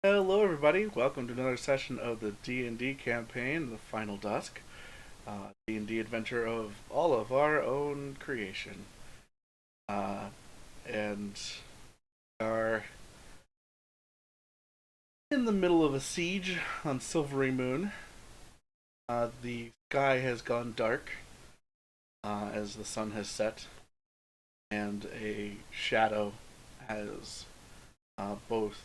Hello, everybody. Welcome to another session of the D&D campaign, the final Dusk. D&D adventure of all of our own creation. Uh, and are in the middle of a siege on Silvery Moon. The sky has gone dark as the sun has set, and a shadow has both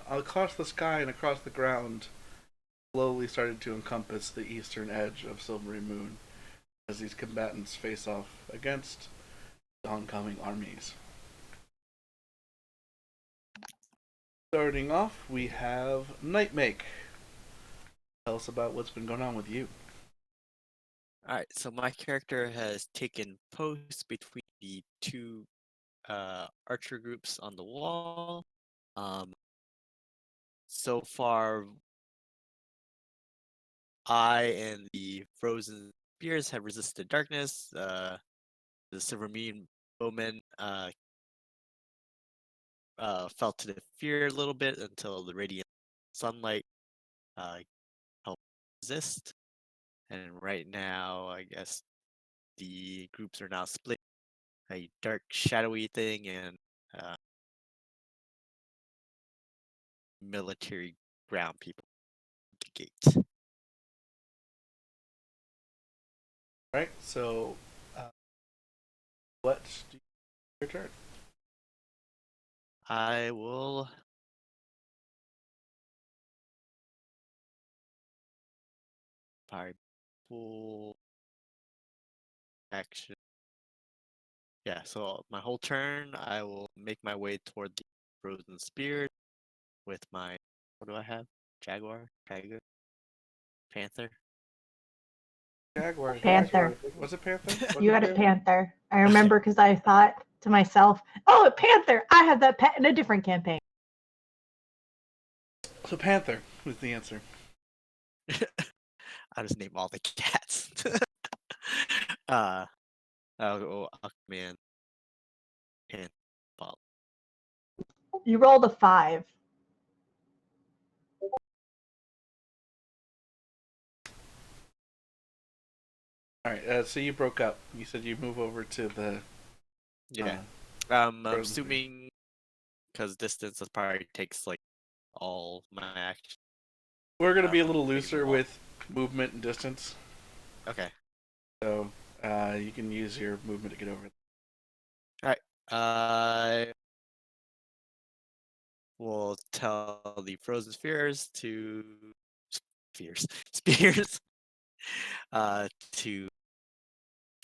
across the sky and across the ground slowly started to encompass the eastern edge of Silvery Moon as these combatants face off against the oncoming armies. Starting off, we have Nightmake. Tell us about what's been going on with you. Alright, so my character has taken posts between the two archer groups on the wall. Um, so far, I and the frozen spears have resisted darkness. The Silvermean bowmen fell to the fear a little bit until the radiant sunlight uh, helped resist. And right now, I guess the groups are now split. A dark, shadowy thing and uh, military ground people at the gate. Right, so what do you your turn? I will probably full action. Yeah, so my whole turn, I will make my way toward the frozen spear with my, what do I have? Jaguar? Tiger? Panther? Jaguar, I think. Panther. Was it Panther? Was You it had a Panther? panther. I remember because I thought to myself, "Oh, a panther! I have that pet in a different campaign." So Panther was the answer. I'll just name all the cats. uh, I'll go Aquaman, Panther, Paul. You rolled a 5. All right, so you broke up. You said you move over to the Yeah. I'm frozen spear. assuming because distance probably takes like all my action. We're going to be a I'm little gonna looser move all. with movement and distance, Okay. so you can use your movement to get over. Alright. I will tell the frozen spheres to spheres spears to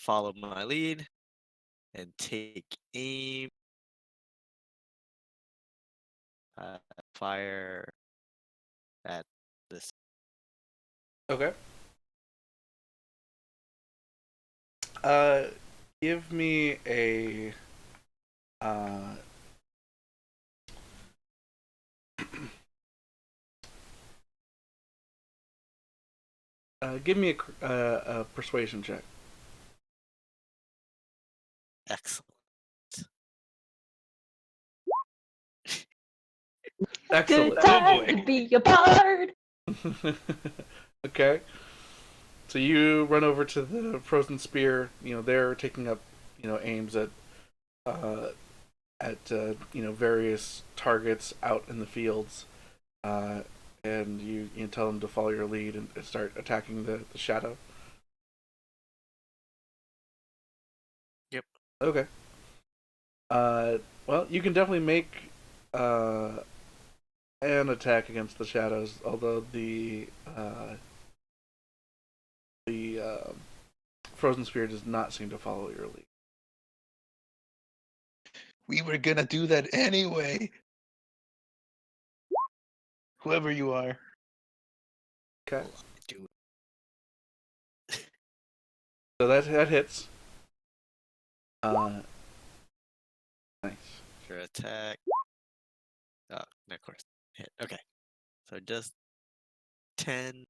follow my lead and take aim. Uh, fire at this. Okay. Uh, give me a uh, give me a persuasion check. Excellent. Good Excellent. Oh time boy. to be a bard. Okay. So you run over to the frozen spear. You know they're taking up, aims uh, at various targets out in the fields, uh, and you tell them to follow your lead and start attacking the shadow. Yep. Okay. Uh, well, you can definitely make uh, an attack against the shadows, although the frozen spear does not seem to follow your lead. We were gonna do that anyway. Whoever you are. Okay. Well, do So that hits. Nice. your attack. Oh, of course. Hit. Okay. So just 10.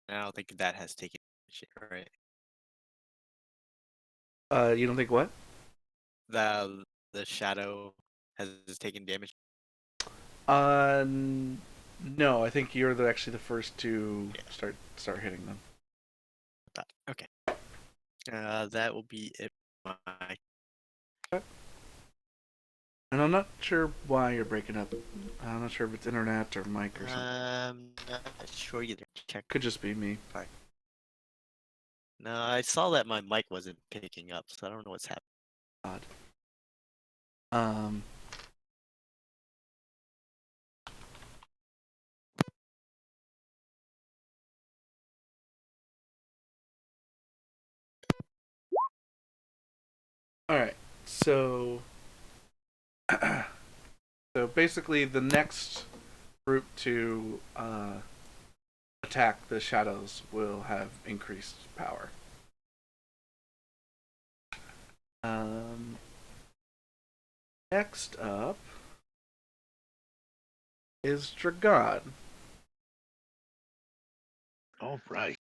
I don't think that has taken shit, right? You don't think what? The shadow has taken damage. No. I think you're actually the first to Yeah. start hitting them. Okay. That will be it. And I'm not sure why you're breaking up. I'm not sure if it's internet or mic or something. Not sure either. Check. Could just be me. No, I saw that my mic wasn't picking up, so I don't know what's happening. Odd. Um. All right. So. So basically, the next group to attack the shadows will have increased power. Next up is Dragon. All right.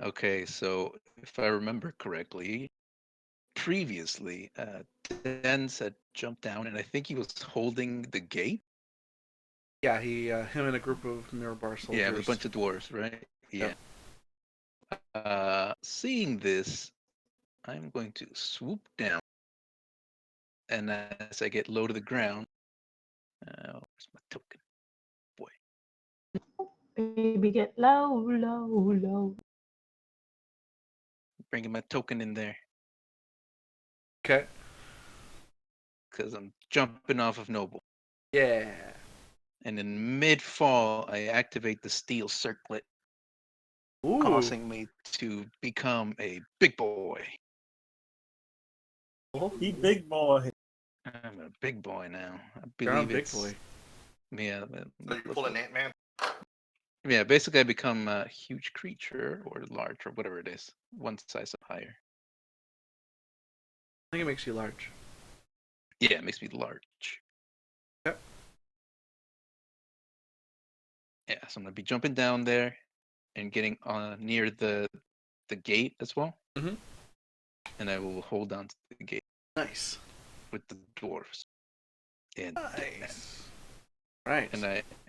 Okay, so if I remember correctly, previously, Dens had jumped down, and I think he was holding the gate. Yeah, him and a group of Mirabar soldiers. Yeah, with a bunch of dwarves, right? Yeah. Seeing this, I'm going to swoop down, and as I get low to the ground, where's my token? Baby, get low, low, low. Bringing my token in there Okay. because I'm jumping off of Noble. Yeah. And in mid-fall, I activate the steel circlet, Ooh. causing me to become a big boy. He big boy. I'm a big boy now. I Ground believe big it's boy. yeah. So you're pulling Ant-Man? Yeah, basically I become a huge creature or large or whatever it is, one size up higher. I think it makes you large. Yeah, it makes me large. Yep. Yeah, so I'm gonna be jumping down there and getting near the gate as well. Mhm. And I will hold on to the gate Nice. with the dwarves. And Nice. Right.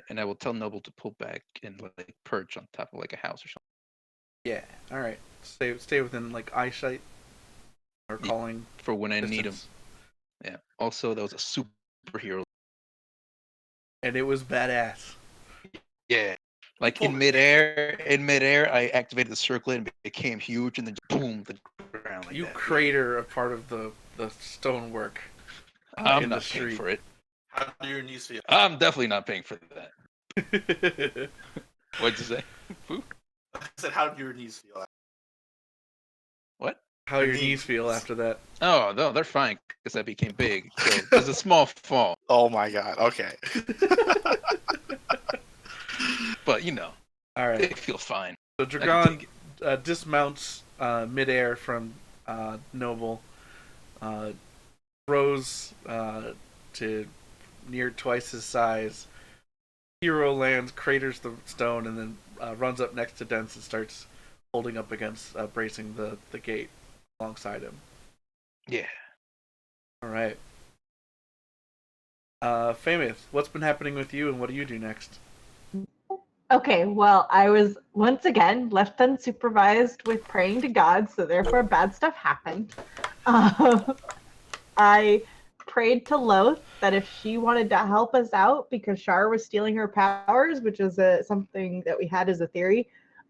and I will tell Noble to pull back and like perch on top of like a house or something. Yeah. All right. Stay within like eyesight or Yeah, calling for when I need him. distance. Yeah. Also, that was a superhero. And it was badass. Yeah. Like pulled in it. midair, I activated the circlet and became huge, and then boom, the ground like You that. crater a part of the stonework I'm in the not paying street. for it. How do your knees feel? I'm definitely not paying for that. What'd you say? Foo? I said, how do your knees feel? What? How Your your knees feel knees. after that? Oh no, they're fine because I became big. So there's a small fall, Oh my god. Okay. but you know, All they right. feel fine. So I can Dragon take it. dismounts midair from Noble, grows to near twice his size. Hero lands, craters the stone, and then runs up next to Dents and starts holding up against, bracing the gate alongside him. Yeah. All right. Famous, what's been happening with you, and what do you do next? Okay, well, I was once again left unsupervised with praying to God, so therefore bad stuff happened. I prayed to Loth that if she wanted to help us out because Shar was stealing her powers, which is something that we had as a theory,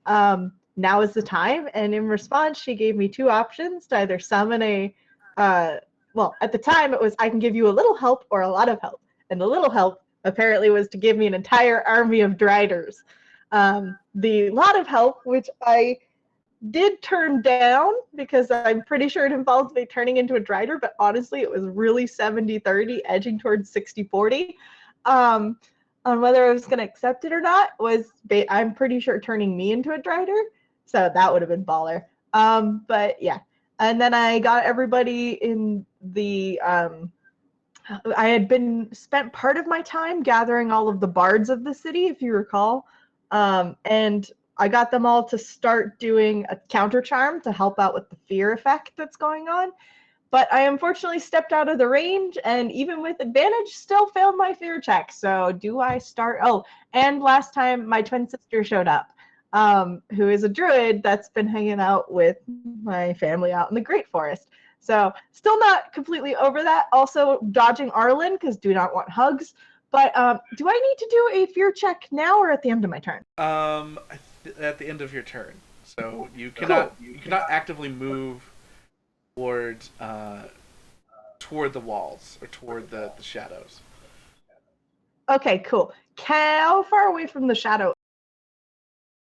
now is the time. And in response, she gave me two options to either summon well, at the time it was I can give you a little help or a lot of help. And the little help apparently was to give me an entire army of Driders. The lot of help, which I did turn down because I'm pretty sure it involved me turning into a Drider, but honestly, it was really 70-30, edging towards 60-40. On whether I was going to accept it or not was, I'm pretty sure, turning me into a Drider, so that would have been baller. But yeah, and then I got everybody in the I had been spent part of my time gathering all of the bards of the city, if you recall. And I got them all to start doing a counter charm to help out with the fear effect that's going on. But I unfortunately stepped out of the range, and even with advantage, still failed my fear check. So do I start? Oh, and last time my twin sister showed up, who is a druid that's been hanging out with my family out in the Great Forest. So still not completely over that. Also dodging Arlen because do not want hugs. But do I need to do a fear check now or at the end of my turn? At the end of your turn. So you cannot actively move toward the walls or toward the shadows. Okay, cool. How far away from the shadow?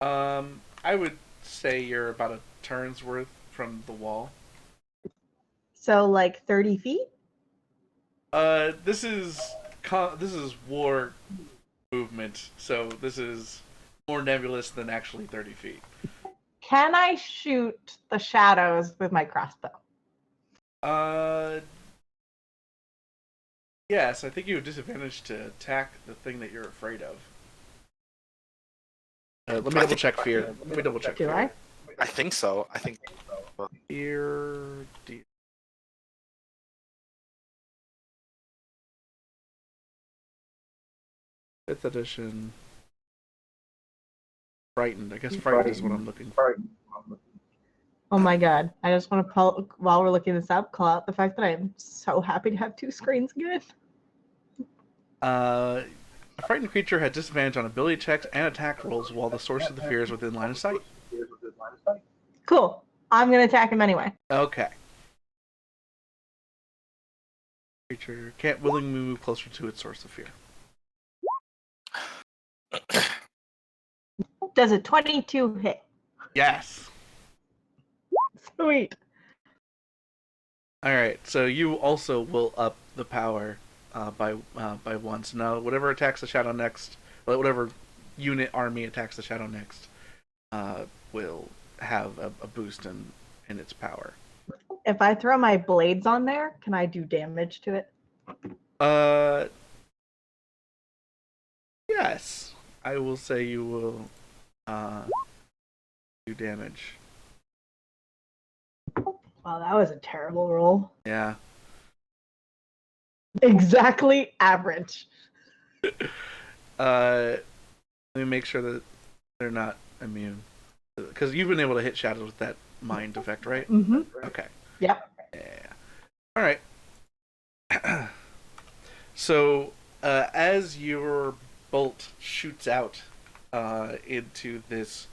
I would say you're about a turn's worth from the wall. So like 30 feet? This is war movement, so this is more nebulous than actually 30 feet. Can I shoot the shadows with my crossbow? Yes, I think you have disadvantage to attack the thing that you're afraid of. Let me double check fear. Let me double check Do fear. I? I think so. Fear. 5th edition. Frightened. I guess frightened is what I'm looking for. Oh my god. I just want to pull, while we're looking this up, call out the fact that I am so happy to have 2 screens again. A frightened creature had disadvantage on ability checks and attack rolls while the source of the fear is within line of sight. Cool. I'm going to attack him anyway. Okay. Creature can't willingly move closer to its source of fear. Does a 22 hit? Yes. Sweet. All right. So you also will up the power by 1. So now whatever attacks the shadow next, whatever unit army attacks the shadow next, will have a boost in its power. If I throw my blades on there, can I do damage to it? Yes. I will say you will do damage. Wow, that was a terrible roll. Yeah. Exactly average. Let me make sure that they're not immune. Because you've been able to hit shadows with that mind effect, right? Mm-hmm. Okay. Yep. Yeah. All right. So, as your bolt shoots out into this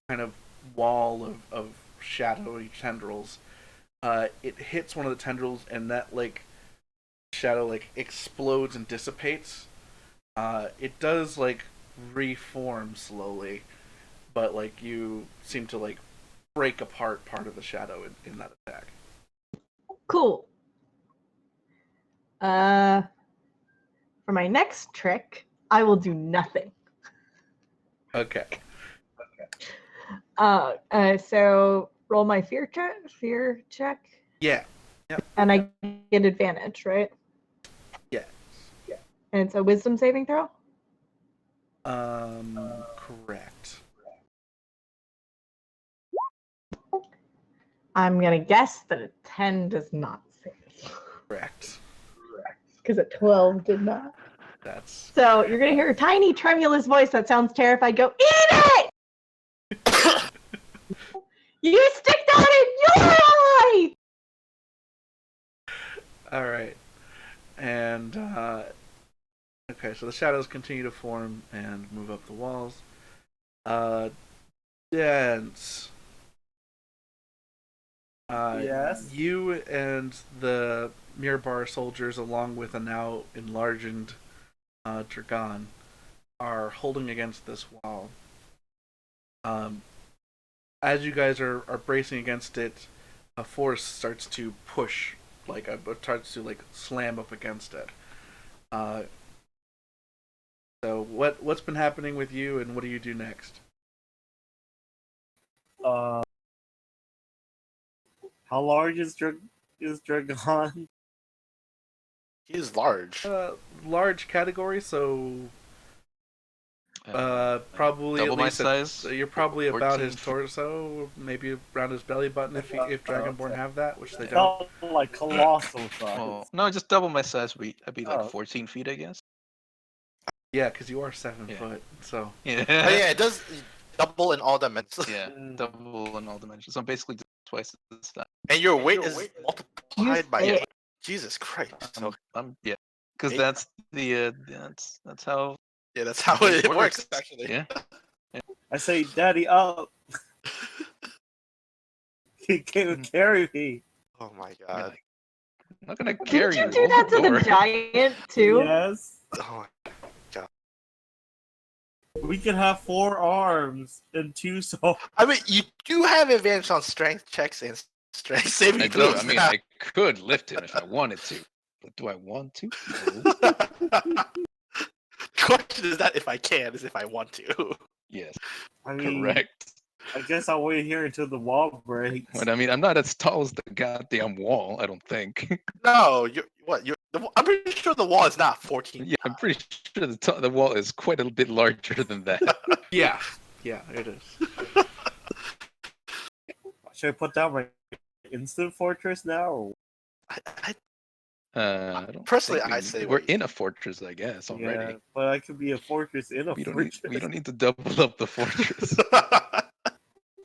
kind of wall of shadowy tendrils, it hits one of the tendrils, and that shadow explodes and dissipates. It does reform slowly, but you seem to break apart part of the shadow in that attack. Cool. For my next trick, I will do nothing. Okay. So roll my fear check. Yeah. Yep. And I get advantage, right? Yeah. And it's a wisdom saving throw? Correct. I'm gonna guess that a 10 does not save. Correct. Because a 12 did not. That's So you're gonna hear a tiny tremulous voice that sounds terrified go, "Eat it! You stick that in your eye!" all right. And okay, so the shadows continue to form and move up the walls. Dance. Yes. You and the Mirbar soldiers, along with a now enlarged Dragon, are holding against this wall. As you guys are bracing against it, a force starts to push, starts to slam up against it. So what's been happening with you, and what do you do next? How large is Dragon? He is large. Large category, so Probably double at my least size. you're probably about 14 his torso, maybe around his belly button if Dragonborn okay. have that, which they It's don't. not like colossal size. Well, no, just double my size. I'd be like Oh. 14 feet, I guess. Yeah, because you are 7 Yeah. foot. So Yeah. Oh, yeah, it does double in all dimensions. Yeah, double in all dimensions. So I'm basically just twice this time. And your weight is multiplied by say it. Jesus Christ. So Yeah, because Eight. that's the that's how. yeah, that's how it it works. works actually. Yeah. I say, Daddy, up. He can't carry me. Oh my I mean, god. like, I'm not gonna Didn't carry you you. do Hold that the to door. the giant too? Yes. Oh, We can have 4 arms and 2 souls. I mean, you do have advantage on strength checks and strength saving I do. throws. I mean, now. I could lift him if I wanted to, but do I want to? No. The question is not if I can, is if I want to. Yes, I mean, correct. I guess I'll wait here until the wall breaks. But I mean, I'm not as tall as the goddamn wall. I don't think. No, you're what? I'm pretty sure the wall is not 14. Yeah, I'm pretty sure the wall is quite a bit larger than that. yeah, it is. Should I put down my instant fortress now? Or... I I don't Personally, think I say we're wait. in a fortress, I guess already. Yeah, but I could be a fortress in a We don't fortress. need. We don't need to double up the fortress.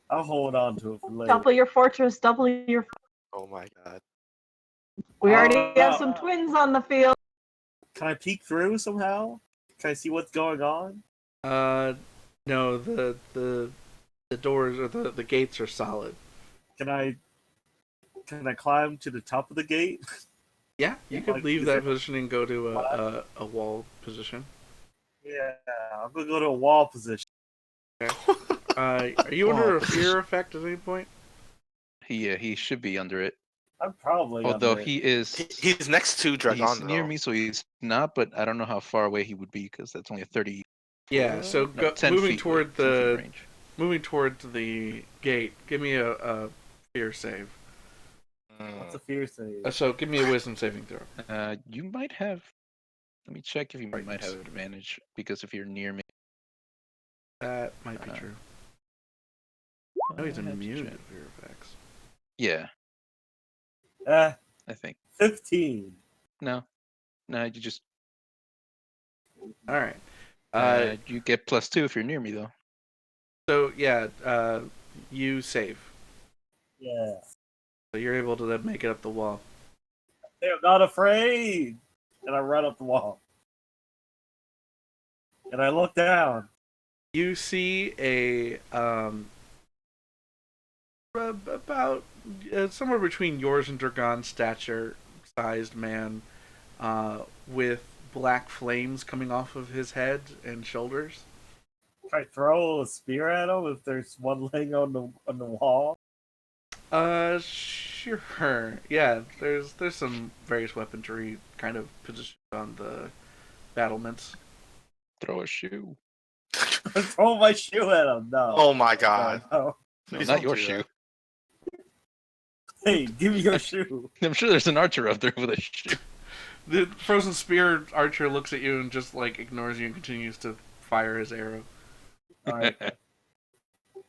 I'll hold on to it for later. Double your fortress, double your. Oh my god. We already have no. some twins on the field. Can I peek through somehow? Can I see what's going on? No, the doors or the gates are solid. Can I climb to the top of the gate? Yeah, you could Like, leave is that it- position and go to a wall position. Yeah, I'm gonna go to a wall position. Are you under a fear effect at any point? He should be under it. I'm probably Although under it. he is. He's next to Dragon. He's near me, so he's not. But I don't know how far away he would be because that's only a 30. Yeah, so no, 10 moving feet toward away, 10 feet the range. moving towards the gate. Give me a fear save. What's a fear save? So give me a wisdom saving throw. You might have. Let me check if you Right. might have advantage because if you're near me. That might be true. No, he's I have to immune to check. fear effects. Yeah, I think. 15. No, you just. All right. You get +2 if you're near me though. So yeah, you save. Yeah. So you're able to then make it up the wall. I'm not afraid. And I run up the wall. And I look down. You see a about somewhere between yours and Dragon's stature sized man with black flames coming off of his head and shoulders. Can I throw a spear at him if there's one laying on the wall? Sure. Yeah, there's some various weaponry kind of positioned on the battlements. Throw a shoe. Throw my shoe at him. No. Oh my god. No. No, Please not don't your do shoe. that. Hey, give me your shoe. I'm sure there's an archer up there with a shoe. The frozen spear archer looks at you and just like ignores you and continues to fire his arrow. Alright.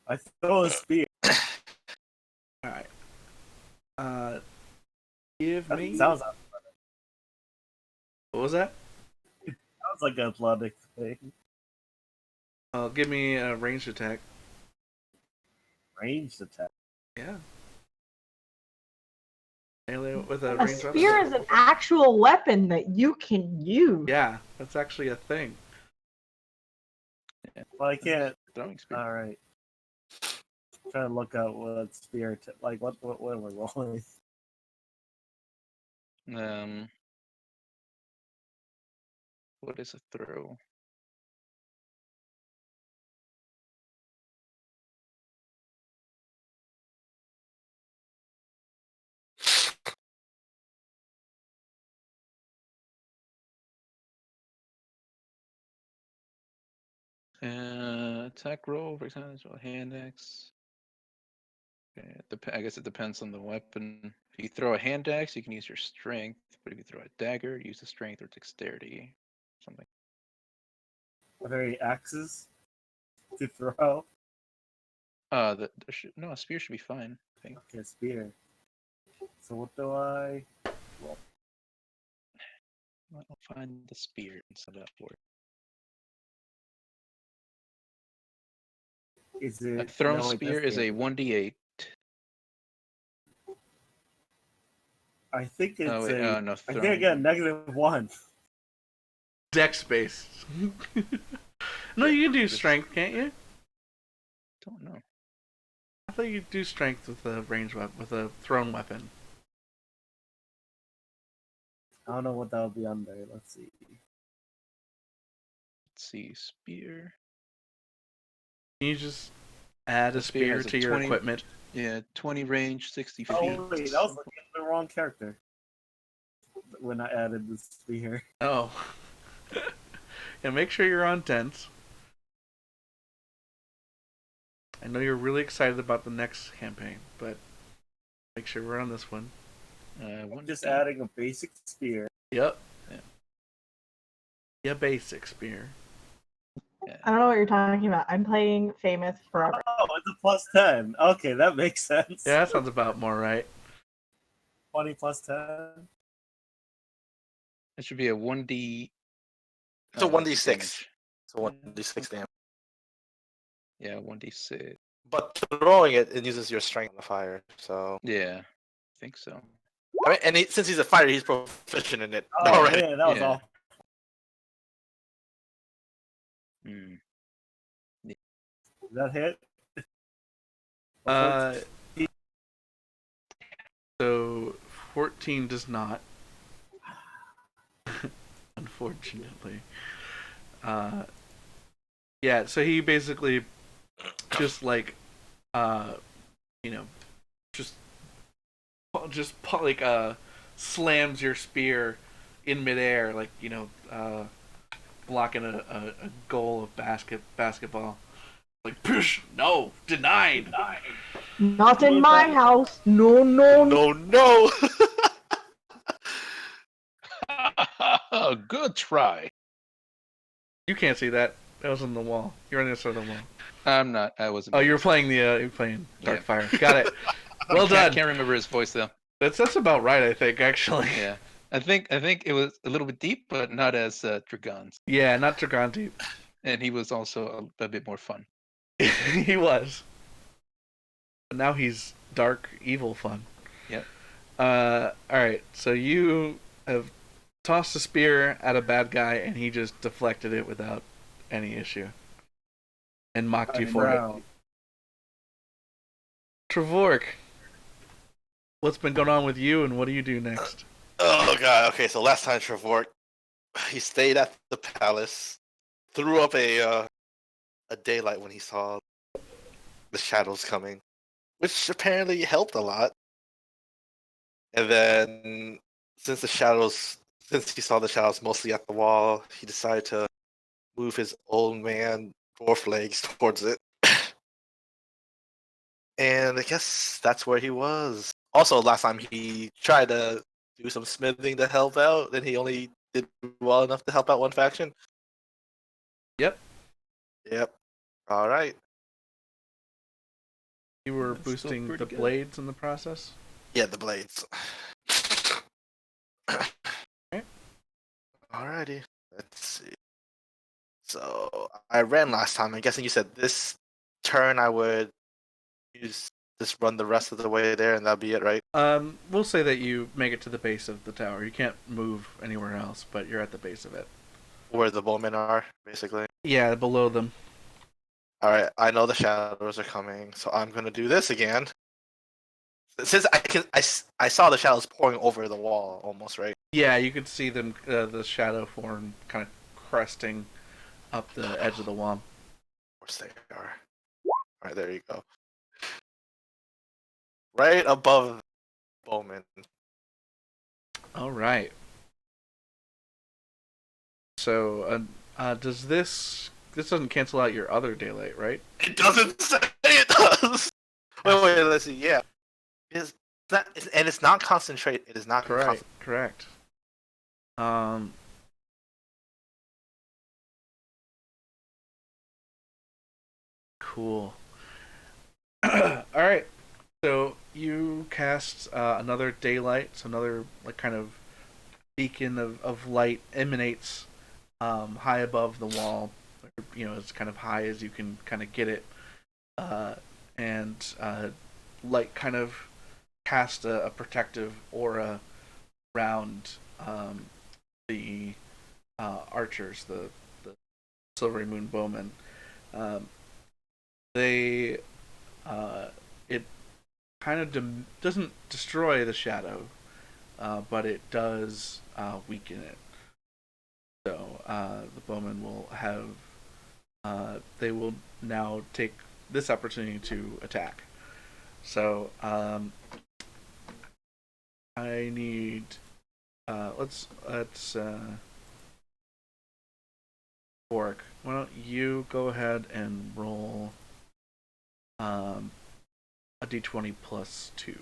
I throw a spear. All right. Give That me. sounds What was that? like an athletic thing. Give me a ranged attack. Ranged attack. Yeah. Melee with a A ranged spear weapon. is an actual weapon that you can use. Yeah, that's actually a thing. Well, I can't. Throwing spear. Alright. Trying to look up what spear. Like, what am I rolling? What is a throw? Attack roll, for example, hand axe. I guess it depends on the weapon. If you throw a hand axe, you can use your strength, but if you throw a dagger, use the strength or dexterity. Something. Are there any axes to throw? No, a spear should be fine. I think. Okay, spear. So what do I? I'll find the spear and set it up for it. Is A it thrown no, wait, spear that's is a damage. 1d8. I think it's Oh wait, a. no, I thrown. think I got -1. Dex space. No, you can do strength, can't you? Don't know. I thought you could do strength with a ranged weapon, with a thrown weapon. I don't know what that would be under. Let's see. Let's see, spear. Can you just add a The spear spear has a to your 20 equipment? Yeah, 20 range, 60 feet. Oh wait, I was looking at the wrong character when I added the spear. Oh. Yeah, make sure you're on tense. I know you're really excited about the next campaign, but make sure we're on this one. I'm just adding a basic spear. Yep. Yeah. Yeah, basic spear. I don't know what you're talking about. I'm playing Famous forever. Oh, it's a +10. Okay, that makes sense. Yeah, that sounds about more right. 20 + 10. It should be a 1d. It's a 1d6. damage. It's a 1d6 damage. Yeah, 1d6. But throwing it uses your strength modifier. So Yeah, I think so. I mean, and since he's a fighter, he's proficient in it Oh already. man, that was Yeah. awful. Hmm. Did that hit? Uh, so 14 does not. Unfortunately. Yeah, so he basically just like you know, just like slams your spear in midair, like, you know, blocking a goal of basketball. Like, push, no, denied. Not in my house. No, no, no. No. Good try. You can't see that. That was on the wall. You're on the other side of the wall. I'm not. I wasn't. Oh, you're playing you're playing Yeah. Darkfire. Got it. Well done. Can't remember his voice though. That's about right, I think, actually. Yeah, I think it was a little bit deep, but not as Dragon's. Yeah, not Dragon And he was also a bit more fun. He was. But now he's dark, evil fun. Yep. Alright, so you have tossed a spear at a bad guy and he just deflected it without any issue. And mocked you for it. Trevork, what's been going on with you and what do you do next? Oh god. Okay, so last time Trevor, he stayed at the palace, threw up a daylight when he saw the shadows coming, which apparently helped a lot. And then since he saw the shadows mostly at the wall, he decided to move his old man dwarf legs towards it. And I guess that's where he was. Also, last time he tried to do some smithing to help out, and he only did well enough to help out one faction. Yep. All right. You were That's still boosting pretty the good. blades in the process? Yeah, the blades. Okay. Alrighty. Let's see. So I ran last time. I'm guessing you said this turn I would just run the rest of the way there, and that'll be it, right? We'll say that you make it to the base of the tower. You can't move anywhere else, but you're at the base of it. Where the bowmen are, basically. Yeah, below them. All right, I know the shadows are coming, so I'm gonna do this again. Since I saw the shadows pouring over the wall, almost, right? Yeah, you could see them, the shadow form kind of cresting up the edge of the wall. Of course they are. All right, there you go. Right above Bowman. All right. So, does this doesn't cancel out your other daylight, right? It doesn't say it does. Wait, let's see. Yeah, it's not concentrate. It is not Correct. Cool. All right. So you cast another daylight. So another like kind of beacon of light emanates high above the wall. As kind of high as you can kind of get it, uh, and light kind of cast a protective aura around the archers, the Silvery Moon Bowmen. Um, they it kind of doesn't destroy the shadow, but it does weaken it. So the bowmen will have they will now take this opportunity to attack. So I need let's Bork. Why don't you go ahead and roll a d20 plus 2.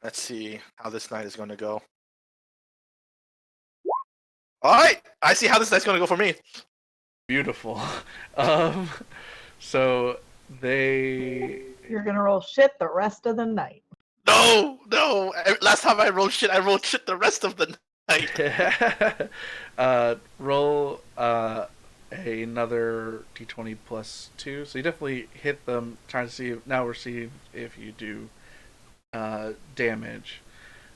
Let's see how this night is going to go. All right, I see how this night's going to go for me. Beautiful. um, so You're gonna roll shit the rest of the night. No. Last time I rolled shit the rest of the night. roll another d20 plus 2. So you definitely hit them. Trying to see now. We're seeing if you do damage.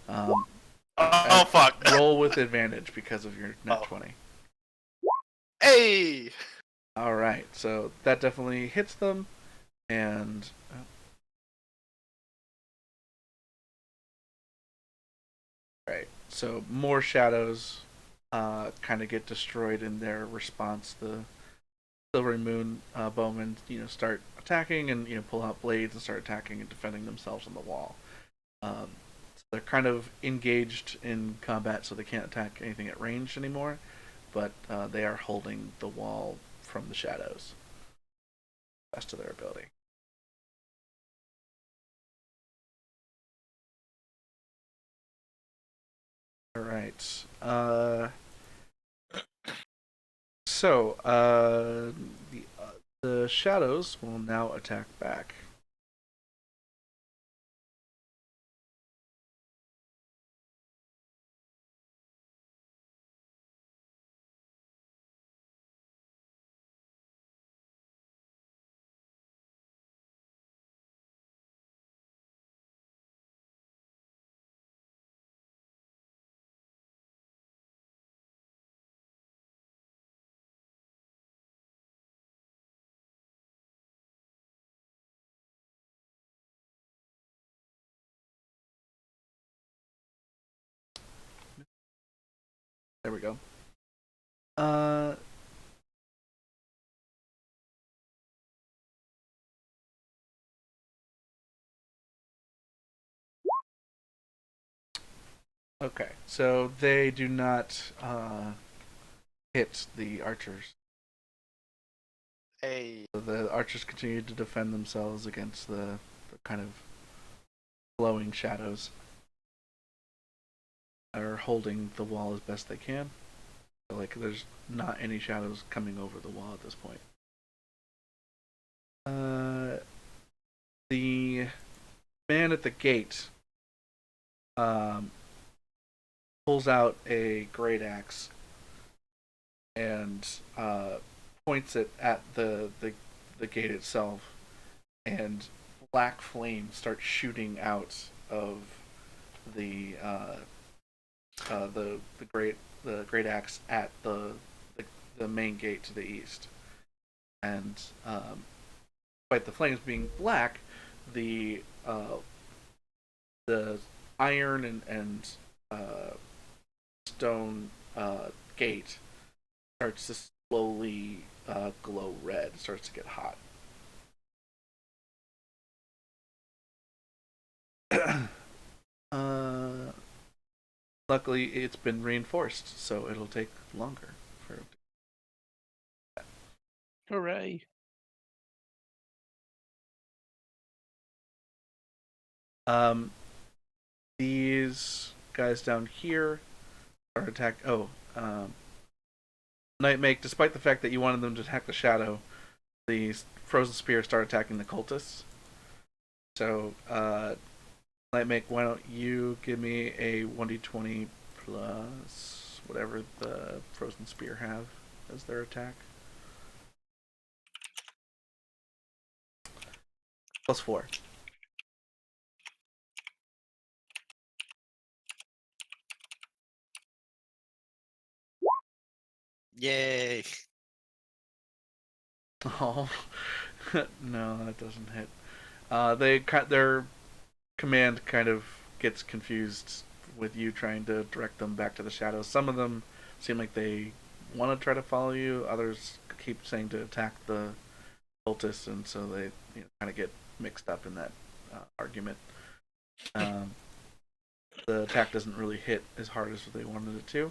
Oh fuck! Roll with advantage because of your net 20. Hey! All right, so that definitely hits them, and right. So more shadows kind of get destroyed in their response. The Silvery Moon bowmen, start attacking and pull out blades and start attacking and defending themselves on the wall. So they're kind of engaged in combat, so they can't attack anything at range anymore. But they are holding the wall from the shadows, best of their ability. All right. So the shadows will now attack back. There we go. Okay, so they do not hit the archers. Hey. So the archers continue to defend themselves against the kind of glowing shadows. Are holding the wall as best they can. So, there's not any shadows coming over the wall at this point. The man at the gate pulls out a great axe and points it at the gate itself, and black flames start shooting out of the great axe at the main gate to the east, and despite the flames being black, the the iron and stone gate starts to slowly glow red. Starts to get hot. uh, Luckily, it's been reinforced, so it'll take longer for. Hooray! Um, these guys down here are attacked. Nightmake, despite the fact that you wanted them to attack the shadow, the frozen spear start attacking the cultists. So, Nightmake, why don't you give me a 1d20 plus whatever the frozen spear have as their attack? Plus 4. Yay! Oh, no, that doesn't hit. Their command kind of gets confused with you trying to direct them back to the shadows. Some of them seem like they want to try to follow you. Others keep saying to attack the cultists, and so they kind of get mixed up in that argument. The attack doesn't really hit as hard as they wanted it to.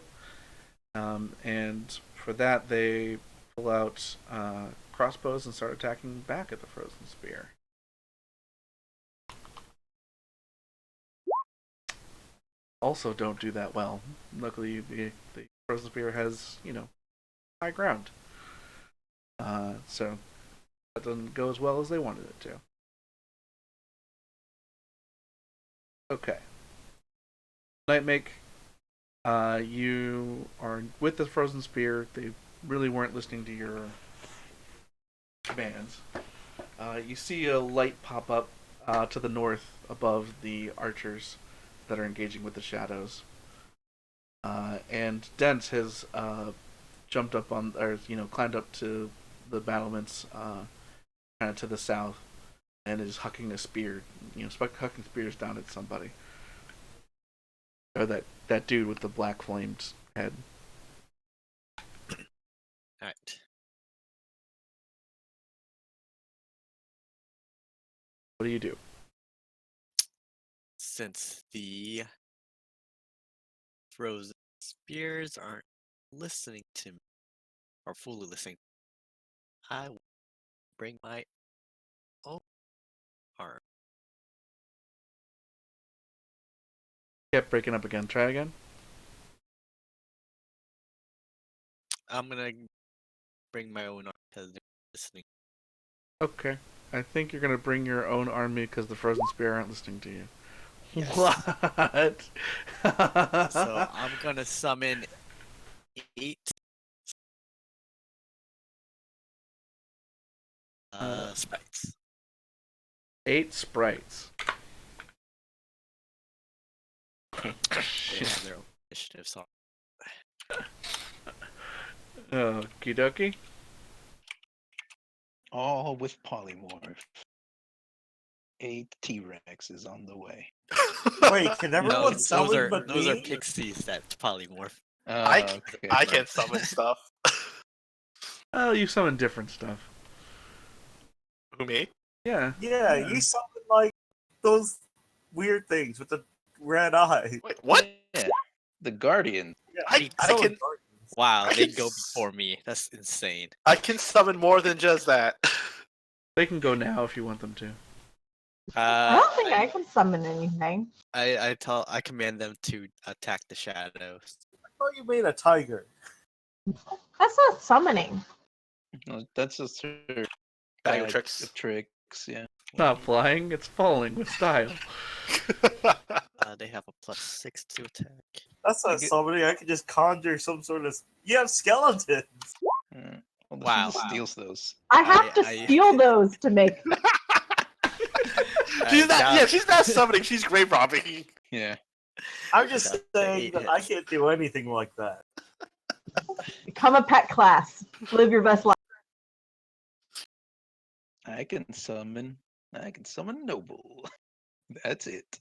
And for that, they pull out crossbows and start attacking back at the frozen spear. Also don't do that well. Luckily, the frozen spear has, high ground. So that doesn't go as well as they wanted it to. Okay. Nightmake, you are with the frozen spear. They really weren't listening to your commands. You see a light pop up to the north above the archers that are engaging with the shadows. And Dent has jumped up on, or climbed up to the battlements, kind of to the south, and is hucking a spear, hucking spears down at somebody. Or that dude with the black flamed head. Alright. What do you do? Since the frozen spears aren't listening to me, or fully listening, I will bring my own arm. Kept breaking up again. Try again. I'm gonna bring my own arm because they're listening. Okay. I think you're gonna bring your own army because the frozen spear aren't listening to you. Yes. What? So I'm gonna summon 8 sprites. 8 sprites. They have their own initiative, so Okie dokie. All with polymorph. 8 T-Rex is on the way. Wait, can no, everyone those summon are but those are me? pixies that polymorph. I Okay. can summon stuff. Oh, you summon different stuff. Who, me? Yeah. Yeah, you summon like those weird things with the red eye. Wait, what? Yeah. The Guardian. Yeah, I you can- summon guardians. Wow, I they can go s- before me. That's insane. I can summon more than just that. They can go now if you want them to. I don't think I can summon anything. I command them to attack the shadows. I thought you made a tiger. That's not summoning. No, that's just her Bag of bag tricks. of tricks, yeah. It's not flying, it's falling with style. They have a +6 to attack. That's I not get- summoning. I could just conjure some sort of. You have skeletons. Well, Wow. he steals those. I have to I- steal those to make. She's not. Down- Yeah, she's not summoning. She's grave robbing. Yeah. I'm just That's saying 8 that I hits. can't do anything like that. Become a pet class. Live your best life. I can summon Noble. That's it.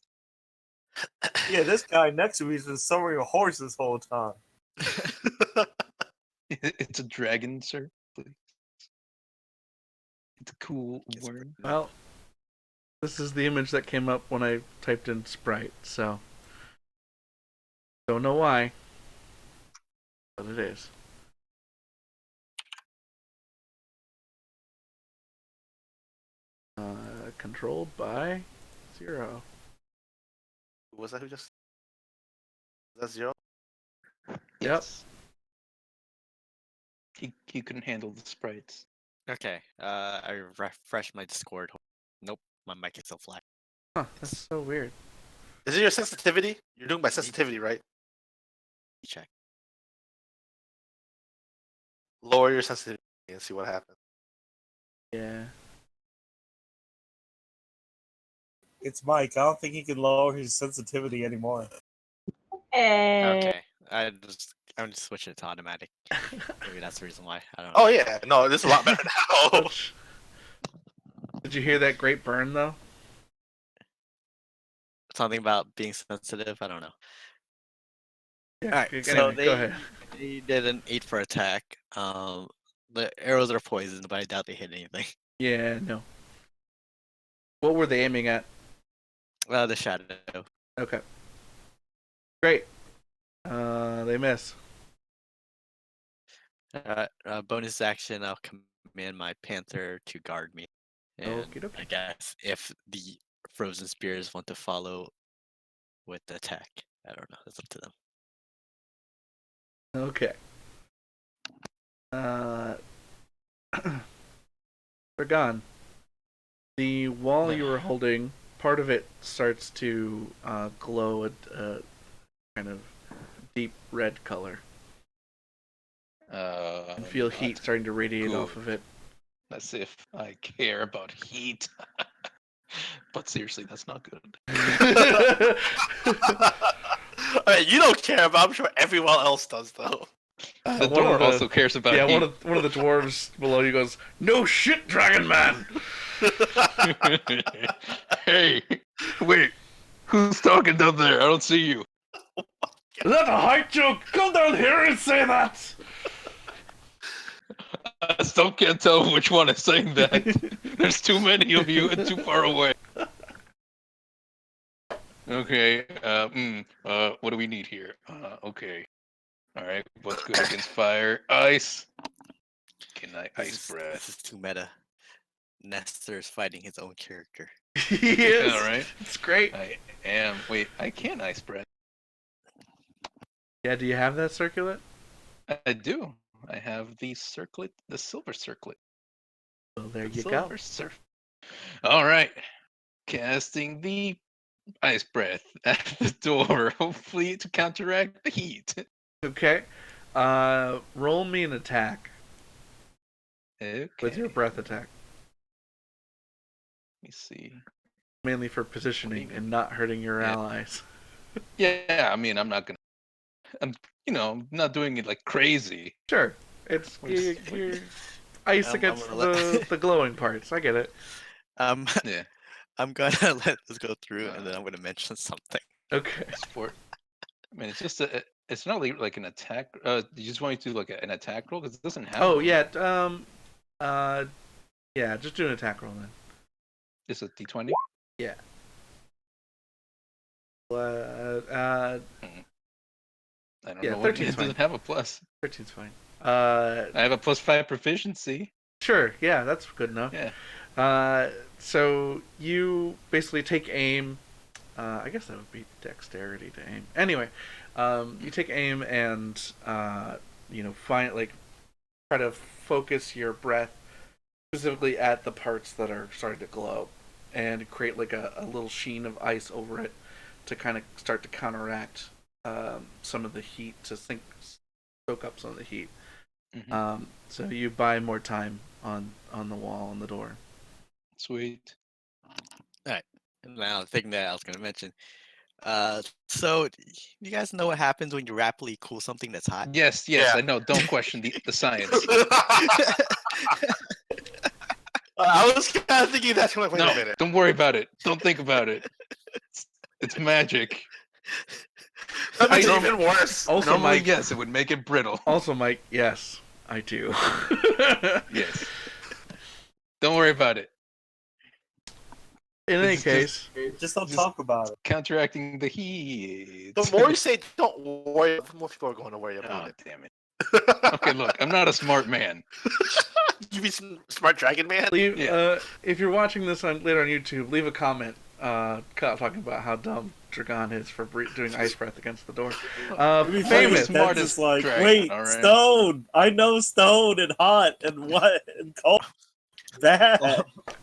Yeah, this guy next to me has been summoning a horse this whole time. It's a dragon, sir. Please. It's a cool Guess word. Well, this is the image that came up when I typed in sprite, so. Don't know why. But it is. Controlled by 0. Was that who just? That's 0. Yep. He couldn't handle the sprites. Okay. I refresh my Discord. Nope, my mic is still flat. Huh, that's so weird. Is it your sensitivity? You're doing by sensitivity, right? Check. Lower your sensitivity and see what happens. Yeah. It's Mike. I don't think he can lower his sensitivity anymore. Okay. I'm just switching it to automatic. Maybe that's the reason why. I don't know. Oh yeah, no, this is a lot better now. Did you hear that great burn though? Something about being sensitive. I don't know. Yeah. Alright, Anyway, so go ahead. they did an 8 for attack. The arrows are poisoned, but I doubt they hit anything. Yeah, no. What were they aiming at? The shadow. Okay. Great. They miss. Bonus action, I'll command my panther to guard me. And Okie dokie. I guess if the frozen spears want to follow with the attack, I don't know. That's up to them. Okay. They're gone. The wall you were holding, part of it starts to glow a kind of deep red color. You feel heat starting to radiate off of it. As if I care about heat. But seriously, that's not good. Alright, you don't care about. I'm sure everyone else does though. The door also cares about heat. one of the dwarves below you goes, "No shit, Dragon Man." Hey, wait, who's talking down there? I don't see you. Is that a height joke? Come down here and say that. I still can't tell which one is saying that. There's too many of you and too far away. Okay, what do we need here? Okay. Alright, what's good against fire? Ice! Can I ice breath? This is too meta. Nestor's fighting his own character. He is. Alright. It's great. I am. Wait, I can ice breath. Yeah, do you have that circlet? I do. I have the circlet, the silver circlet. Well, there you Silver go. surf. Alright. Casting the ice breath at the door, hopefully to counteract the heat. Okay. Roll me an attack Okay. with your breath attack. Let me see. Mainly for positioning and not hurting your Yeah. allies. Yeah, I mean, I'm not doing it like crazy. Sure. It's you're ice I'm against gonna let- the glowing parts. I get it. Yeah. I'm gonna let this go through, and then I'm gonna mention something. Okay. Sport. I mean, it's just it's not like an attack. You just want me to do like an attack roll because it doesn't have. Oh one. yeah. Yeah. Just do an attack roll then. It's a d20. Yeah. I don't yeah, know. What, 13's it fine. doesn't have a plus. 13's fine. I have a +5 proficiency. Sure. Yeah, that's good enough. Yeah. So you basically take aim. I guess that would be dexterity to aim. Anyway, you take aim and try to focus your breath specifically at the parts that are starting to glow, and create like a little sheen of ice over it to kind of start to counteract some of the heat, to soak up some of the heat. Mm-hmm. So you buy more time on the wall on the door. Sweet. Alright. Now, the thing that I was gonna mention. So you guys know what happens when you rapidly cool something that's hot? Yes, Yeah. I know. Don't question the science. I was kind of thinking that. Wait a minute. Don't worry about it. Don't think about it. It's magic. That makes it I- even worse. Also, Normally, Mike. yes, it would make it brittle. Also, Mike. Yes, I do. Yes. Don't worry about it. In any It's case, Just don't Just- talk about it. Counteracting the heat. The more you say don't worry, the more people are going to worry about Oh, it. damn it. Okay, look, I'm not a smart man. You be smart dragon man? leave. Yeah. If you're watching this later on YouTube, leave a comment. Talking about how dumb Dragon is for doing ice breath against the door. It'd be funny Famous. if Smart Ted's as just like, dragon, wait, all right? stone. I know stone and hot and what and cold. Bad.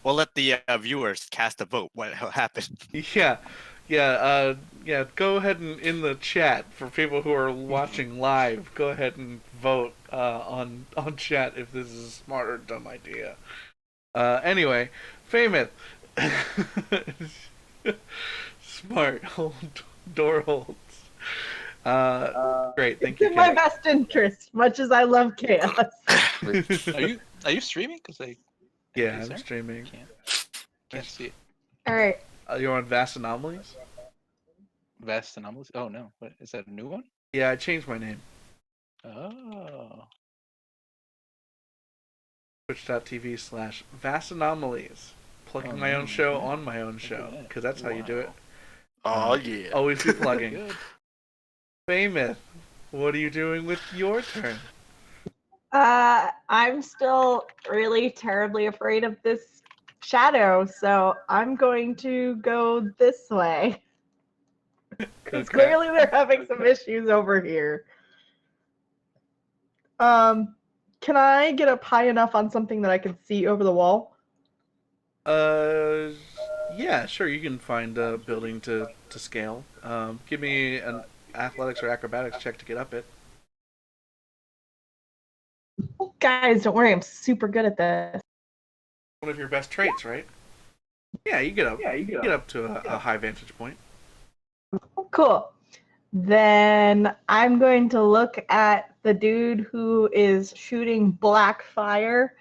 We'll let the viewers cast a vote. What happened? Yeah, yeah. Go ahead and in the chat for people who are watching live. Go ahead and vote on chat if this is a smart or dumb idea. Anyway, Famous. Smart door holds. Great, thank It's you. in my Kate. best interest, much as I love chaos. Are you streaming? Because Yeah, is I'm there? streaming. Can't see it. All right. You're on Vast Anomalies? Vast Anomalies. Oh no, what is that? A new one? Yeah, I changed my name. Oh. Twitch.tv/Vast Anomalies. Plugging my own Mm, show okay. on my own Look at show, that. because that's how you do it. Oh yeah. Always be plugging. Good. Famous, what are you doing with your turn? I'm still really terribly afraid of this shadow, so I'm going to go this way. Because Okay. clearly they're having some issues over here. Can I get up high enough on something that I can see over the wall? Yeah, sure. You can find a building to scale. Give me an athletics or acrobatics check to get up it. Guys, don't worry, I'm super good at this. One of your best traits, right? Yeah, you get up. You get up to a high vantage point. Cool. Then I'm going to look at the dude who is shooting black fire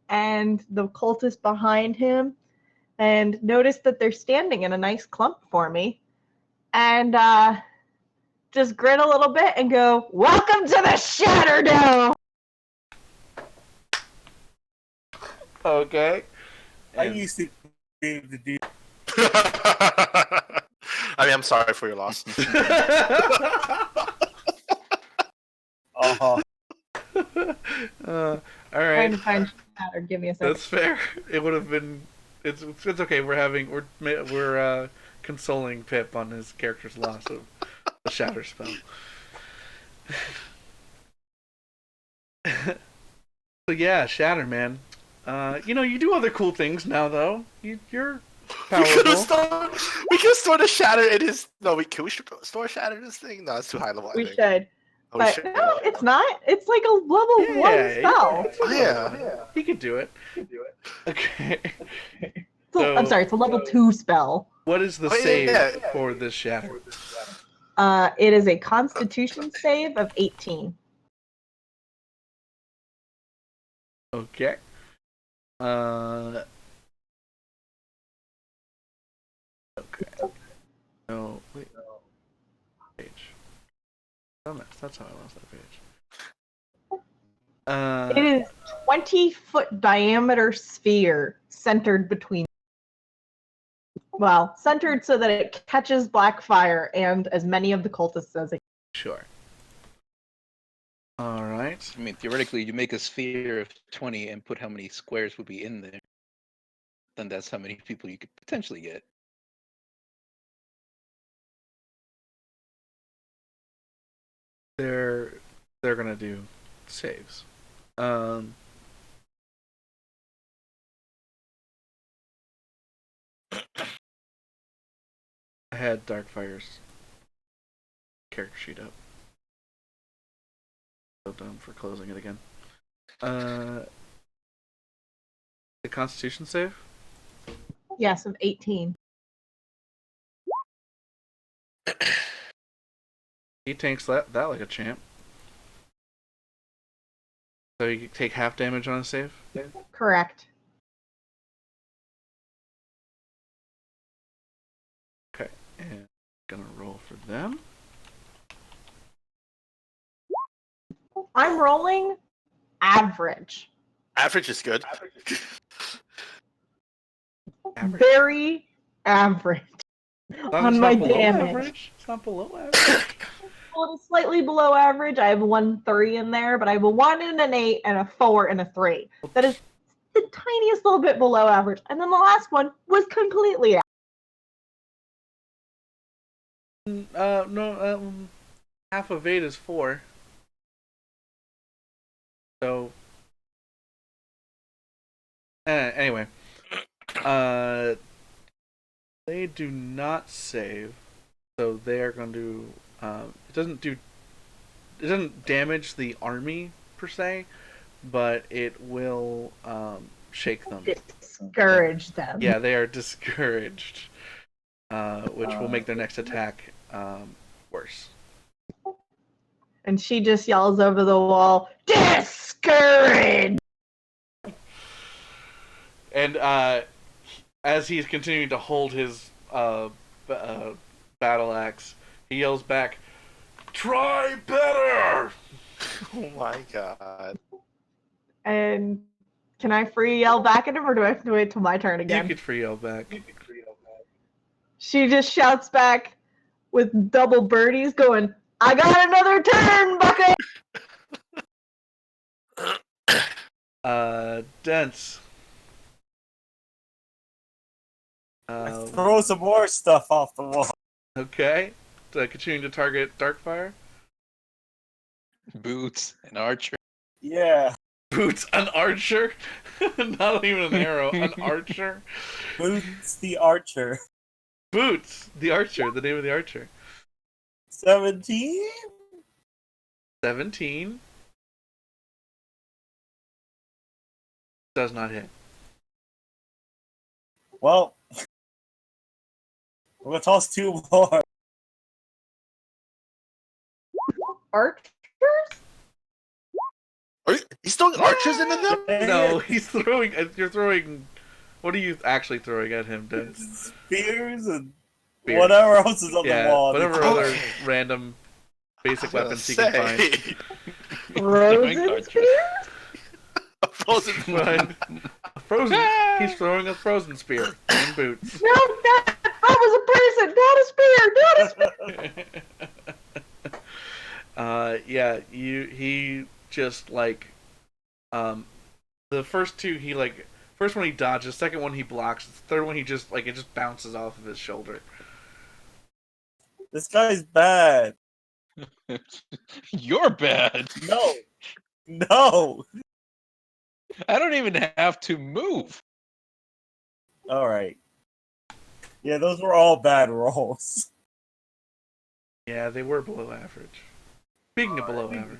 and the cultist behind him and notice that they're standing in a nice clump for me. And just grin a little bit and go, "Welcome to the Shatterdome!" Okay. I used to be the dude. I mean, I'm sorry for your loss. Uh-huh. All Trying right. to find Shatter. Give me a second. That's fair. It would have been. It's okay. We're consoling Pip on his character's loss of the shatter spell. So yeah, shatter, man. You do other cool things now, though. You're We could powerful. have stored a shatter in his. No, can we store a shatter in this thing? No, it's too high level. I We think. should. Oh, we But should. no, it's not. It's like a level Yeah, 1 spell. Oh, yeah. He could do it. Okay. I'm sorry, it's a level 2 spell. What is the Oh, yeah, save yeah. for this shatter? It is a Constitution save of 18. Okay. Okay. No, wait. Page. Dumbass. That's how I lost that page. It is 20-foot diameter sphere centered between. Well, centered so that it catches black fire and as many of the cultists as it. Sure. All right. I mean, theoretically, you make a sphere of 20 and put how many squares would be in there. Then that's how many people you could potentially get. They're gonna do saves. I had Darkfire's character sheet up. So dumb for closing it again. The Constitution save? Yes, of 18. He tanks that like a champ. So you take half damage on a save? Correct. Okay. And gonna roll for them. I'm rolling average. Average is good. Average. Very average. As long as On it's my not below damage. average. It's not below average. Well, it's slightly below average. I have 1 3 in there, but I have a 1 and an 8 and a 4 and a 3. That is the tiniest little bit below average. And then the last one was completely No, half of 8 is 4. So, anyway, uh, they do not save, so they are going to. It doesn't damage the army per se, but it will shake them. Discourage them. Yeah, they are discouraged, which will make their next attack worse. And she just yells over the wall, "Discourage!" And as he's continuing to hold his battle axe, he yells back, "Try better!" Oh my god. And can I free yell back at him, or do I have to wait till my turn You again? could free yell back. She just shouts back with double birdies going, "I got another turn, bucko!" Dense. Throw some more stuff off the wall. Okay. Continuing to target Darkfire. Boots, an archer. Yeah, Boots, an archer? Not even an arrow, an archer? Boots the Archer. Boots, the archer, the name of the archer. 17? 17. Does not hit. Well, I'm gonna toss 2 more. Archers? He's throwing archers into them? No, he's throwing. You're throwing. What are you actually throwing at him, Dense? Spears and Spears. whatever else is on the Yeah, wall. whatever Oh. other random basic weapons he can find. Frozen Archers. spears? A frozen Fine. Frozen. He's throwing a frozen spear in boots. No, that was a person, not a spear, not a spear! Yeah, he just like, the first two he like, first one he dodges, second one he blocks, the third one he just like it just bounces off of his shoulder. This guy's bad. You're bad. No. No. I don't even have to move. Alright. Yeah, those were all bad rolls. Yeah, they were below average. Speaking of below average.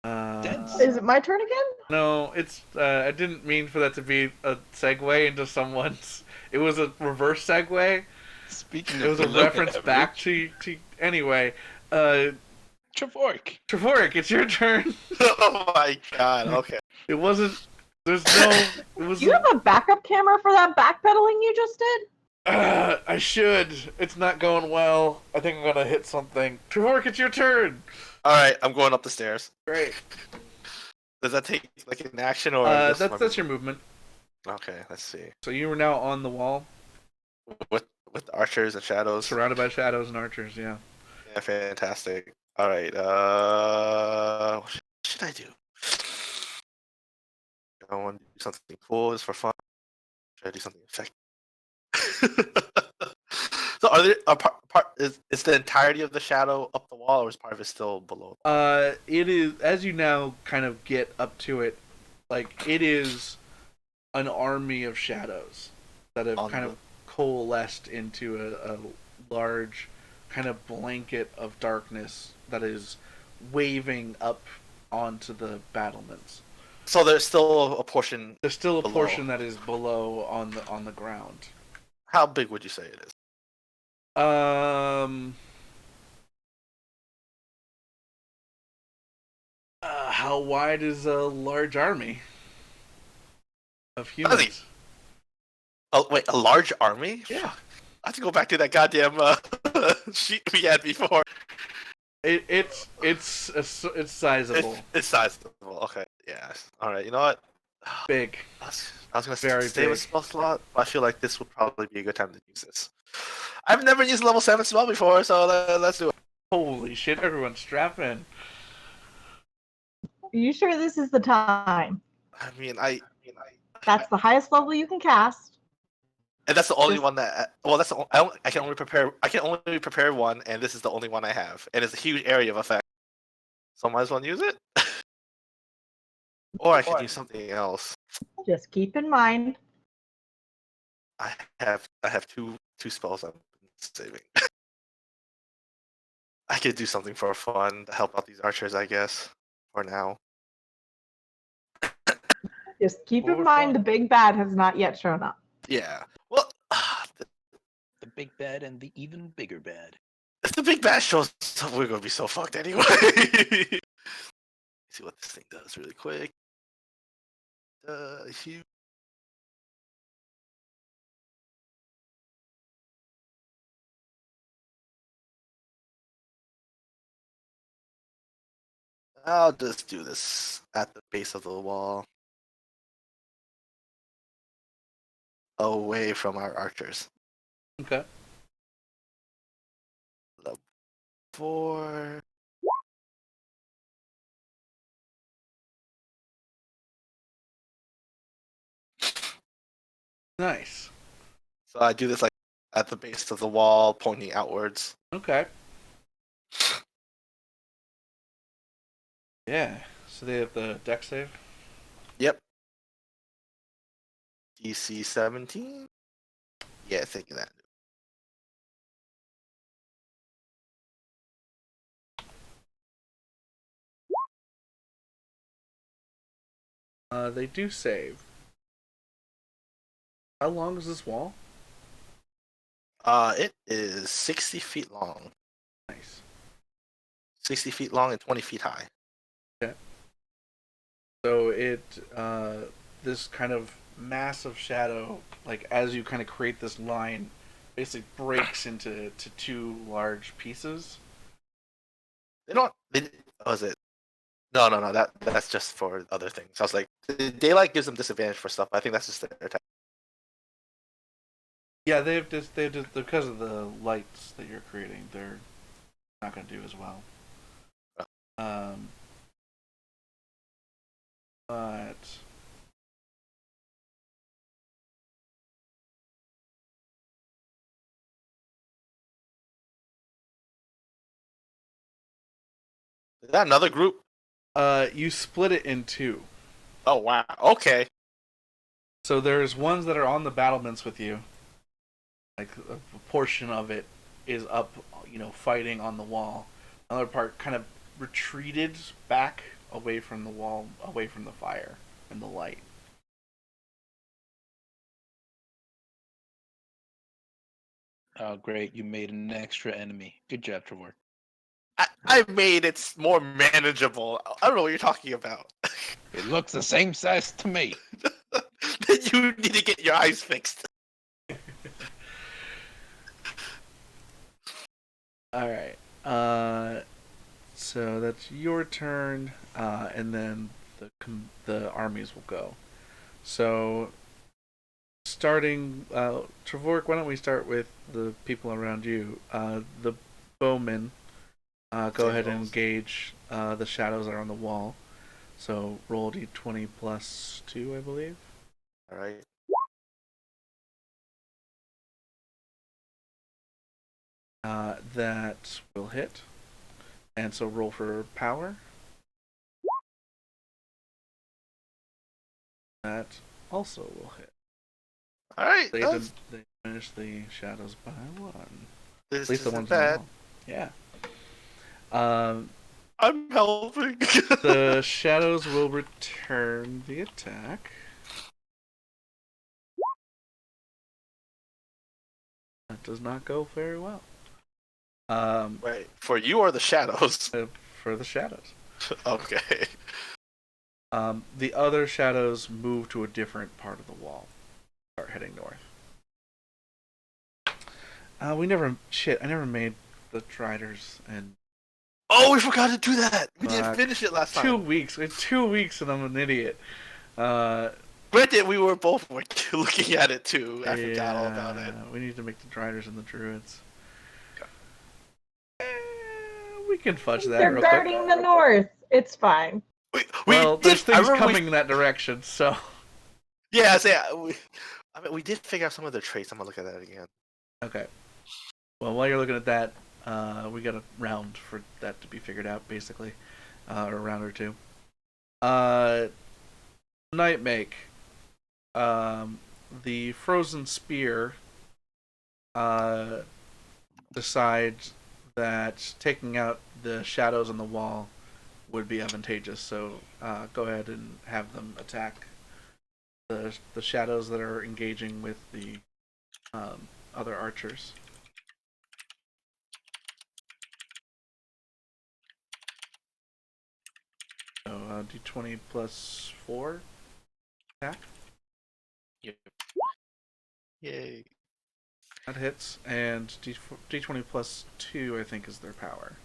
Dense. Is it my turn again? No, it's. I didn't mean for that to be a segue into someone's. It was a reverse segue. Speaking It of was a below reference average, back to. Anyway, Trevork. Trevork, it's your turn. Oh my god, okay. It wasn't. There's no. It was. Do you have a backup camera for that backpedaling you just did? I should. It's not going well. I think I'm gonna hit something. Trevork, it's your turn. Alright, I'm going up the stairs. Great. Does that take like an action or That's your movement. Okay, let's see. So you are now on the wall, With archers and shadows. surrounded by shadows and archers. Yeah. Yeah, fantastic. Alright, what should I do? I want to do something cool just for fun. Should I do something effective? So are there is the entirety of the shadow up the wall, or is part of it still below? It is, as you now kind of get up to it, like it is an army of shadows that have kind of coalesced into a large kind of blanket of darkness that is waving up onto the battlements. So there's still a portion. There's still a Below. portion that is below on the ground. How big would you say it is? How wide is a large army of humans? Oh wait, a large army? Yeah. I have to go back to that goddamn sheet we had before. It's sizable. It's sizable. Okay. Yeah. All right. You know what? Big. I was gonna Very stay with big. spell slot, but I feel like this would probably be a good time to use this. I've never used level 7 spell before, so let's do it. Holy shit! Everyone, strap in. Are you sure this is the time? I mean, That's the highest level you can cast. And that's the only Just- one that. Well, that's the, I can only prepare one, and this is the only one I have, and it's a huge area of effect. So I might as well use it. Or I could use something else. Just keep in mind. I have two spells I'm saving. I could do something for fun to help out these archers, I guess. For now. Just keep in For mind fun. the big bad has not yet shown up. Yeah. Well, The big bad and the even bigger bad. if the big bad shows up, we're gonna be so fucked anyway. See what this thing does really quick. Huge. I'll just do this at the base of the wall. Away from our archers. Okay. Level 4. Nice. So I do this like at the base of the wall, pointing outwards. Okay. Yeah. So they have the deck save. Yep. DC 17? Yeah, thinking that. They do save. How long is this wall? It is 60 feet long. Nice. 60 feet long and 20 feet high. So it, this kind of massive shadow, like as you kind of create this line, basically breaks into two large pieces. They don't. Was it? No. That's just for other things. I was like, daylight gives them disadvantage for stuff. I think that's just their attack. Yeah, they have just because of the lights that you're creating, they're not going to do as well. But Is that another group? you split it in two. Oh wow. Okay. So there's ones that are on the battlements with you. Like a portion of it is up, fighting on the wall. Another part kind of retreated back away from the wall, away from the fire and the light. Oh, great. You made an extra enemy. Good job, Trevor. I made it more manageable. I don't know what you're talking about. It looks the same size to me. Then you need to get your eyes fixed. All right. So that's your turn, and then the armies will go. So, starting, Trevork, why don't we start with the people around you? The bowmen. Go ahead and engage the shadows that are on the wall. So roll d20 plus 2, I believe. All right. That will hit. And so roll for power. That also will hit. All right. They diminish the shadows by 1. This At least the isn't ones on the bad. wall. Yeah. I'm helping. The shadows will return the attack. That does not go very well. Wait, for you or the shadows? For the shadows. Okay. The other shadows move to a different part of the wall. Start heading north. I never made the Driders, and Oh, we forgot to do that. We didn't finish it last time. 2 weeks. We had 2 weeks, and I'm an idiot. Granted, we were both looking at it too. I forgot all about it. We need to make the Driders and the Druids. We can fudge that They're real guarding quick. the north. It's fine. We Well, there's I things remember coming in that direction, so Yeah, I say I mean, we did figure out some of their traits. I'm gonna look at that again. Okay. Well, while you're looking at that, we got a round for that to be figured out, basically, or a round or two. Nightmake. The frozen spear decides that taking out the shadows on the wall would be advantageous. So go ahead and have them attack the shadows that are engaging with the other archers. So d20 plus 4 attack. Yep. Yay. That hits, and d20 plus 2 I think is their power.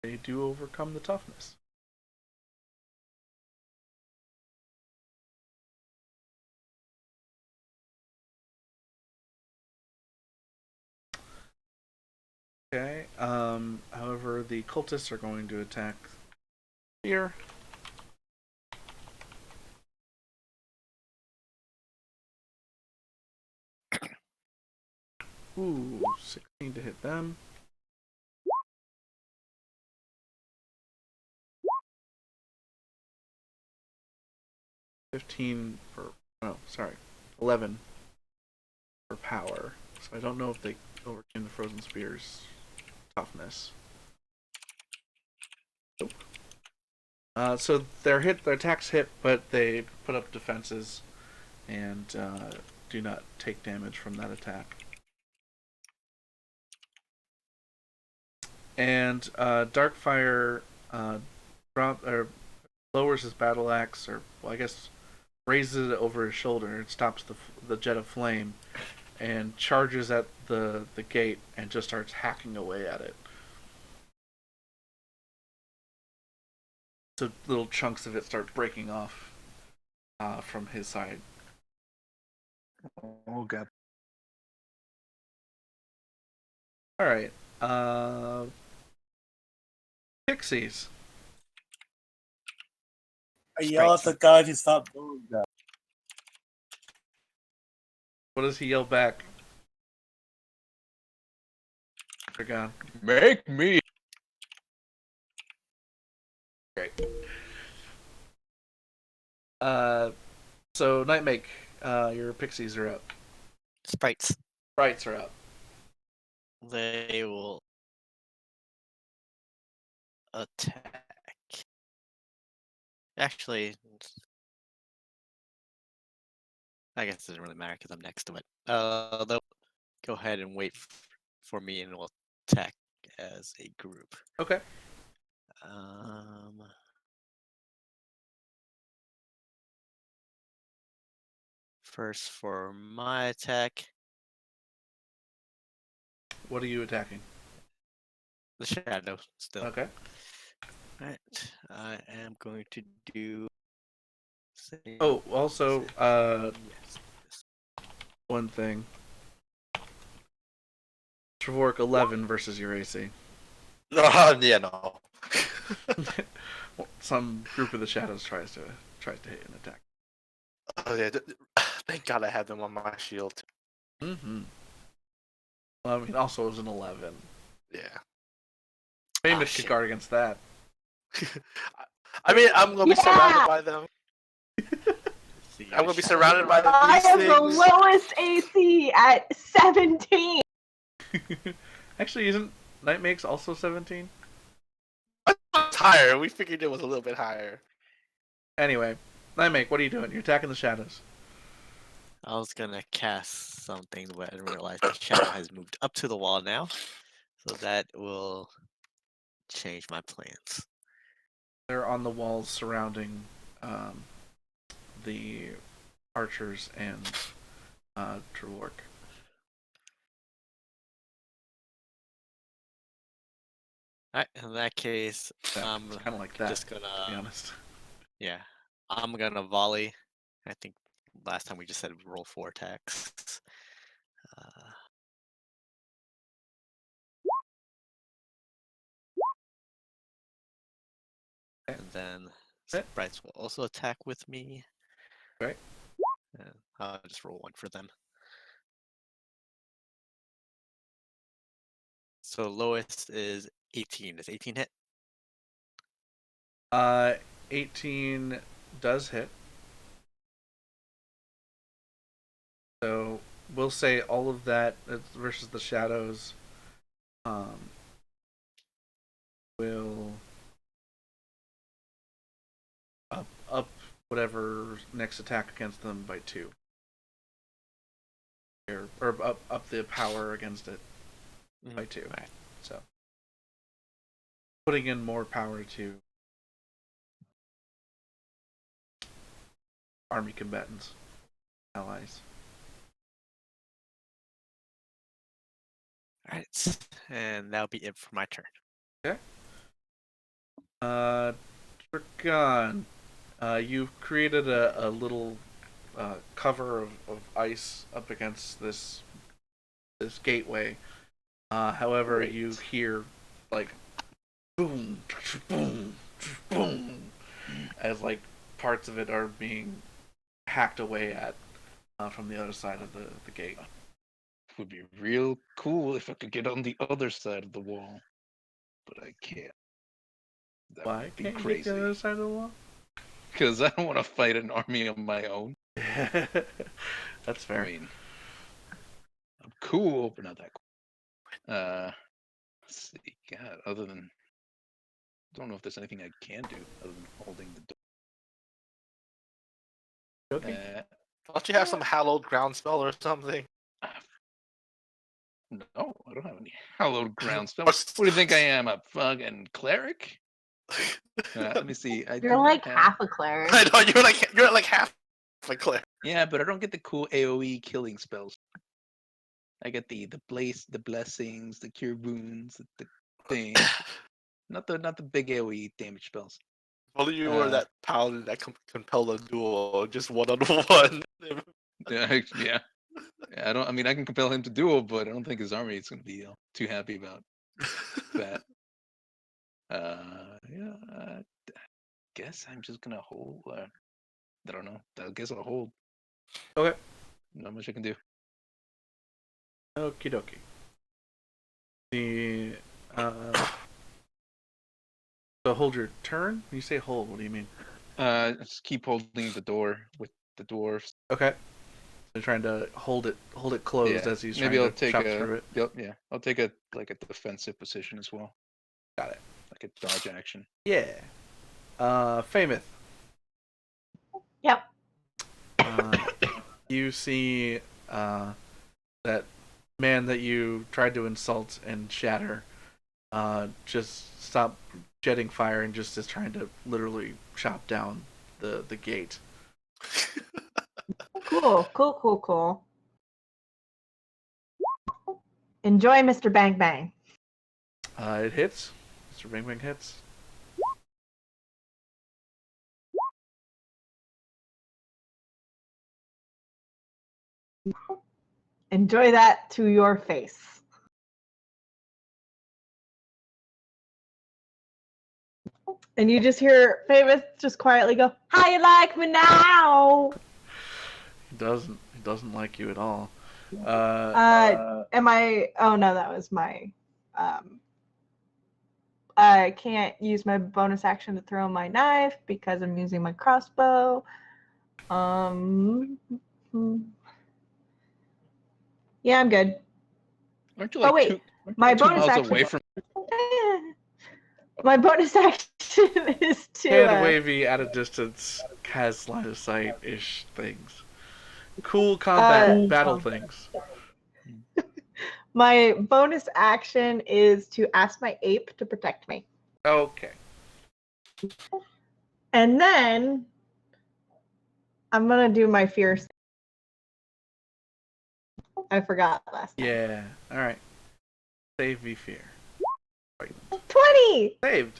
They do overcome the toughness. Okay. However, the cultists are going to attack here. Ooh, 16 to hit them. Oh, sorry, 11 for power. So I don't know if they overcame the frozen spear's toughness. Nope. So their attacks hit, but they put up defenses and do not take damage from that attack. And Darkfire lowers his battle axe, or well, I guess raises it over his shoulder and stops the jet of flame, and charges at the gate and just starts hacking away at it. So little chunks of it start breaking off from his side. Oh god. All right. Pixies. I yell at the guy to stop doing that. What does he yell back? They're gone. Make me. Great. So Nightmake, your pixies are up. Sprites. Sprites are up. They will attack. Actually, I guess it doesn't really matter because I'm next to it. They'll go ahead and wait for me, and we'll attack as a group. Okay. First for my attack, What are you attacking? the shadow still. Okay. Right. I am going to do. Oh, also, Yes. one thing. Trevork 11 versus your AC. Yeah, no. Some group of the shadows tries to hit an attack. Oh yeah. Thank God I had them on my shield. Mm-hmm. Well, I mean, also it was an 11. Yeah. Famous shit. could guard against that. I mean, I'm gonna be surrounded by them. See I'm gonna your be shadow. surrounded by I these have the things. lowest AC at 17. Actually, isn't Nightmake's also 17? It's higher. We figured it was a little bit higher. Anyway, Nightmake, what are you doing? You're attacking the shadows. I was gonna cast something, but I didn't realize the shadow has moved up to the wall now, so that will change my plans. They're on the walls surrounding the archers and Trevork. Alright, in that case, Yeah, I'm it's kind of like that, just to be gonna honest. Yeah. I'm gonna volley. I think last time we just said roll 4 attacks. Uh, Okay. and then Okay. sprites will also attack with me. Okay. And I'll just roll 1 for them. So lowest is 18. Does 18 hit? 18 does hit. So we'll say all of that versus the shadows will up whatever next attack against them by 2. Or up the power against it by 2. Alright. So putting in more power to army combatants, allies. Alright. And that'll be it for my turn. Okay. Trigon, you've created a little cover of ice up against this gateway. However, Great. you hear like boom, boom, boom, as like parts of it are being hacked away at from the other side of the gate. Would be real cool if I could get on the other side of the wall, but I can't. That Why would be can't you get crazy. the other side of the wall? Because I don't want to fight an army on my own. That's fair. I mean, I'm cool, but not that cool. Let's see. God, other than I don't know if there's anything I can do other than holding the door. Okay. Don't you have some hallowed ground spell or something? No, I don't have any hallowed ground spell. Or What do you think I am, a fucking cleric? Let me see. I do You're not like have... half a cleric. I know you're like half a cleric. Yeah, but I don't get the cool AOE killing spells. I get the blessings, the cure wounds, the thing. Not the big AOE damage spells. Only you were that paladin that compel a duel, just one on one. Yeah. I don't. I mean, I can compel him to duel, but I don't think his army is going to be too happy about that. Yeah. Guess I'm just gonna hold. I don't know. I guess I'll hold. Okay. Not much I can do. Okie dokie. The so hold your turn. When you say hold, what do you mean? Just keep holding the door with the dwarves. Okay. So trying to hold it closed Yeah. as he's Maybe trying I'll to take chop through it. Yeah, I'll take a defensive position as well. Got it. Like a dodge action. Yeah. Famous. Yep. You see that man that you tried to insult and shatter just stop jetting fire and just is trying to literally chop down the gate. Cool. Enjoy, Mr. Bang Bang. It hits. Mr. Bang Bang hits. Enjoy that to your face. And you just hear Famous just quietly go, "How you like me now?" He doesn't like you at all. Am I? Oh no, that was my. I can't use my bonus action to throw my knife because I'm using my crossbow. Yeah, I'm good. Aren't you Oh like wait, my two bonus miles action. away from? My bonus action is to. Hand wavy at a distance, has line of sight ish things. Cool combat battle things. My bonus action is to ask my ape to protect me. Okay. And then I'm gonna do my fierce. I forgot last time. Yeah. All right. Save v fear. 20! Saved.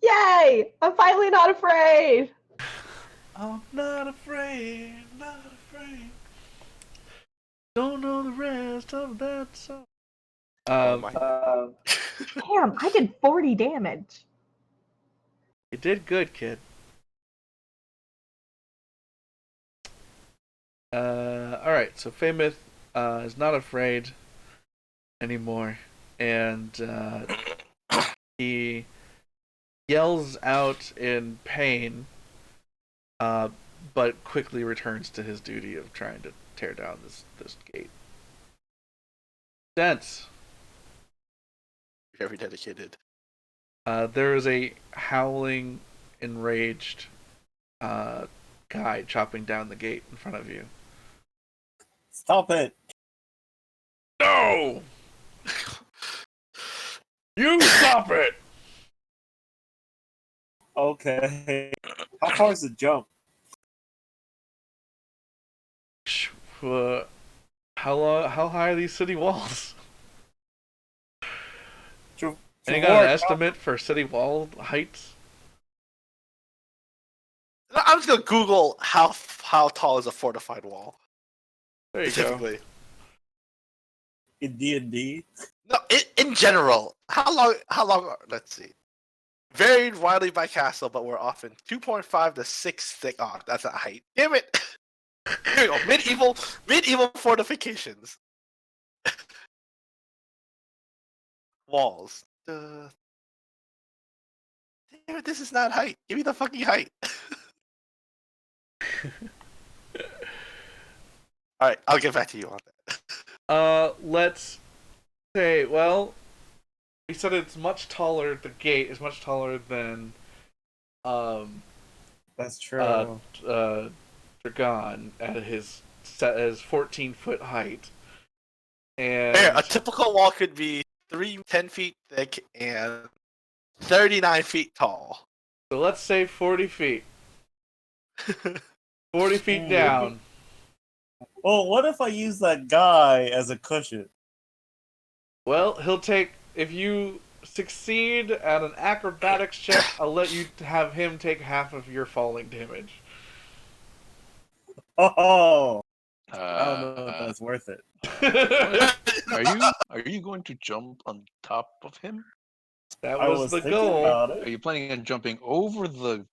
Yay! I'm finally not afraid. I'm not afraid, not afraid. Don't know the rest of that song. Oh my. Damn, I did 40 damage. You did good, kid. Alright, so Famous is not afraid anymore, and he yells out in pain, but quickly returns to his duty of trying to tear down this gate. Dense. Very dedicated. There is a howling, enraged guy chopping down the gate in front of you. Stop it. No! You stop it! Okay. How far is the jump? How high are these city walls? Any got an Trevor, estimate for city wall heights? I'm just gonna Google how tall is a fortified wall. There you go. Typically. in D&D? No, in general, how long? Let's see. Varied widely by castle, but we're often 2.5 to 6 thick. Oh, that's a height. Damn it! Here we go. Medieval fortifications. Walls. Damn it, this is not height. Give me the fucking height. Alright, I'll get back to you on that. Let's say, well, we said it's much taller, the gate is much taller than, That's true. Dragon at his 14-foot height. And Here, a typical wall could be 10 feet thick and 39 feet tall. so let's say 40 feet. 40 feet down. Well, what if I use that guy as a cushion? Well, he'll take, if you succeed at an acrobatics check, I'll let you have him take half of your falling damage. Oh, I don't know if that's worth it. Are you going to jump on top of him? That I was was the thinking goal. about Are it. you planning on jumping over the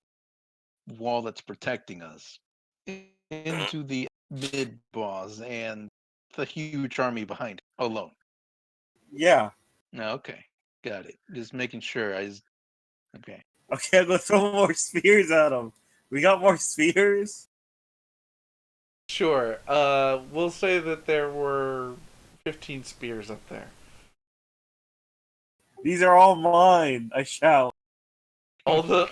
wall that's protecting us into the mid boss and the huge army behind alone? Yeah. No, okay, got it. Just making sure. Okay. Okay, I'm gonna throw more spears at him. We got more spears? Sure. We'll say that there were 15 spears up there. These are all mine. I shout. All the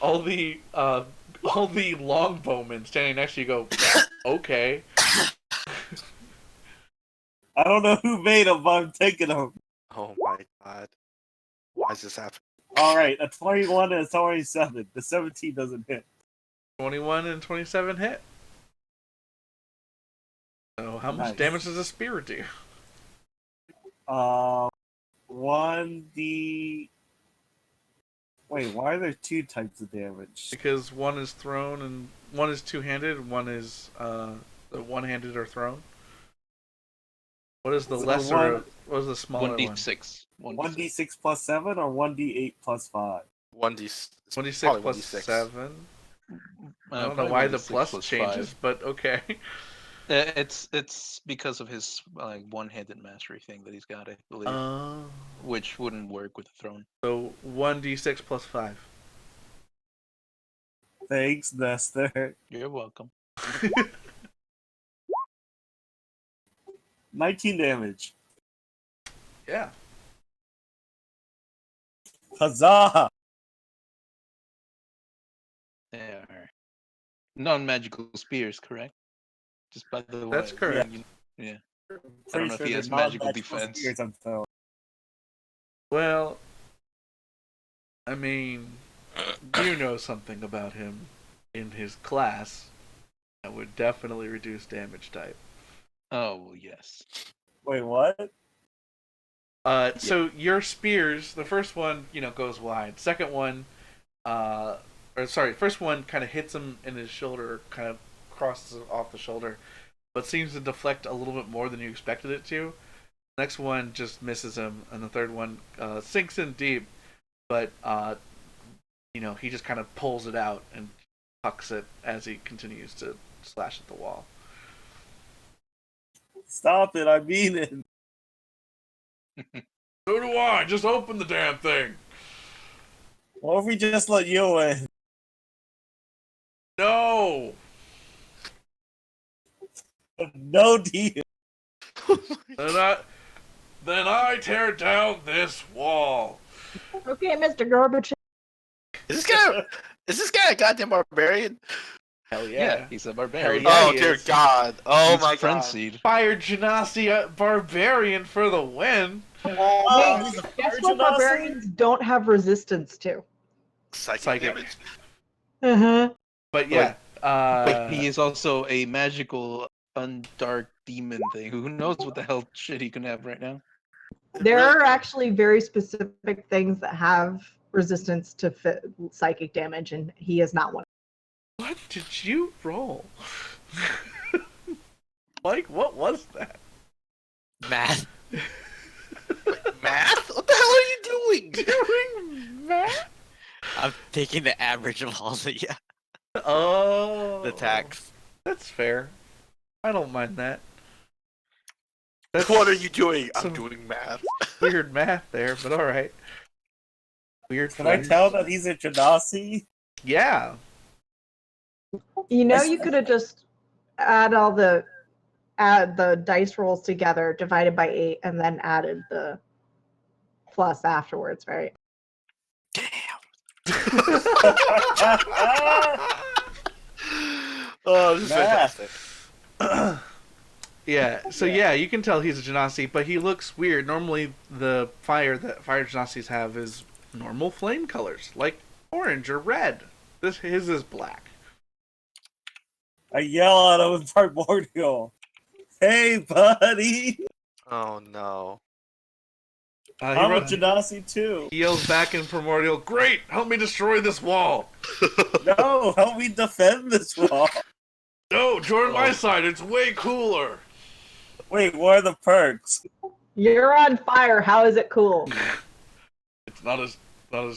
longbowmen standing next to you go, okay. I don't know who made them, but I'm taking them. Oh my god. Why is this happening? Alright, a 21 and a 27. The 17 doesn't hit. 21 and 27 hit. So how much Nice. damage does a spear do? 1d. Wait, why are there two types of damage? Because one is thrown and one is two-handed, and one is one-handed or thrown. What is the So lesser? What is the smaller one? 1d6. 1d6 plus 7 or 1d8 plus 5? 1d6 26 plus 7. I don't know why the plus changes, but okay. It's because of his one-handed mastery thing that he's got, I believe, which wouldn't work with the throne. So 1d6 plus 5. Thanks, Nestor. You're welcome. 19 damage. Yeah. Huzzah! There. Non-magical spears, correct? Just by the way. That's correct. Yeah. I Pretty don't know if he they're has not magical defense. spears, I'm told. Well, I mean, you know something about him in his class that would definitely reduce damage type. Oh, well, yes. Wait, what? So your spears, the first one, goes wide. Second one, or sorry, first one kind of hits him in his shoulder, kind of crosses off the shoulder, but seems to deflect a little bit more than you expected it to. Next one just misses him, and the third one sinks in deep, but he just kind of pulls it out and hucks it as he continues to slash at the wall. Stop it! I mean it. So do I. Just open the damn thing. What if we just let you in? No. No deal. Then I tear down this wall. Okay, Mr. Gorbachev. Is this guy a goddamn barbarian? Hell Yeah, he's a barbarian. Hell yeah. Oh he dear is. God! Oh He's my God! frenzied. Fire Genasi barbarian for the win. Hey, he's a guess fire what genasi? barbarians don't have resistance to? Psychic damage. Uh-huh. But yeah, But he is also a magical, undark demon thing. Who knows what the hell shit he can have right now? There Really- are actually very specific things that have resistance to psychic damage, and he is not one. what did you roll? Mike, what was that? Math. Math? What the hell are you doing? Doing math? I'm taking the average of all the Oh, attacks. That's fair. I don't mind that. What are you doing? I'm some doing math. weird math there, but all right. Weird. Can I flex. tell that he's a genasi? Yeah. You know, you could have just add the dice rolls together, divided by 8, and then added the plus afterwards, right? Oh, this is Math. fantastic. Yeah. So yeah, you can tell he's a Genasi, but he looks weird. Normally, the fire that fire Genasis have is normal flame colors, like orange or red. His is black. I yell at him in primordial. Hey, buddy! Oh no. He, I'm a runs, genasi too. he yells back in primordial. Great! Help me destroy this wall. No, help me defend this wall. No, join Oh. my side. It's way cooler. Wait, what are the perks? You're on fire. How is it cool? It's not as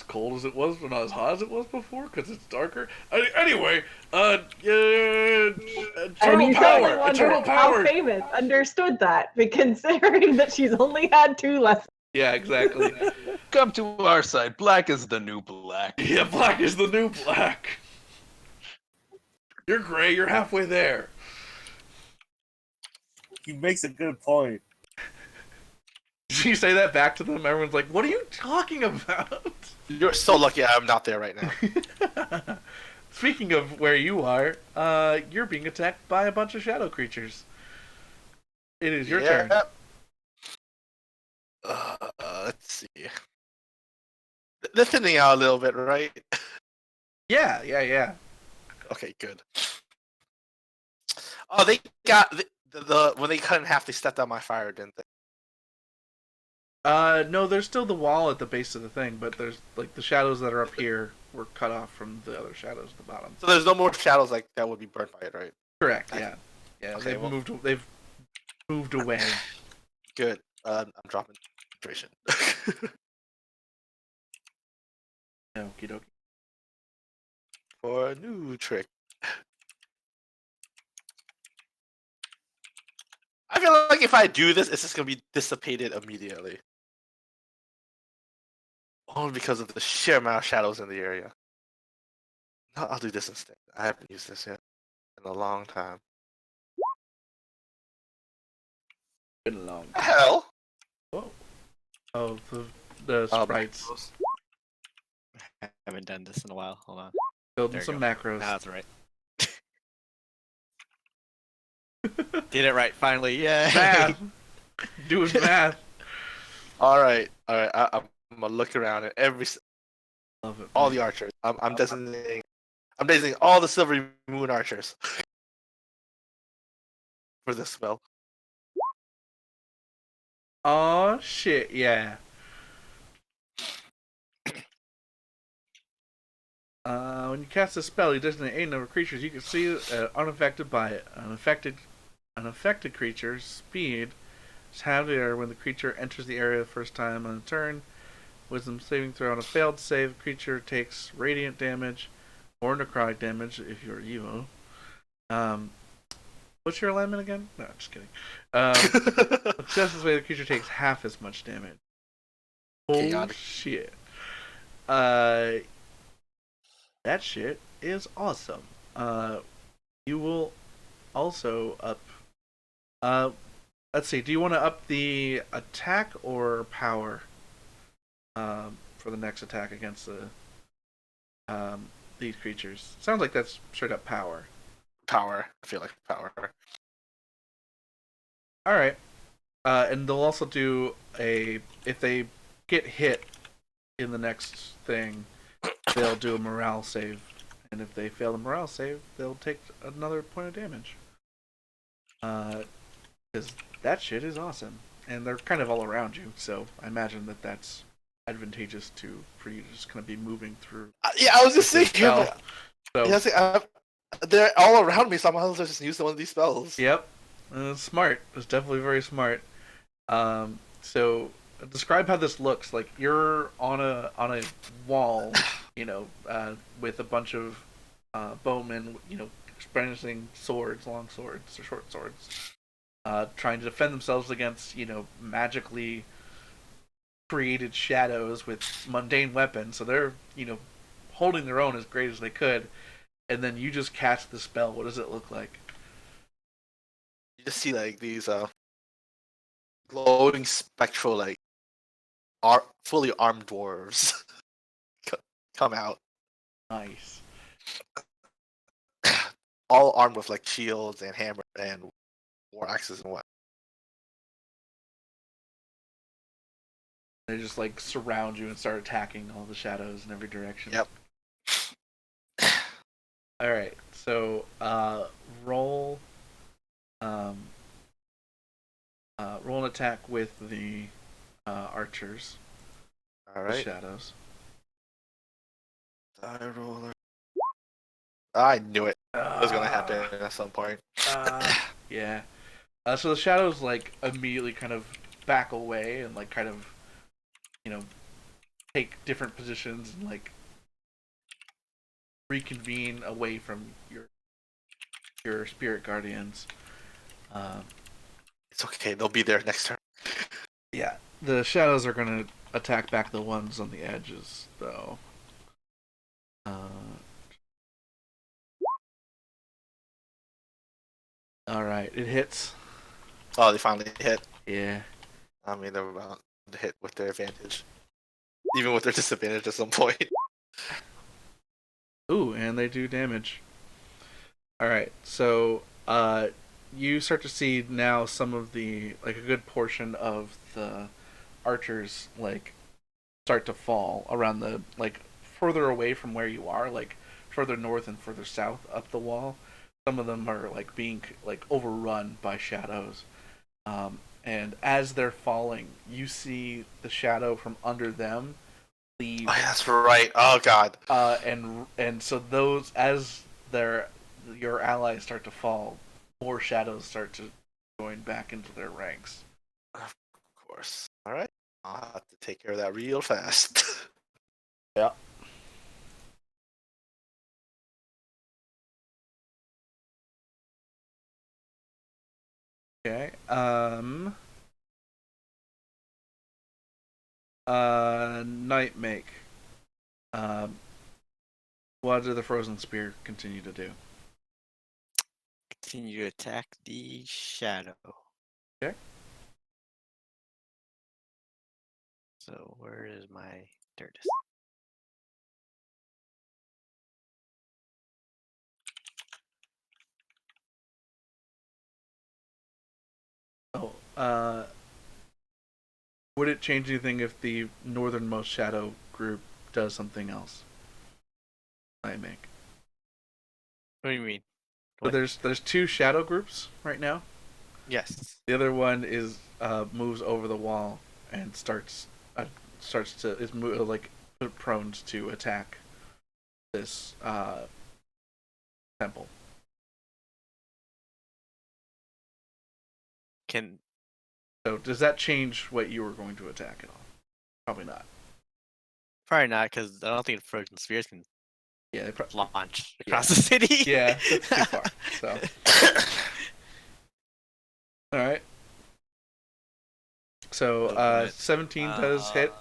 cold as it was, but not as hot as it was before, because it's darker. Anyway, And eternal you power. certainly wonder Eternal how power. famous understood that, but considering that she's only had 2 lessons. Yeah, exactly. Come to our side. Black is the new black. Yeah, black is the new black. You're gray. You're halfway there. He makes a good point. Did you say that back to them? Everyone's like, "What are you talking about?" You're so lucky I'm not there right now. Speaking of where you are, you're being attacked by a bunch of shadow creatures. It is your turn. Let's see. They're thinning out a little bit, right? Yeah. Okay, good. Oh, they got the when they cut in half, they stepped on my fire, didn't they? No, there's still the wall at the base of the thing, but there's like the shadows that are up here were cut off from the other shadows at the bottom. So there's no more shadows like that would be burnt by it, right? Correct. Yeah. Okay, They've well- moved away. Good. I'm dropping concentration. Okie dokie. For a new trick. I feel like if I do this, it's just gonna be dissipated immediately. Only because of the sheer amount of shadows in the area. No, I'll do this instead. I haven't used this yet in a long time. Been a long. Hell. Oh, the sprites. I haven't done this in a while. Hold on. Building There you some go. macros. That's right. Did it right finally. Yeah. Math. Doing math. All right. I'm gonna look around at Love it. all the archers. I'm designating all the Silvery Moon archers for this spell. Oh shit! Yeah. When you cast a spell, you designate a number of creatures you can see unaffected by it. An affected creature's speed is halved when the creature enters the area the first time on a turn. Wisdom saving throw on a failed save, creature takes radiant damage or necrotic damage if you're evil. What's your alignment again? No, I'm just kidding. Successful way, the creature takes half as much damage. Oh Chaotic. shit. That shit is awesome. You will also up. Let's see. Do you want to up the attack or power? For the next attack against these creatures. Sounds like that's straight up power. Power. I feel like power. All right. And they'll also do if they get hit in the next thing, they'll do a morale save, and if they fail the morale save, they'll take another point of damage. Because that shit is awesome, and they're kind of all around you, so I imagine that that's advantageous for you to just kind of be moving through. Yeah, I was just this thinking. spell. So, They're all around me, so I might as well just use one of these spells. yep, smart. It's definitely very smart. So describe how this looks. Like you're on a wall, with a bunch of bowmen, brandishing swords, long swords or short swords, trying to defend themselves against, magically created shadows with mundane weapons. So they're, holding their own as great as they could. And then you just cast the spell. What does it look like? You just see like these glowing spectral fully armed dwarves come out, Nice. all armed with like shields and hammers and war axes and what. They just like surround you and start attacking all the shadows in every direction. Yep. All right. So roll roll an attack with the archers. All The right. shadows. Die roller. I knew it. It was gonna happen at some point. Yeah. So the shadows like immediately kind of back away and like kind of, take different positions and like reconvene away from your spirit guardians. It's okay. They'll be there next turn. Yeah, the shadows are gonna attack back the ones on the edges, though. All right, it hits. Oh, they finally hit. Yeah. I mean, they're about to hit with their advantage, even with their disadvantage at some point. Ooh, and they do damage. All right, so you start to see now some of the a good portion of the archers start to fall around the further away from where you are, further north and further south up the wall. Some of them are being overrun by shadows, and as they're falling, you see the shadow from under them leave. Oh, yeah, that's right. Oh god. And so those as your allies start to fall, more shadows start to join back into their ranks. Of course. All right. I'll have to take care of that real fast. Yeah. Okay. Nightmake. What did the frozen spear continue to do? Continue to attack the shadow. Okay. So where is my Dirtus? Oh, would it change anything if the northernmost shadow group does something else? Nightmake. What do you mean? So there's two shadow groups right now. Yes. The other one is moves over the wall and starts to is prone to attack. this temple. Can So does that change what you were going to attack at all? Probably not. probably not because I don't think frozen spheres can Yeah, launch Yeah. across the city. yeah, that's too far. So all right. So So what? 17 does hit.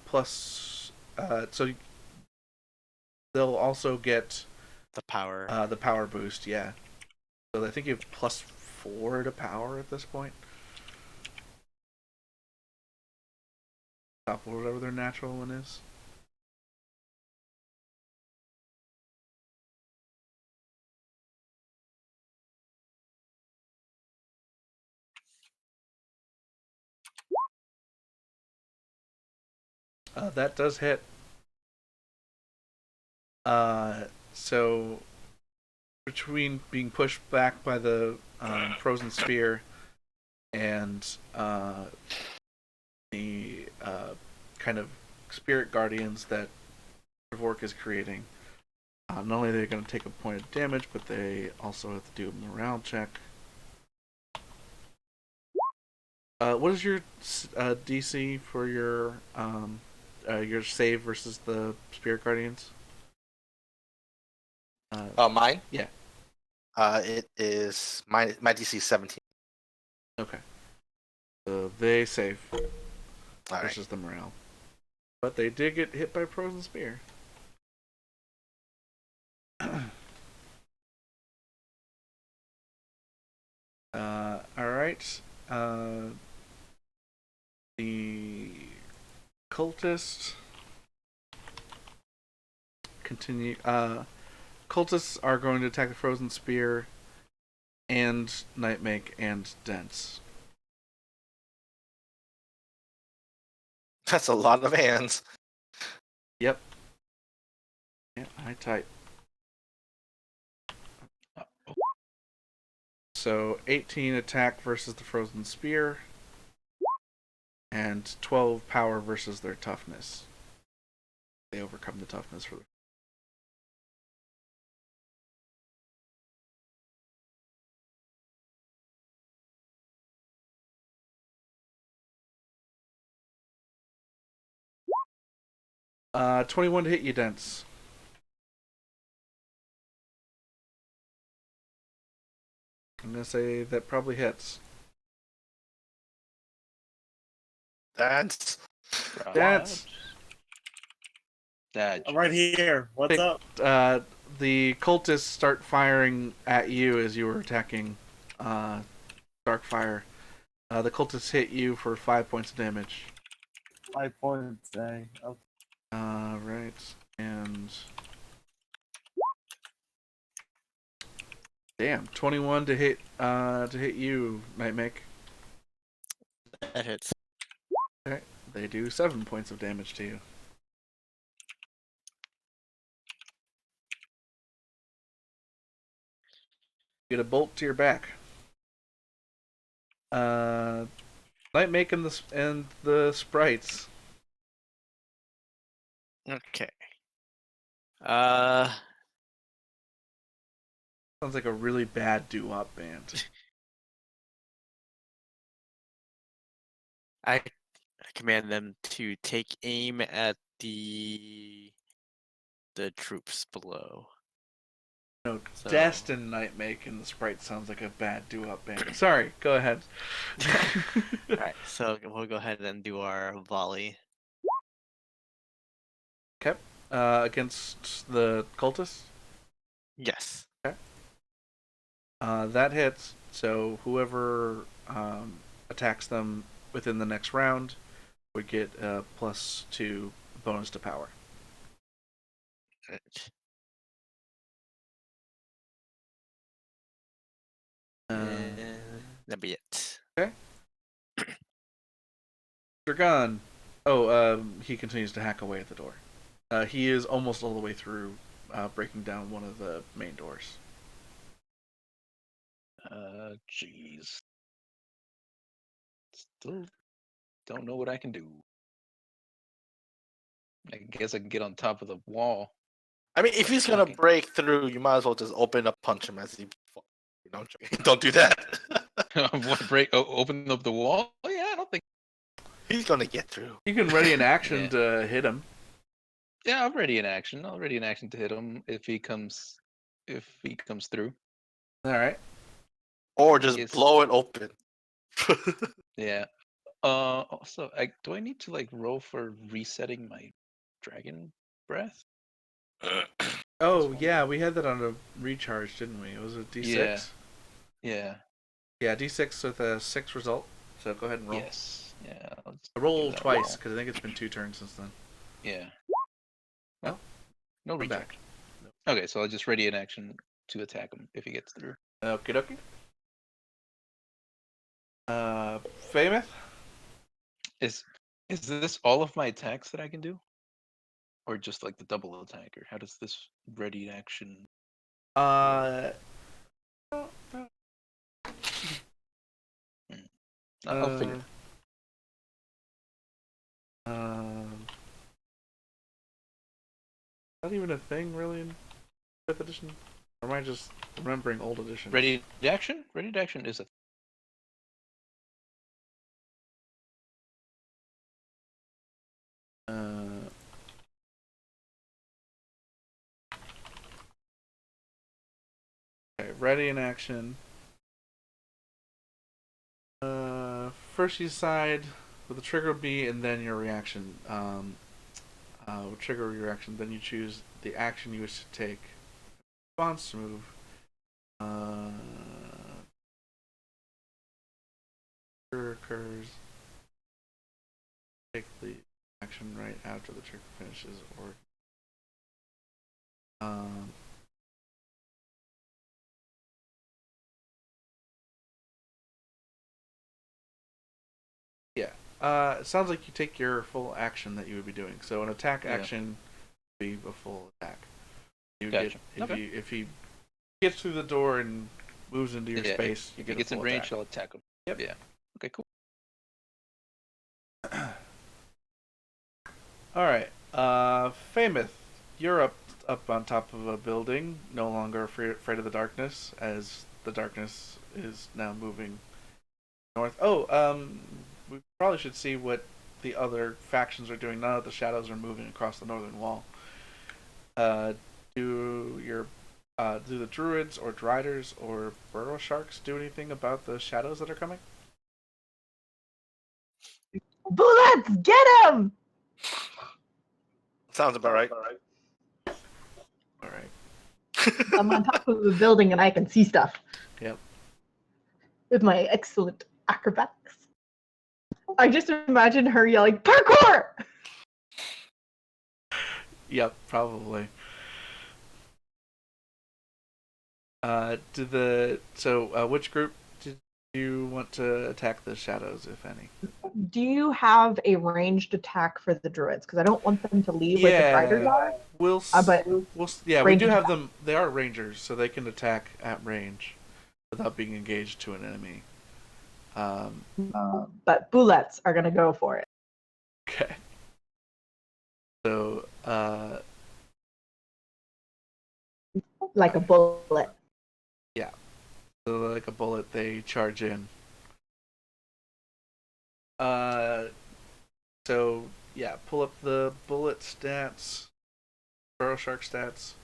Plus, so they'll also get the power. the power boost. Yeah. So I think you have +4 to power at this point. Top of whatever their natural one is. That does hit. So between being pushed back by the frozen spear and the kind of spirit guardians that Dvork is creating, not only are they going to take a point of damage, but they also have to do a morale check. What is your DC for your save versus the spirit guardians? Mine? Yeah. It is my DC 17. Okay. So they save All right. versus the morale, but they did get hit by frozen spear. All right. The cultist continue. Cultists are going to attack the frozen spear and Nightmake and Dents. That's a lot of hands. Yep. Yeah, I type. So 18 attack versus the frozen spear, and 12 power versus their toughness. They overcome the toughness for the. Uh, 21 to hit you, Dents. I'm gonna say that probably hits. That's Dents. That I'm right here. What's up? The cultists start firing at you as you were attacking Darkfire. The cultists hit you for 5 points of damage. 5 points, dang. Okay. Right. And damn, 21 to hit you, Nightmake. That hits. Okay. They do 7 points of damage to you. Get a bolt to your back. Nightmake and the sprites. Okay. Sounds like a really bad doo-wop band. I command them to take aim at the troops below. No, So- Destin Nightmake and the sprites sounds like a bad doo-wop band. Sorry, go ahead. Alright, so we'll go ahead and do our volley. Okay. Against the cultists? Yes. That hits. So whoever attacks them within the next round would get a +2 bonus to power. Right. And that'd be it. Dragon. Oh, he continues to hack away at the door. He is almost all the way through, breaking down one of the main doors. jeez. Still don't know what I can do. I guess I can get on top of the wall. I mean, if he's gonna Okay. break through, you might as well just open up, punch him as he. Don't do that. What break? Open up the wall? Oh yeah, I don't think. He's gonna get through. You can ready an action Yeah. to hit him. Yeah, I'm ready in action. I'll ready in action to hit him if he comes through. All right. Or just Yes. blow it open. Yeah. Also, do I need to like roll for resetting my dragon breath? Oh one. yeah, we had that on a recharge, didn't we? It was a D6. Yeah. Yeah, D6 with a 6 result. So go ahead and roll. Yes. Yeah. I'll just Roll give that a twice roll. because I think it's been 2 turns since then. Yeah. Well, No I'm recharge. back. Okay, so I'll just ready in action to attack him if he gets through. Okie dokie. Famous? Is this all of my attacks that I can do? Or just like the double attack? Or how does this ready in action? Uh, I'll figure it not even a thing really in 5th edition? Or am I just remembering old editions? Ready to action? Ready to action is a Okay, ready in action. First you decide what the trigger would be, and then your reaction. Will trigger your action. Then you choose the action you wish to take. Response move. Trigger occurs. Take the action right after the trigger finishes, or yeah. It sounds like you take your full action that you would be doing. So an attack action would be a full attack. You Gotcha. get Okay. if he gets through the door and moves into your Yeah, space, you if he get gets a in full range, attack. I'll attack him. Yep. Yeah. Okay, cool. All right. Famous, you're up on top of a building, no longer afraid of the darkness, as the darkness is now moving north. Oh, we probably should see what the other factions are doing now that the shadows are moving across the northern wall. Do the druids or driders or burrow sharks do anything about the shadows that are coming? Bullets, get him! Sounds about right. All right. I'm on top of the building and I can see stuff. Yep. With my excellent acrobatics. I just imagine her yelling, parkour! Yep, probably. Which group did you want to attack the shadows, if any? Do you have a ranged attack for the druids? Because I don't want them to leave where the riders are. But we range do have attack. them. They are rangers, so they can attack at range without being engaged to an enemy. But bullets are going to go for it. Okay. So, Like a bullet. yeah. So like a bullet, they charge in. So yeah, pull up the bullet stats, burrow shark stats.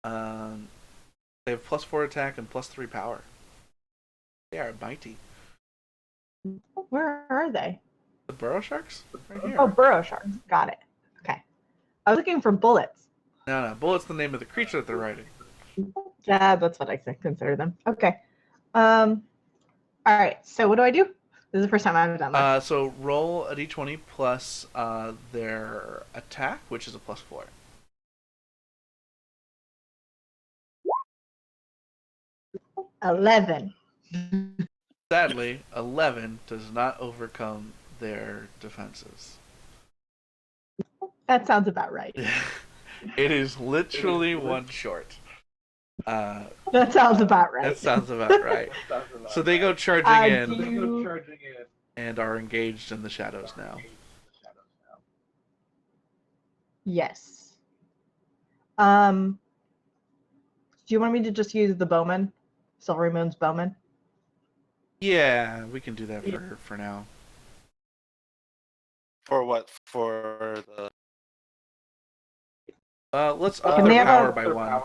They have +4 attack and +3 power. They are mighty. Where are they? The burrow sharks? Right here. Oh, burrow sharks. Got it. Okay. I was looking for bullets. No, bullet's the name of the creature that they're riding. Yeah, that's what I consider them. Okay. All right. So what do I do? This is the first time I've done this. So roll a d20 plus their attack, which is a +4. $11. Sadly, 11 does not overcome their defenses. That sounds about right. It is literally one short. That sounds about right. That sounds about right. So they go charging in and are engaged in the shadows now. Yes. Do you want me to just use the bowman? Silvery Moon's bowman? Yeah, we can do that for now. For what? For the. Let's up Can their they have power a- by one.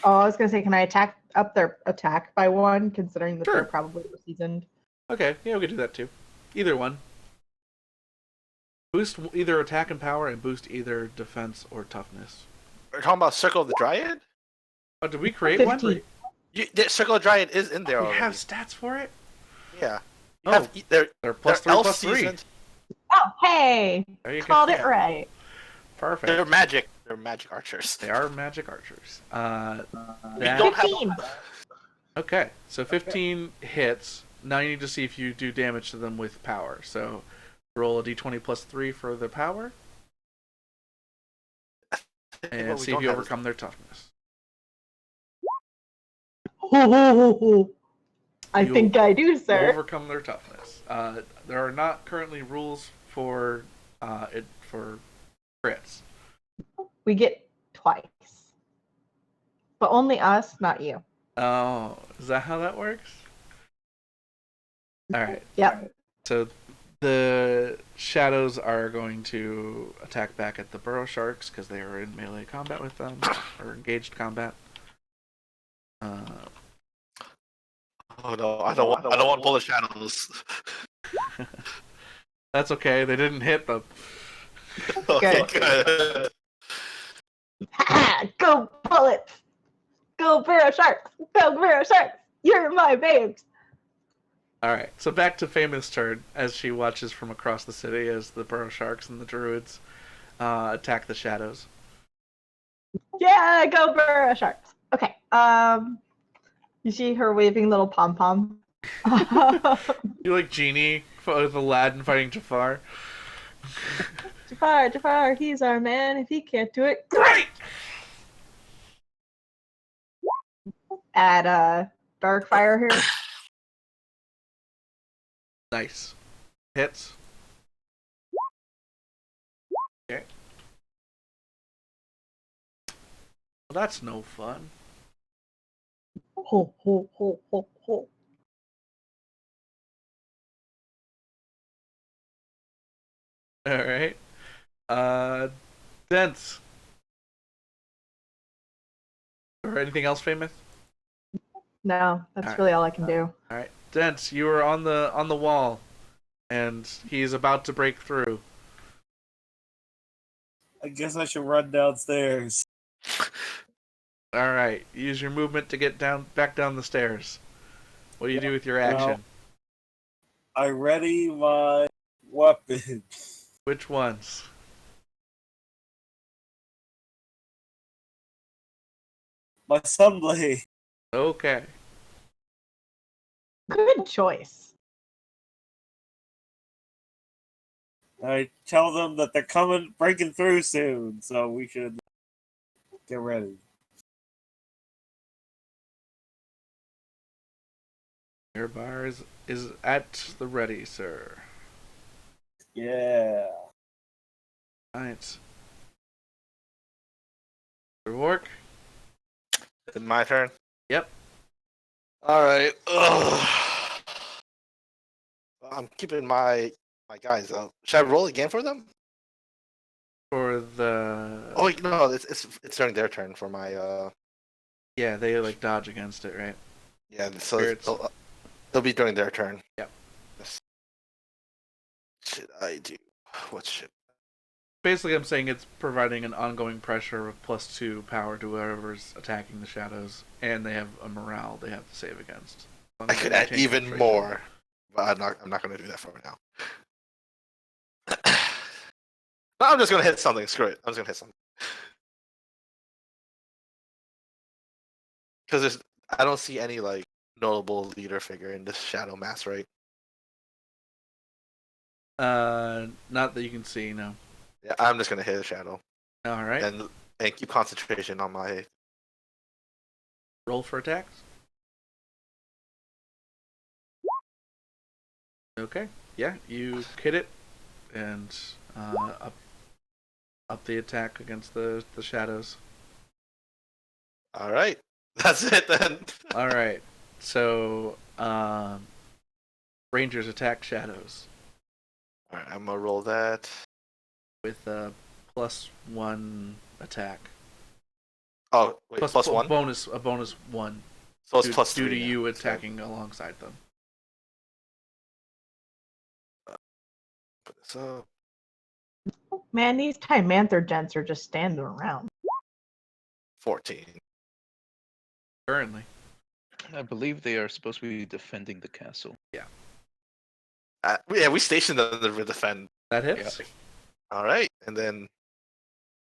Oh, I was gonna say, can I up their attack by one, considering that Sure. they're probably seasoned? Okay, yeah, we could do that too. Either one. Boost either attack and power, and boost either defense or toughness. We're talking about Circle of the Dryad? Oh, did we create 15. The Circle of the Dryad is in there one? We already. have stats for it? Yeah. You Oh. have, they're They're plus they're 3 elf plus 3. seasoned. Oh, hey! There you go. Called it right. Perfect. They're magic. They're magic archers. They are magic archers. We That- don't have. 15. Okay, so 15 hits. Now you need to see if you do damage to them with power. So roll a d20 plus 3 for the power, and What we see if don't you have is- overcome their toughness. I You- think I do, You sir. overcome their toughness. There are not currently rules for crits. We get twice. But only us, not you. Oh, is that how that works? All right. Yep. So the shadows are going to attack back at the burrow sharks because they are in melee combat with them or engaged combat. Oh no! I don't want bullet shadows. That's okay. They didn't hit them. Okay, Good. good. Go bullets! Go Burrow Sharks! Go Burrow Sharks! You're my babes! All right. So back to Famous' turn as she watches from across the city as the burrow sharks and the druids attack the shadows. Yeah, go Burrow Sharks. Okay. You see her waving little pom pom. You like Genie with Aladdin fighting Jafar. Jafar, he's our man. If he can't do it, Great. add dark fire here. Nice. Hits. Okay. Well, that's no fun. Ho ho ho ho ho. All right. Dents. Or anything else famous? No, that's Alright. really all I can do. All right. Dents, you are on the wall, and he's about to break through. I guess I should run downstairs. All right. Use your movement to get back down the stairs. What do you do with your action? I ready my weapon. Which ones? My sunblade. Okay. Good choice. I tell them that they're breaking through soon, so we should get ready. Your bar is at the ready, sir. Yeah. Alright. Work. Is it my turn? Yep. All right. I'm keeping my guys out. Should I roll again for them? For the Oh wait, no, it's during their turn for my yeah, they like dodge against it, right? yeah. So Spirits. they'll be during their turn. Yep. Yes. Should I do? What should? Basically, I'm saying it's providing an ongoing pressure of +2 power to whoever's attacking the shadows, and they have a morale they have to save against. I could add even more, but I'm not going to do that for now. No, I'm just going to hit something. Screw it. I'm just going to hit something. Because I don't see any like notable leader figure in this shadow mass, right? Not that you can see, no. Yeah, I'm just going to hit a shadow All right. and keep concentration on my. Roll for attacks. Okay. Yeah, you hit it, and up the attack against the shadows. All right, that's it then. All right. So, Rangers attack shadows All right, I'm gonna roll that. with a +1 attack. Oh wait, Plus plus one. a bonus 1 So it's due, plus due to 3 now. you So, attacking alongside them. put this up. Man, these Timanther gents are just standing around. 14. Currently. I believe they are supposed to be defending the castle. Yeah, we stationed them to defend. That hits. All right, and then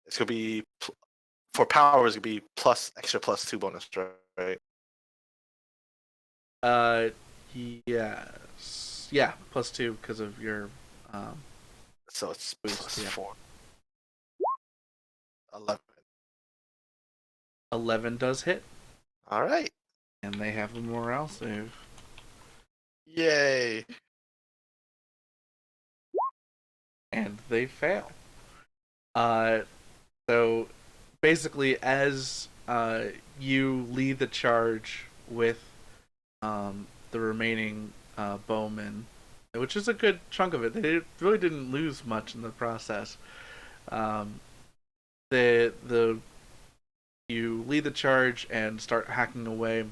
it's gonna be for power. It's gonna be extra +2 bonus, right? Yes. Yeah, +2 because of your So it's boost. Yeah. +4. 11. 11 does hit, All right. and they have a morale save. Yay. And they fail. So basically, as you lead the charge with the remaining bowmen, which is a good chunk of it, they really didn't lose much in the process. The you lead the charge and start hacking away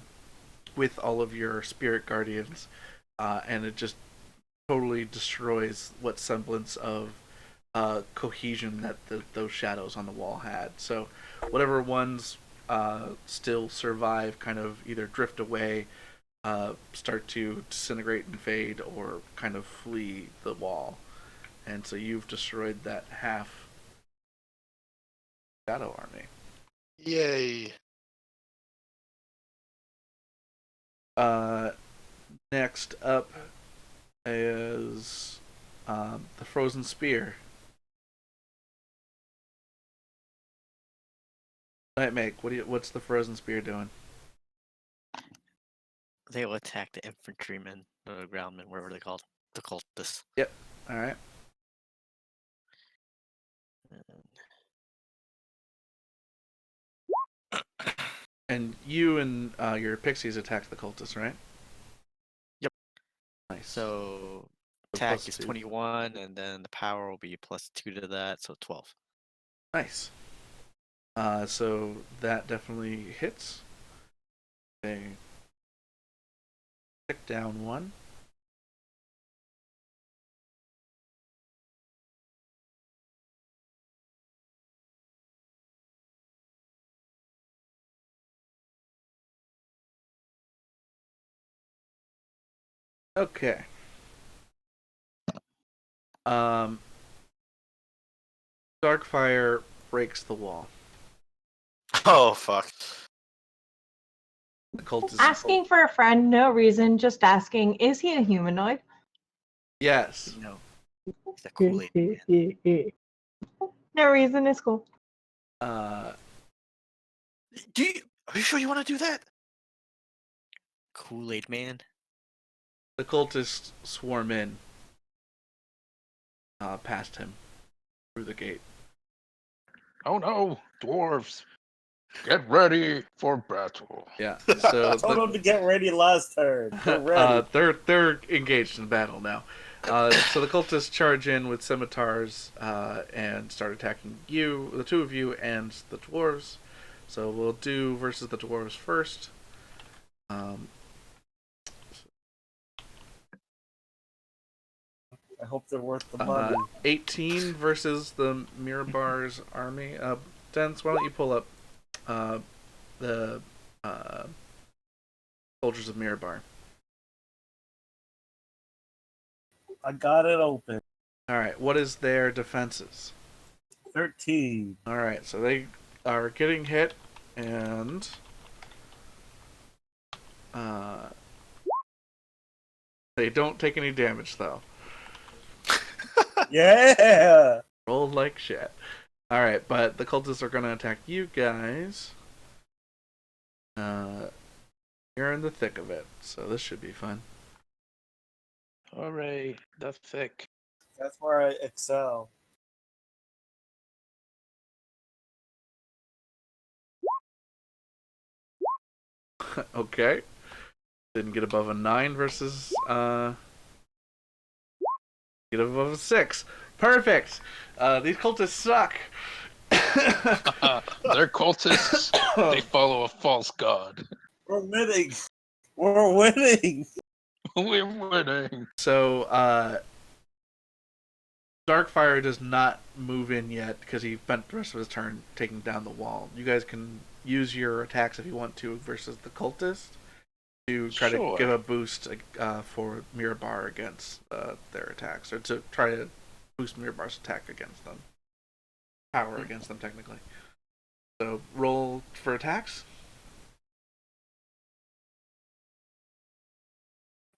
with all of your spirit guardians, and it just totally destroys what semblance of cohesion that those shadows on the wall had. So whatever ones still survive kind of either drift away, start to disintegrate and fade, or kind of flee the wall. And so you've destroyed that half shadow army. Yay. Next up is the frozen spear. Nightmake, what's the frozen spear doing? They will attack the infantrymen, the groundmen, whatever they're called, the cultists. Yep. All right. And you and your pixies attack the cultists, right? Yep. Nice. So So attack plus is 2. 21, and then the power will be +2 to that, so 12. Nice. So that definitely hits. They tick down 1. Okay. Darkfire breaks the wall. Oh fuck. The cult is Asking for a friend, no reason, just asking, is he a humanoid? Yes. No. He's a Kool-Aid man. No reason, it's cool. Uh, Are you sure you want to do that? Kool-Aid man? the cultists swarm in past him through the gate. Oh no, dwarves! Get ready for battle. Yeah. So I told them to get ready last turn. We're ready. they're engaged in battle now. So the cultists charge in with scimitars and start attacking you, the two of you, and the dwarves. So we'll do versus the dwarves first. I hope they're worth the money. 18 versus the Mirabar's army. Dens, why don't you pull up the soldiers of Mirabar? I got it open. All right. What is their defenses? 13. All right. So they are getting hit, and they don't take any damage though. Yeah. Roll like shit. All right, but the cultists are going to attack you guys. You're in the thick of it, so this should be fun. Hooray, the thick. That's where I excel. Okay. Didn't get above a 9 versus get above a 6. Perfect. These cultists suck. They're cultists. They follow a false god. We're winning. We're winning. We're winning. So Darkfire does not move in yet because he spent the rest of his turn taking down the wall. You guys can use your attacks if you want to versus the cultist to try to give a boost for Mirabar against their attacks, or to try to boost Mirabar's attack against them. Power against them, technically. So roll for attacks.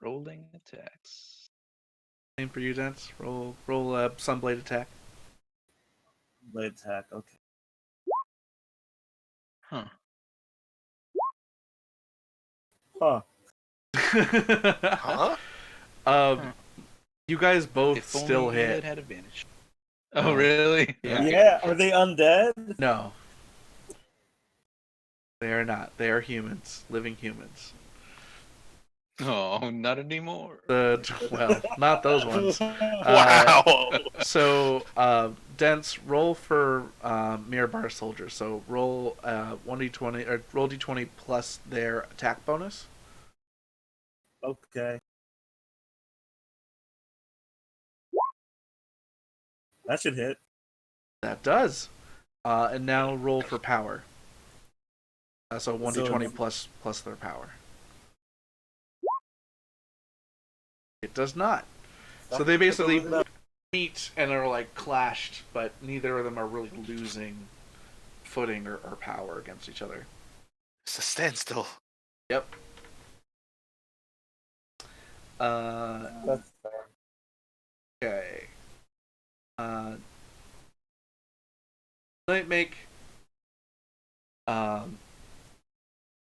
Rolling attacks. Same for you, Dents. Roll a Sunblade attack. Blade attack. Okay. Huh. Huh. Huh? You guys both If still only hit. it had advantage. Oh, really? Yeah. Yeah. Are they undead? No. They are not. They are humans. Living humans. Oh, not anymore. Well, not those ones. Wow. Dents, roll for Mirabar soldiers. So roll 1d20 or roll d20 plus their attack bonus. Okay. That should hit. That does. And now roll for power. So 1d20 plus their power. It does not. So they basically meet and are like clashed, but neither of them are really losing footing or power against each other. It's a standstill. Yep. That's fair. Okay. Nightmake.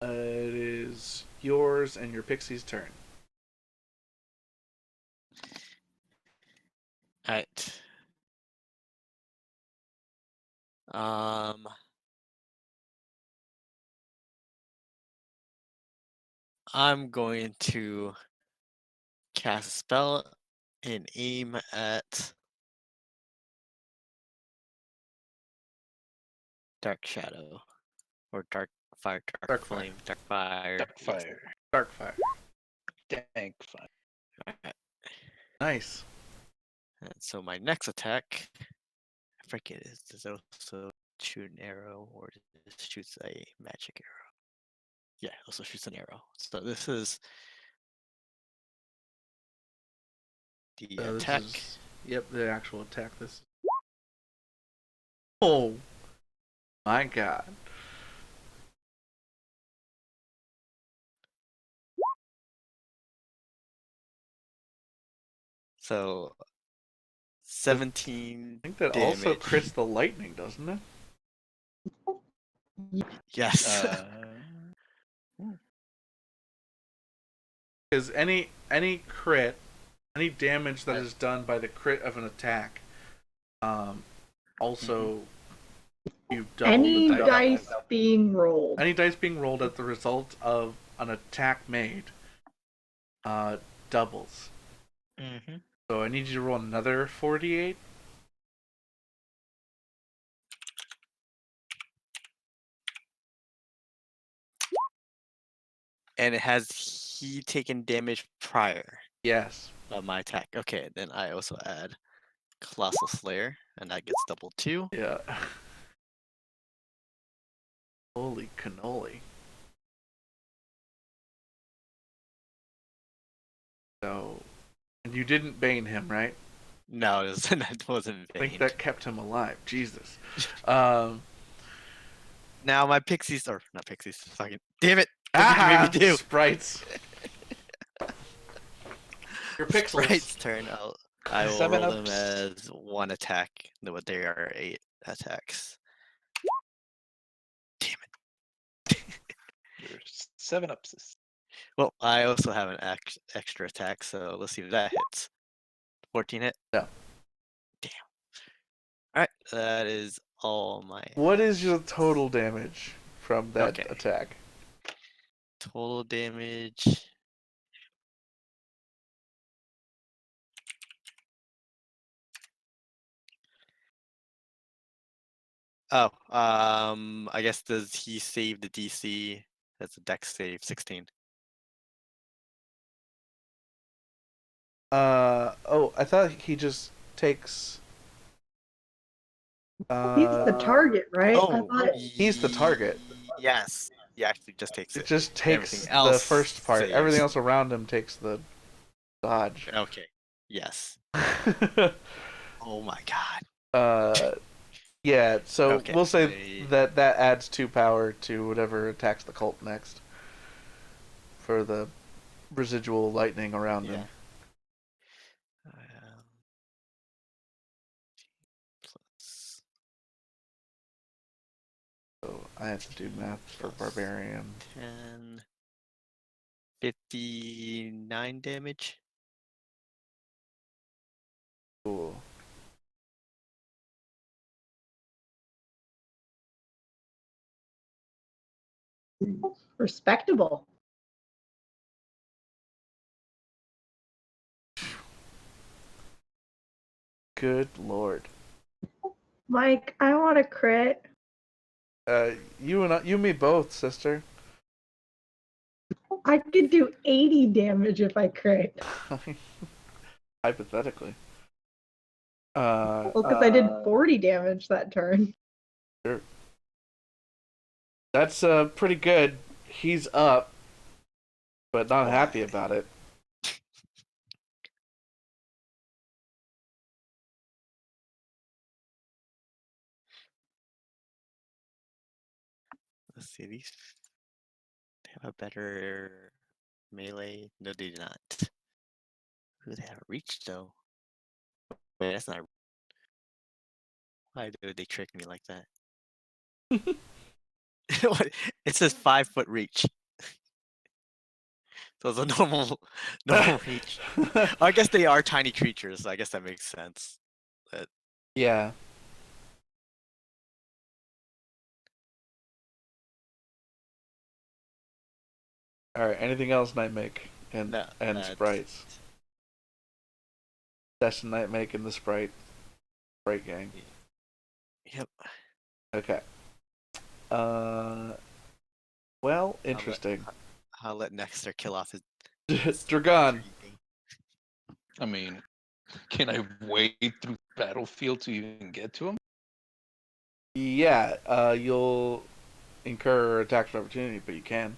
It is yours and your pixie's turn. Alright. I'm going to cast a spell and aim at Dark Shadow. Or Dark Fire, Dark Flame, Dark Fire. Dark fire. Darkfire. Dank fire. Alright. Nice. And so my next attack, I forget, does it also shoot an arrow or does it shoots a magic arrow? Yeah, it also shoots an arrow. So this is the This attack. yep, the actual attack. This. Oh my god. So 17 I think that damage. also crits the lightning, doesn't it? Yes. Because any crit, any damage that is done by the crit of an attack, also you double Any the dice being rolled. Any dice being rolled as the result of an attack made, doubles. Mm-hmm. So I need you to roll another 48. And it has he taken damage prior Yes. of my attack. Okay, then I also add Colossal Slayer, and that gets double 2. Yeah. Holy cannoli. So, and you didn't bane him, right? No, that wasn't I think Bane. that kept him alive. Jesus. Now my pixies, or not pixies, fucking damn it! What did you make me do? Sprites. Your pixels. Sprite's turn. I will 7 roll them ups. as one attack. They are 8 attacks. Damn it! There's 7 ups. Well, I also have an extra attack, so let's see if that hits. 14 hit. No. Damn. All right, that is all my. What is your total damage from that Okay. attack? Total damage. Oh, I guess does he save the DC? That's a dex save, 16. Oh, I thought he just takes. He's the target, right? I Oh, thought he's the target. Yes, he actually just takes It it. just takes Everything the else first part. saves. Everything else around him takes the dodge. Okay. Yes. Oh my god. Yeah, so Okay, we'll say that adds 2 power to whatever attacks the cult next. For the residual lightning around him. Um, plus So I have to do math for Plus barbarian. 10. 59 damage. Cool. respectable. Good lord. Mike, I want to crit. You and me both, sister. I could do 80 damage if I crit. Hypothetically. Well, because I did 40 damage that turn. Sure. That's pretty good. He's up, but not happy about it. Let's see, these have a better melee. No, they do not. Who they have reached though? Wait, that's not. Why did they trick me like that? It says 5-foot reach. So it's a normal reach. I guess they are tiny creatures. I guess that makes sense. But Yeah. Alright, anything else Nightmake and no, sprites? Session Nightmake and the sprite gang. Yep. Okay. Well, interesting. I'll let Nexter kill off his Dragon. I mean, can I wade through the battlefield to even get to him? Yeah, you'll incur attacks of opportunity, but you can.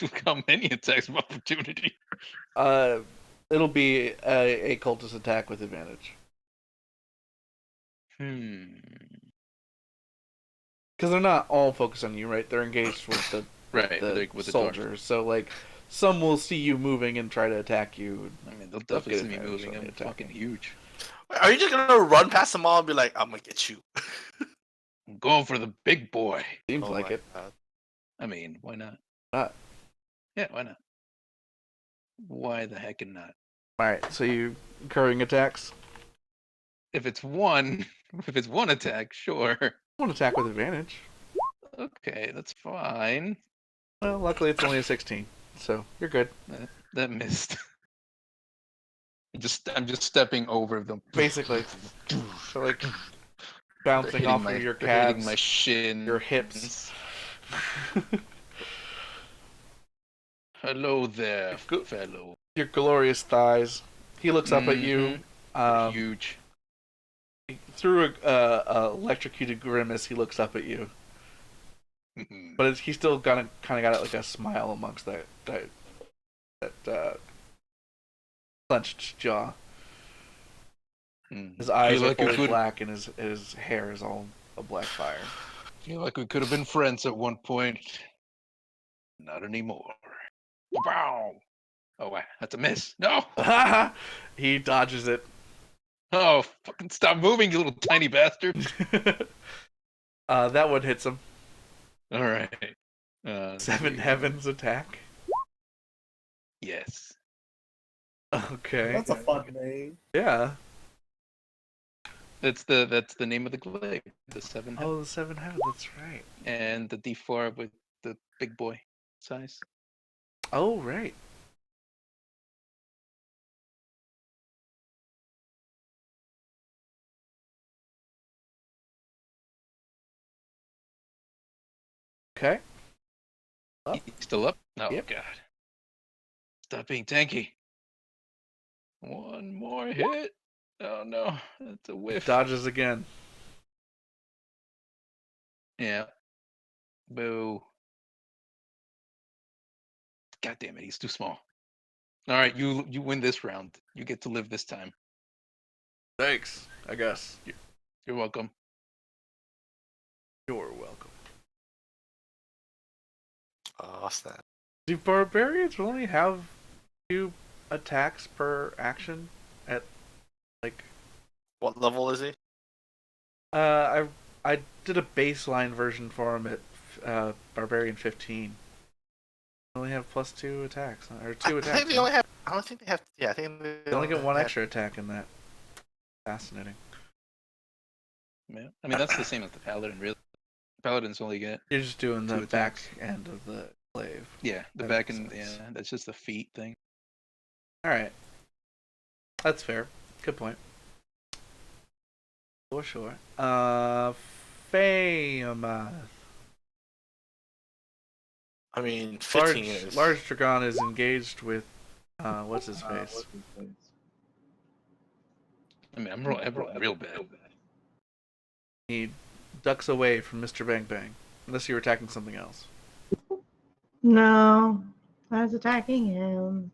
Look how many attacks of opportunity. It'll be a cultist attack with advantage. Because they're not all focused on you, right? They're engaged with the with the soldiers. So like, some will see you moving and try to attack you. I mean, they'll definitely see me moving. I'm fucking huge. Are you just gonna run past them all and be like, "I'm gonna get you"? I'm going for the big boy. Seems like my it. God. I mean, why not? Not. Yeah, why not? Why the heck not? All right, so you incurring attacks. If it's one attack, sure. One attack with advantage. Okay, that's fine. Well, luckily it's only a 16, so you're good. That missed. I'm just stepping over them. Basically, so like bouncing off of your calves, hitting my shin, your hips. Hello there, fellow. Your glorious thighs. He looks up at you. Huge. Through a electrocuted grimace, he looks up at you. But he's still kind of got like a smile amongst that clenched jaw. His eyes are fully black, and his hair is all a black fire. Feel like we could have been friends at one point. Not anymore. Wow. Oh, wow. That's a miss. No. He dodges it. Oh, fucking stop moving, you little tiny bastard. That one hits him. All right. 7 heavens attack. Yes. Okay. That's a fun name. Yeah. That's the name of the glaive. The 7 heavens. Oh, the 7 heavens. That's right. And the D4 with the big boy size. Oh, right. Okay. Up. He's still up? Oh, Yep. God. Stop being tanky. One more hit. Oh, no. That's a whiff. Dodges again. Yeah. Boo. God damn it, he's too small. All right, you win this round. You get to live this time. Thanks, I guess. You're welcome. You're welcome. Oh, snap. Do barbarians only have 2 attacks per action at like What level is he? I did a baseline version for him at barbarian 15. They only have +2 attacks or 2 I attacks. think they only have. I don't think they have. Yeah, I think They only get 1 have- extra attack in that. Fascinating. Yeah. I mean, that's the same as the paladin, really. Paladins only get You're just doing the 2 back attacks. end of the glaive. Yeah, the That back makes end. sense. Yeah, that's just the feet thing. All right, that's fair. Good point. For sure. Famous. I mean, 15 is. Large Dragon is engaged with what's his face? I mean, I'm rolling real bad. He ducks away from Mr. Bang Bang, unless you're attacking something else. No, I was attacking him.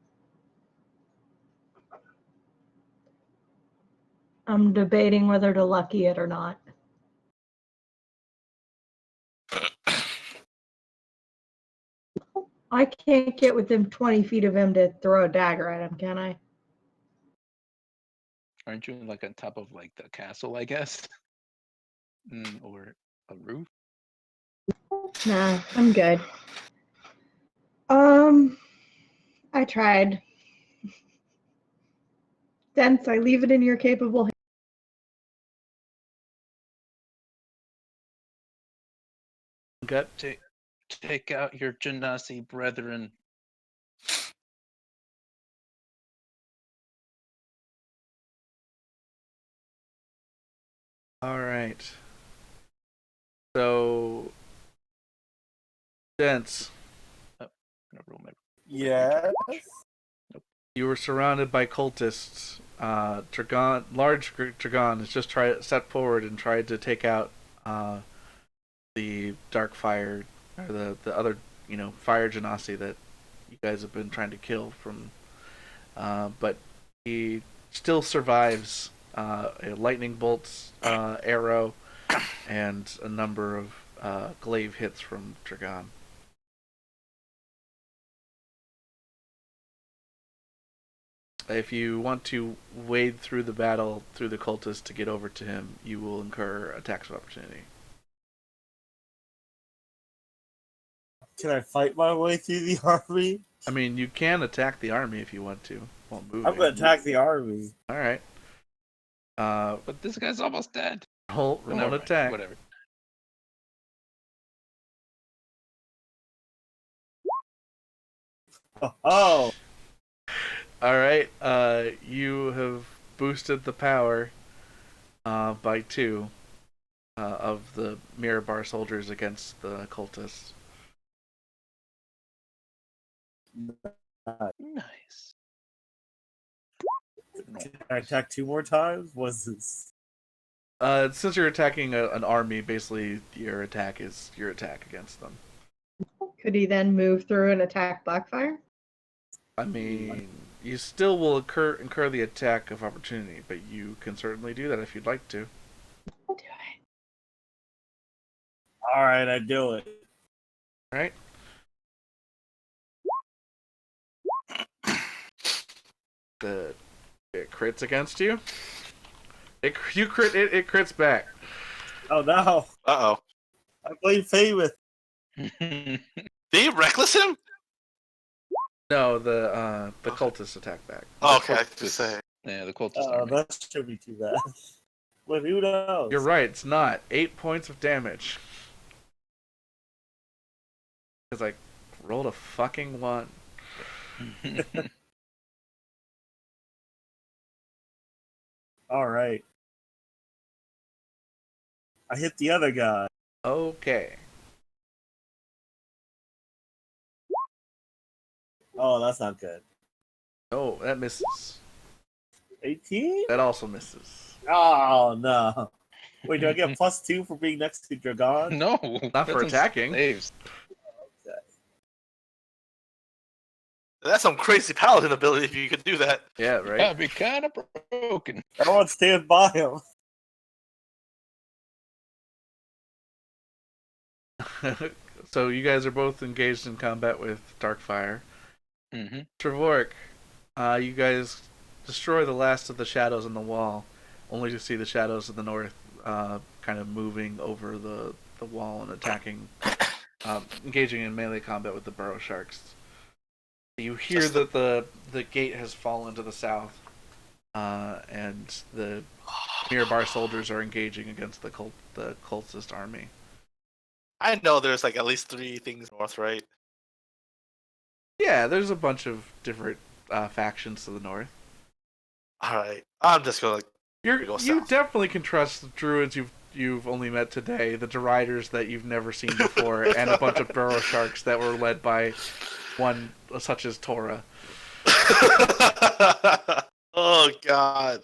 I'm debating whether to lucky it or not. I can't get within 20 feet of him to throw a dagger at him, can I? Aren't you like on top of like the castle, I guess? Or a roof? Nah, I'm good. I tried. Dense, I leave it in your capable hands. Okay. Take out your Genasi brethren. All right. So, Dense, I'm gonna roll my Yes. you were surrounded by cultists. Large Dragon has just stepped forward and tried to take out the dark fire, or the other, fire genasi that you guys have been trying to kill from. But he still survives a lightning bolt's arrow and a number of glaive hits from Dragon. If you want to wade through the battle through the cultists to get over to him, you will incur attacks of opportunity. Can I fight my way through the army? I mean, you can attack the army if you want to while moving. I'm gonna attack the army. All right. But this guy's almost dead. Roll But an never mind, attack. Whatever. Oh, All right. You have boosted the power by 2 of the mirror bar soldiers against the cultists. Nice. can I attack 2 more times? What's this? Since you're attacking an army, basically your attack is your attack against them. Could he then move through and attack Blackfire? I mean, you still will incur the attack of opportunity, but you can certainly do that if you'd like to. Do it. All right, I do it. All right. It crits against you. It crits back. Oh no! Uh oh. I blame Famous. Did you reckless him? No, the cultists attack back. Oh, okay, I was gonna say. Yeah, the cultist Oh, army. that shouldn't be too bad. But who knows? You're right. It's not 8 points of damage. Because I rolled a fucking 1. All right. I hit the other guy. Okay. Oh, that's not good. Oh, that misses. 18? That also misses. Oh, no. Wait, do I get +2 for being next to Dragon? No, Not for that's attacking. saves. That's some crazy paladin ability if you could do that. Yeah, right? That'd be kind of broken. Everyone stand by him. So you guys are both engaged in combat with Darkfire. Mm-hmm. Trevork, you guys destroy the last of the shadows on the wall, only to see the shadows in the north kind of moving over the wall and attacking, engaging in melee combat with the burrow sharks. You hear that the gate has fallen to the south, and the Mirabar soldiers are engaging against the cultist army. I know there's like at least 3 things north, right? Yeah, there's a bunch of different factions to the north. Alright. I'm just gonna go You south. definitely can trust the druids you've only met today, the deriders that you've never seen before, and a bunch of burrow sharks that were led by one such as Tora. Oh god.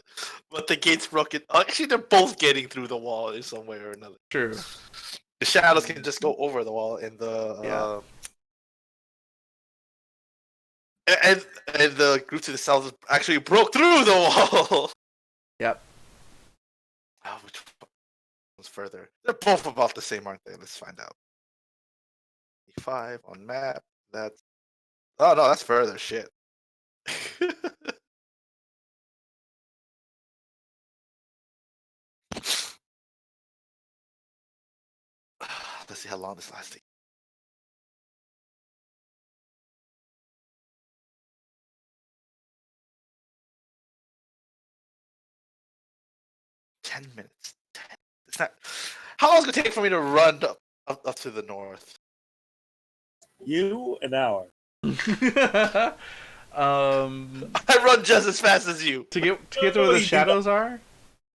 But the gate's broken. Actually, they're both getting through the wall in some way or another. True. The shadows can just go over the wall, and Yeah. and the group to the south actually broke through the wall. Yep. Oh, which one's further? They're both about the same, aren't they? Let's find out. 5 on map. That's oh no, that's further. Shit. Let's see how long this lasts. 10 minutes. It's not. How long is it gonna take for me to run up to the north? You, an hour. I run just as fast as you. to get to where Oh, the you do shadows are.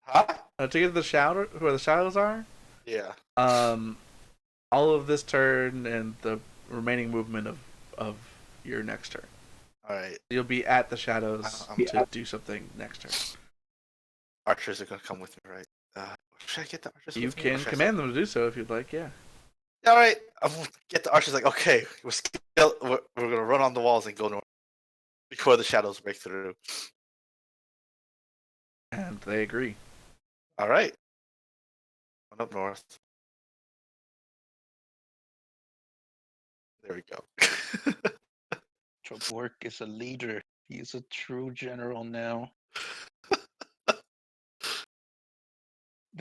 Huh? To get to the shadow where the shadows are. Yeah. All of this turn and the remaining movement of your next turn. All right. You'll be at the shadows I'm to do something next turn. Archers are gonna come with me, right? Should I get the archers? You with me, or can should I command them to do so if you'd like. Yeah. All right. I'm gonna get the archers. Like, okay, we're gonna run on the walls and go north before the shadows break through. And they agree. All right. Run up north. There we go. Trevork is a leader. He's a true general now.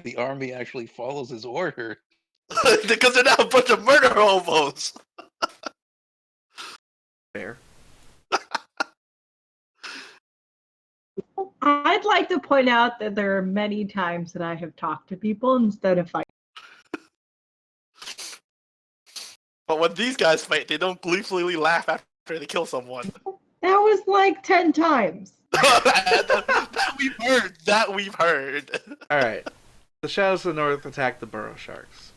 The army actually follows his order. Because they're now a bunch of murder hobos. Fair. I'd like to point out that there are many times that I have talked to people instead of fighting. But when these guys fight, they don't gleefully laugh after they kill someone. That was like 10 times. that we've heard. That we've heard. All right. The shadows of the north attack the burrow sharks.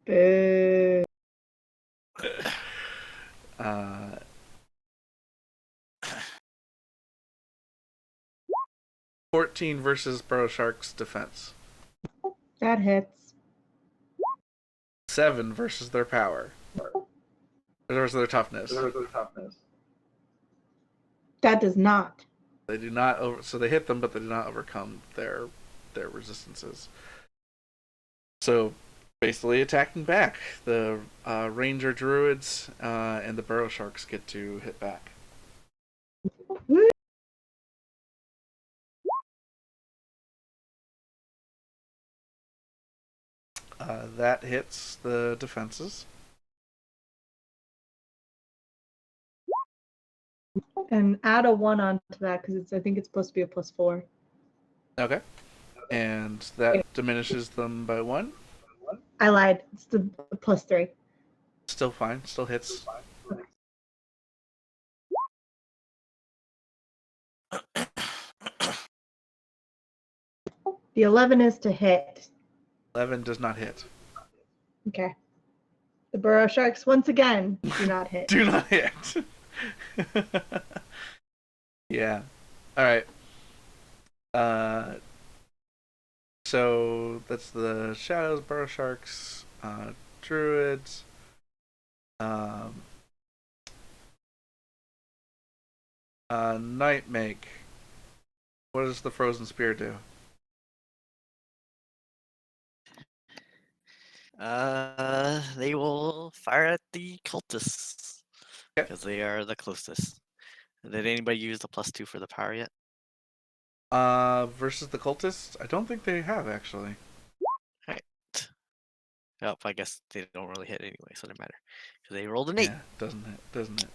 Boo. 14 versus burrow sharks defense. That hits. 7 versus their power. Versus their toughness. That does not. They do not so they hit them, but they do not overcome their resistances. So basically attacking back. The ranger druids and the burrow sharks get to hit back. That hits the defenses. And add a 1 onto that because I think it's supposed to be a +4. Okay. And that diminishes them by 1. I lied. It's the +3. Still fine. Still hits. The 11 is to hit. 11 does not hit. Okay. The burrow sharks once again do not hit. Do not hit. Yeah. All right. So that's the shadows, burrow sharks, druids. Nightmake. What does the frozen spear do? They will fire at the cultists Okay. because they are the closest. Did anybody use the +2 for the power yet? Versus the cultists? I don't think they have actually. Right. Oh, I guess they don't really hit anyway, so it doesn't matter. Because they rolled an 8. Yeah, doesn't it?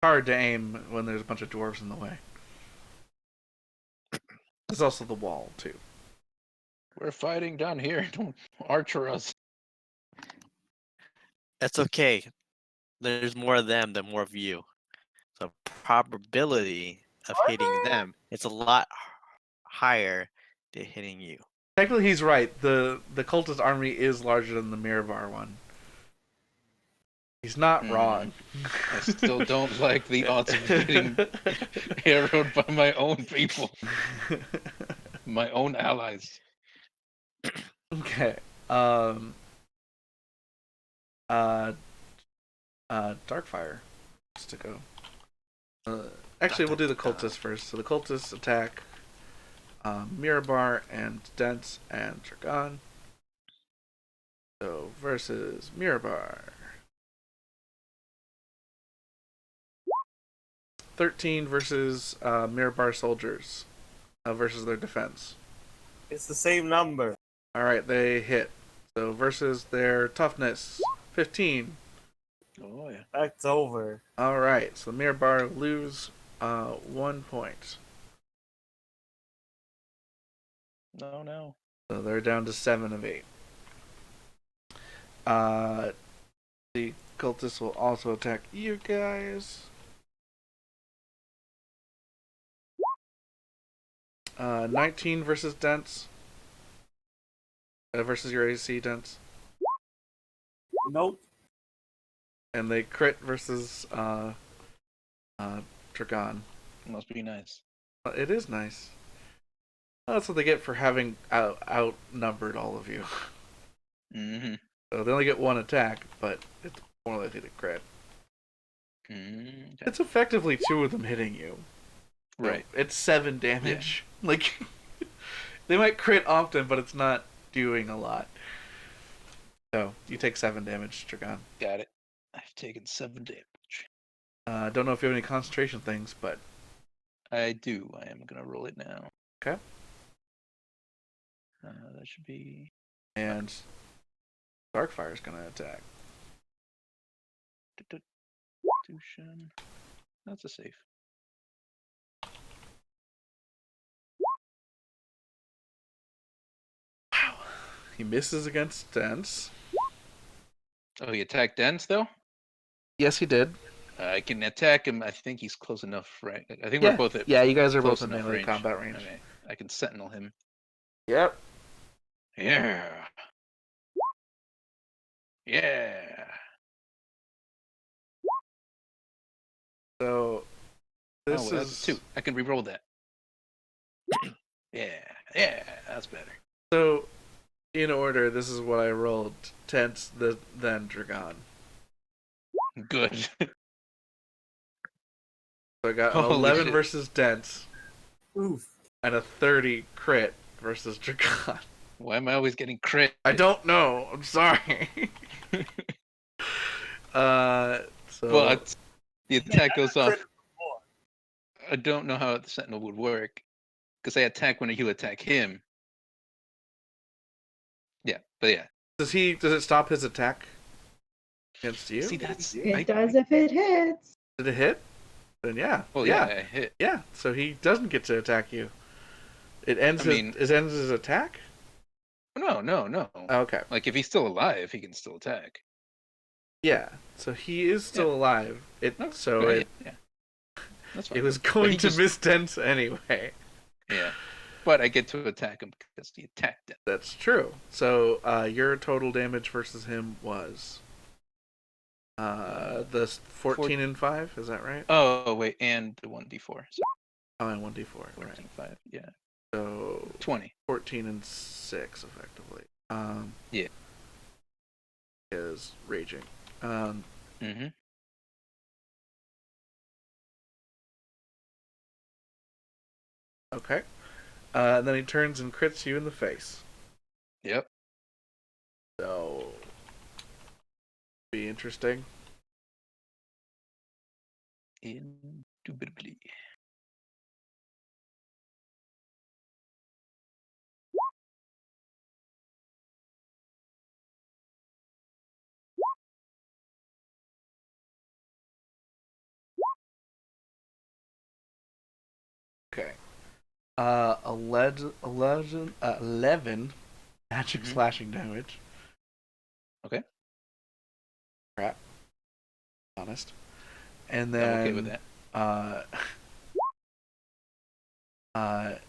Hard to aim when there's a bunch of dwarves in the way. There's also the wall too. We're fighting down here. Don't archer us. That's okay. There's more of them than more of you. So probability of hitting them, it's a lot higher than hitting you. Technically, he's right. The cultist army is larger than the Mirabar one. He's not wrong. I still don't like the odds of getting arrowed by my own people, my own allies. Okay. Darkfire has to go. Actually, we'll do the cultists first. So the cultists attack Mirabar and Dents and Dragon. So versus Mirabar. 13 versus Mirabar soldiers versus their defense. It's the same number. Alright, they hit. So versus their toughness, 15. Oh yeah. That's over. Alright, so Mirabar lose 1 point. No. So they're down to 7 of 8. The cultists will also attack you guys. 19 versus Dents. Versus your AC Dents. Nope. And they crit versus Dragon. Must be nice. It is nice. That's what they get for having outnumbered all of you. Mm-hmm. So they only get 1 attack, but it's more likely to crit. Okay. It's effectively 2 of them hitting you. Right. So it's 7 damage. Yeah. Like, they might crit often, but it's not doing a lot. So you take 7 damage, Dragon. Got it. I've taken 7 damage. Don't know if you have any concentration things, but I do. I am gonna roll it now. okay. That should be. And Darkfire's gonna attack. Constitution. That's a safe. Wow. He misses against Dents. Oh, he attacked Dens though? Yes, he did. I can attack him. I think he's close enough, right? I think we're both at you guys are close both in enough melee range. combat range. Okay. I can sentinel him. Yep. Yeah. So this well, that's is 2. I can re-roll that. Yeah, that's better. So in order, this is what I rolled: Dents, then Dragon. Good. So I got an Holy 11 shit. versus Dents Oof. and a 30 crit versus Dragon. Why am I always getting crit? I don't know. I'm sorry. So But the attack goes off. Crit before. I don't know how the sentinel would work because I attack when he'll attack him. Yeah, but yeah. does it stop his attack against you? See, that's It does if it hits. Did it hit? Then yeah. Well, yeah, I hit. Yeah. So he doesn't get to attack you. It ends. It ends his attack. No. Okay. Like if he's still alive, he can still attack. Yeah. So he is still alive. Yeah. That's fine. It was But going he to just- miss Dent anyway. Yeah. But I get to attack him because he attacked him. That's true. So your total damage versus him was the 14 and 5. Is that right? Oh wait, and the 1d4. So Oh, and 1d4. 14, Right. 5. Yeah. So 20. 14 and 6 effectively. Yeah. Is raging. Mm-hmm. Okay. Then he turns and crits you in the face. Yep. So be interesting. Indubitably. Okay. 11 magic Mhm. slashing damage. Okay. Crap. Honest. And I'm then okay with that.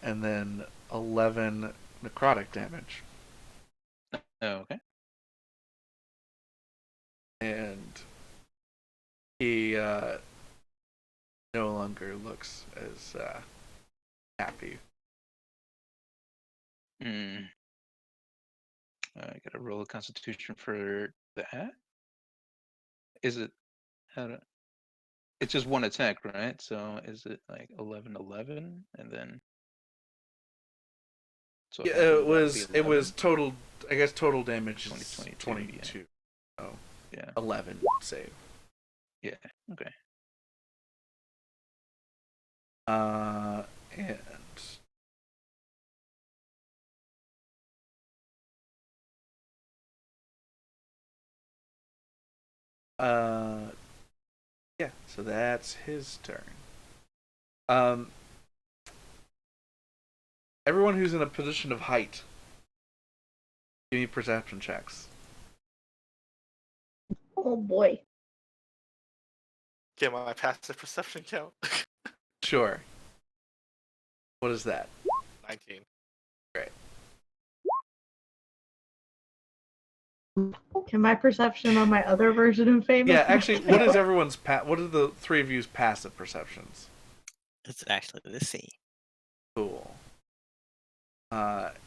And then 11 necrotic damage. Oh, okay. And he no longer looks as happy. I gotta roll a constitution for that. Is it? How do, it's just one attack, right? So is it like 11, and then? So Yeah, half of it that'll was be it was 11? total. I guess total damage is 22, 22. Oh, Yeah. 11 save. Yeah. Okay. And yeah. So that's his turn. Everyone who's in a position of height, give me perception checks. Oh boy. Get my passive perception count. Sure. What is that? 19. Great. Can my perception on my other version of famous? Yeah, actually, what is everyone's what are the three of you's passive perceptions? It's actually the same. Cool.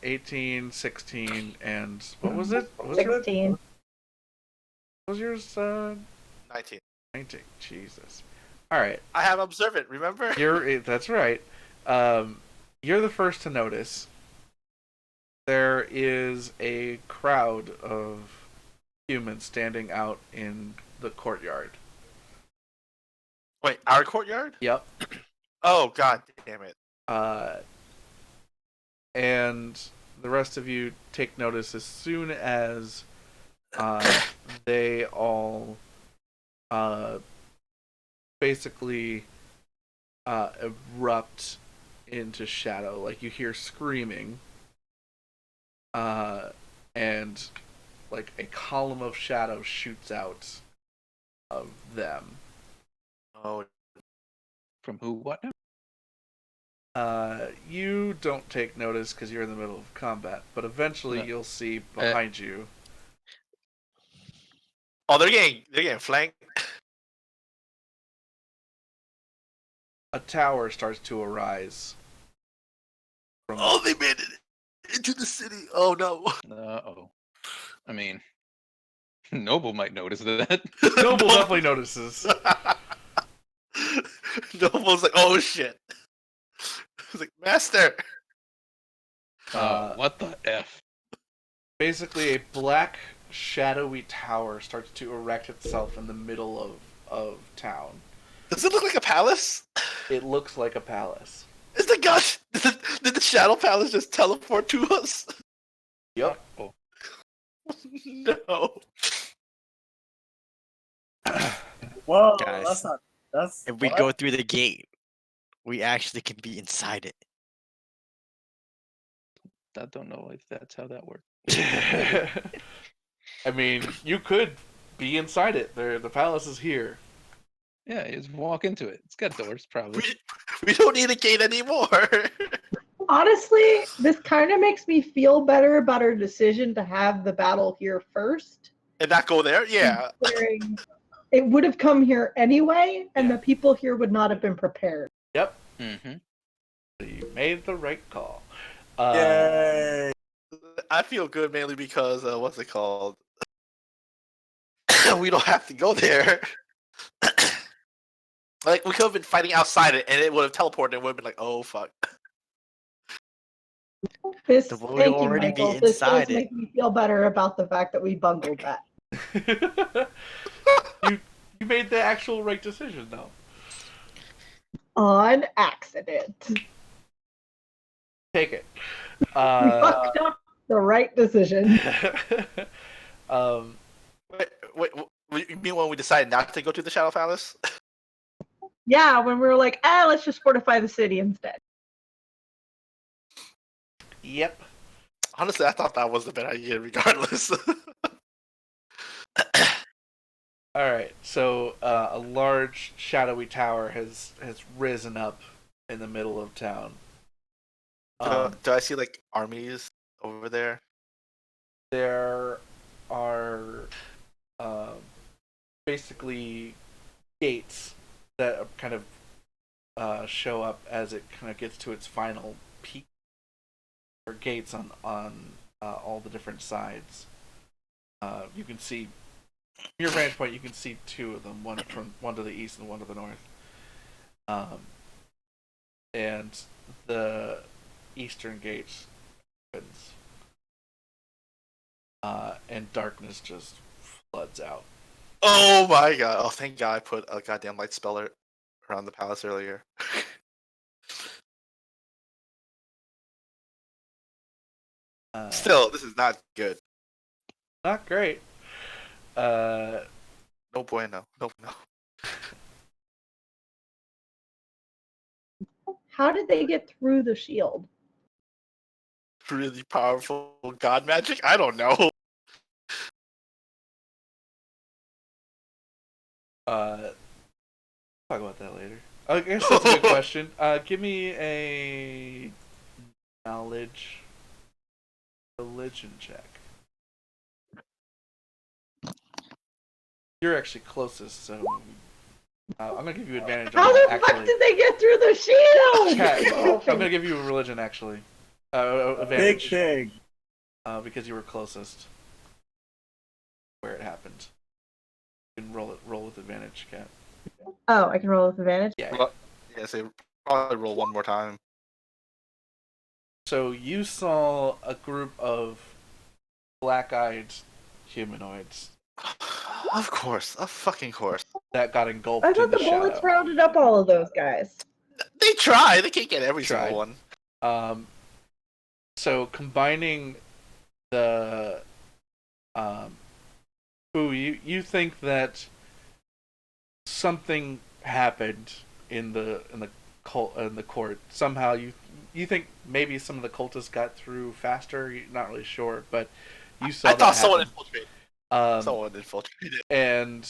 18, 16, and what was it? What was yours? 16. What was yours? 19. 19. Jesus. All right. I have observant, remember? That's right. You're the first to notice. There is a crowd of humans standing out in the courtyard. Wait, our courtyard? Yep. Oh, god damn it. And the rest of you take notice as soon as they all basically erupt into shadow. Like you hear screaming, and like a column of shadow shoots out of them. Oh, From who? What now? You don't take notice because you're in the middle of combat, but eventually No. you'll see behind you. oh, they're getting flanked. A tower starts to arise. Oh, they made it into the city. Oh no. Uh-oh. I mean, Noble might notice that. Noble definitely notices. Noble's like, oh shit. He's like, Master. What the F? Basically, a black, shadowy tower starts to erect itself in the middle of town. Does it look like a palace? It looks like a palace. Is the gosh? Did the Shadow Palace just teleport to us? Yep. Oh. No. Whoa, Guys, that's not. That's. If we what? go through the gate, we actually can be inside it. I don't know if that's how that works. I mean, you could be inside it. The palace is here. Yeah, you just walk into it. It's got doors, probably. We don't need a gate anymore. Honestly, this kind of makes me feel better about our decision to have the battle here first. And not go there? Yeah. Considering it would have come here anyway, and Yeah. the people here would not have been prepared. Yep. Mm-hmm. You made the right call. Yay! I feel good mainly because what's it called? We don't have to go there. Like we could have been fighting outside it, and it would have teleported, and would have been like, "Oh fuck." This, The world thank you, already be Michael. This does inside it. make me feel better about the fact that we bungled that. You made the actual right decision, though. On accident. Take it. We fucked up the right decision. Wait, you mean when we decided not to go to the Shadow Palace? Yeah, when we were like, let's just fortify the city instead. Yep. Honestly, I thought that was the better idea, regardless. All right. So a large shadowy tower has risen up in the middle of town. Do I see like armies over there? There are basically gates that kind of show up as it kind of gets to its final peak. Or gates on all the different sides. You can see from your vantage point. You can see two of them. One to the east and one to the north. And the eastern gate opens. And darkness just floods out. Oh my god! Oh, thank God I put a goddamn light speller around the palace earlier. Still, this is not good. Not great. No bueno. No. How did they get through the shield? Really powerful god magic? I don't know. Talk about that later. I guess that's a good question. Give me a religion check. You're actually closest, so I'm gonna give you advantage on How that. the Actually, fuck did they get through the shield? Cat, I'm gonna give you a religion actually. Big Advantage. thing. Because you were closest where it happened. You can roll with advantage, Cat. Oh, I can roll with advantage? Yeah. Well, yeah, so probably roll one more time. So you saw a group of black-eyed humanoids Of course, of fucking course. that got engulfed I in thought the the bullets shadow. rounded up all of those guys. They try. They can't get every Tried. single one. So combining the you think that something happened in the court. Somehow you think maybe some of the cultists got through faster. You're not really sure, but you saw I that thought someone happen. infiltrated. Someone infiltrated. And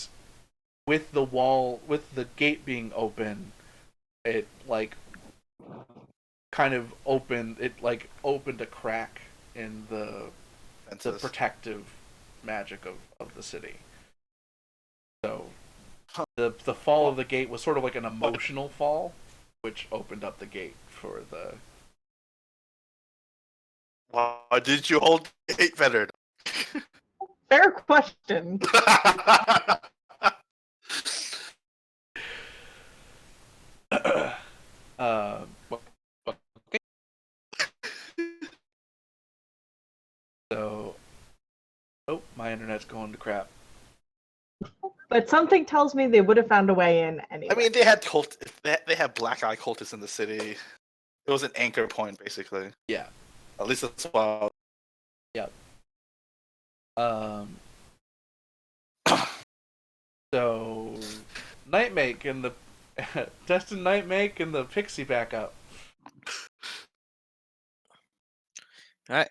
with the gate being open, it kind of opened a crack in the Fences. protective magic of the city. So the fall of the gate was sort of like an emotional fall, which opened up the gate for the. Why did you hold the gate better? Fair question. So, my internet's going to crap. But something tells me they would have found a way in anyway. I mean, they had they had black eye cultists in the city. It was an anchor point, basically. Yeah. At least that's why. Yep. So, Nightmake and the Destin Nightmake and the Pixie back up. Alright,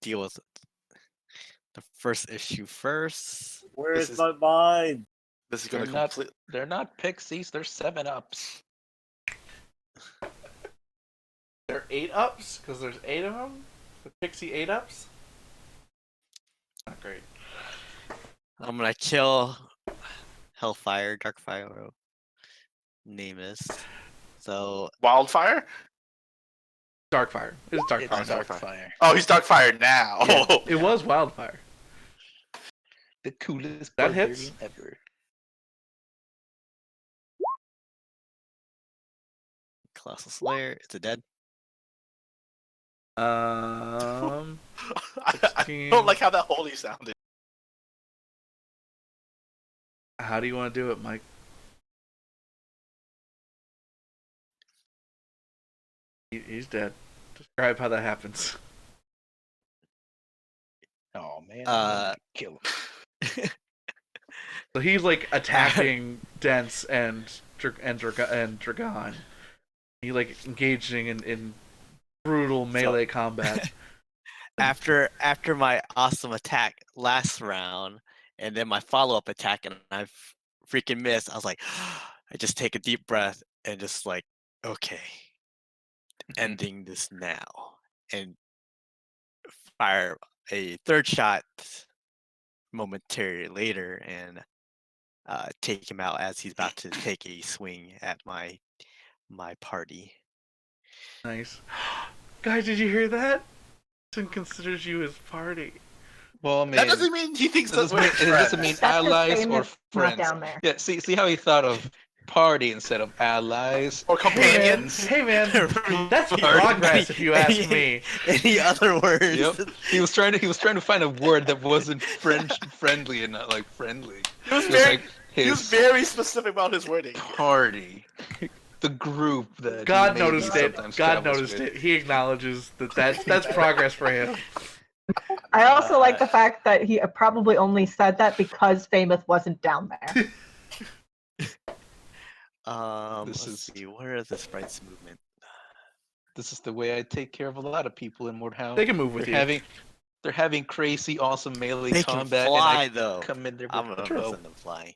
deal with it. the first issue first. Where's is- my mind? This is They're gonna not. complete. They're not pixies. They're 7-Ups. They're 8-ups because there's 8 of them. The Pixie 8-ups. Not great. I'm gonna kill Hellfire, Darkfire, name is. So Wildfire? Darkfire. It's It's Darkfire. Darkfire. Darkfire. Oh, he's Darkfire now. Yeah, it was Wildfire. The coolest That hits. barbarian ever. Colossal Slayer, it's a dead. Um, I don't like how that holy sounded. how do you want to do it, Mike? He's dead. Describe how that happens. Oh man. Kill him. So he's like attacking Dents and Dragon. He like engaging in brutal melee combat. After my awesome attack last round, and then my follow-up attack, and I freaking missed. I was like, I just take a deep breath and just like, okay, ending this now, and fire a third shot momentarily later, and take him out as he's about to take a swing at my party. Nice. Guys, did you hear that? Sin considers you his party. Well, I mean, That doesn't mean he thinks that we're it doesn't mean That's just allies or famous not friends. down there. Yeah, see how he thought of party instead of allies. or companions. Hey man, that's Party. progress if you ask me. Any other words? Yep. He was trying to find a word that wasn't friendly and not like friendly. He was It was very, like he was his very specific about his wording. party. The group that God he maybe noticed it. sometimes God travels noticed with. it. He acknowledges that's progress for him. I also like the fact that he probably only said that because Famous wasn't down there. This Um, is- Let's see. Where is the sprite's movement? This is the way I take care of a lot of people in Mordhau. They can move with you. They're having crazy, awesome melee They can combat, fly and I though. come in there I'm with gonna a bow. send them flying.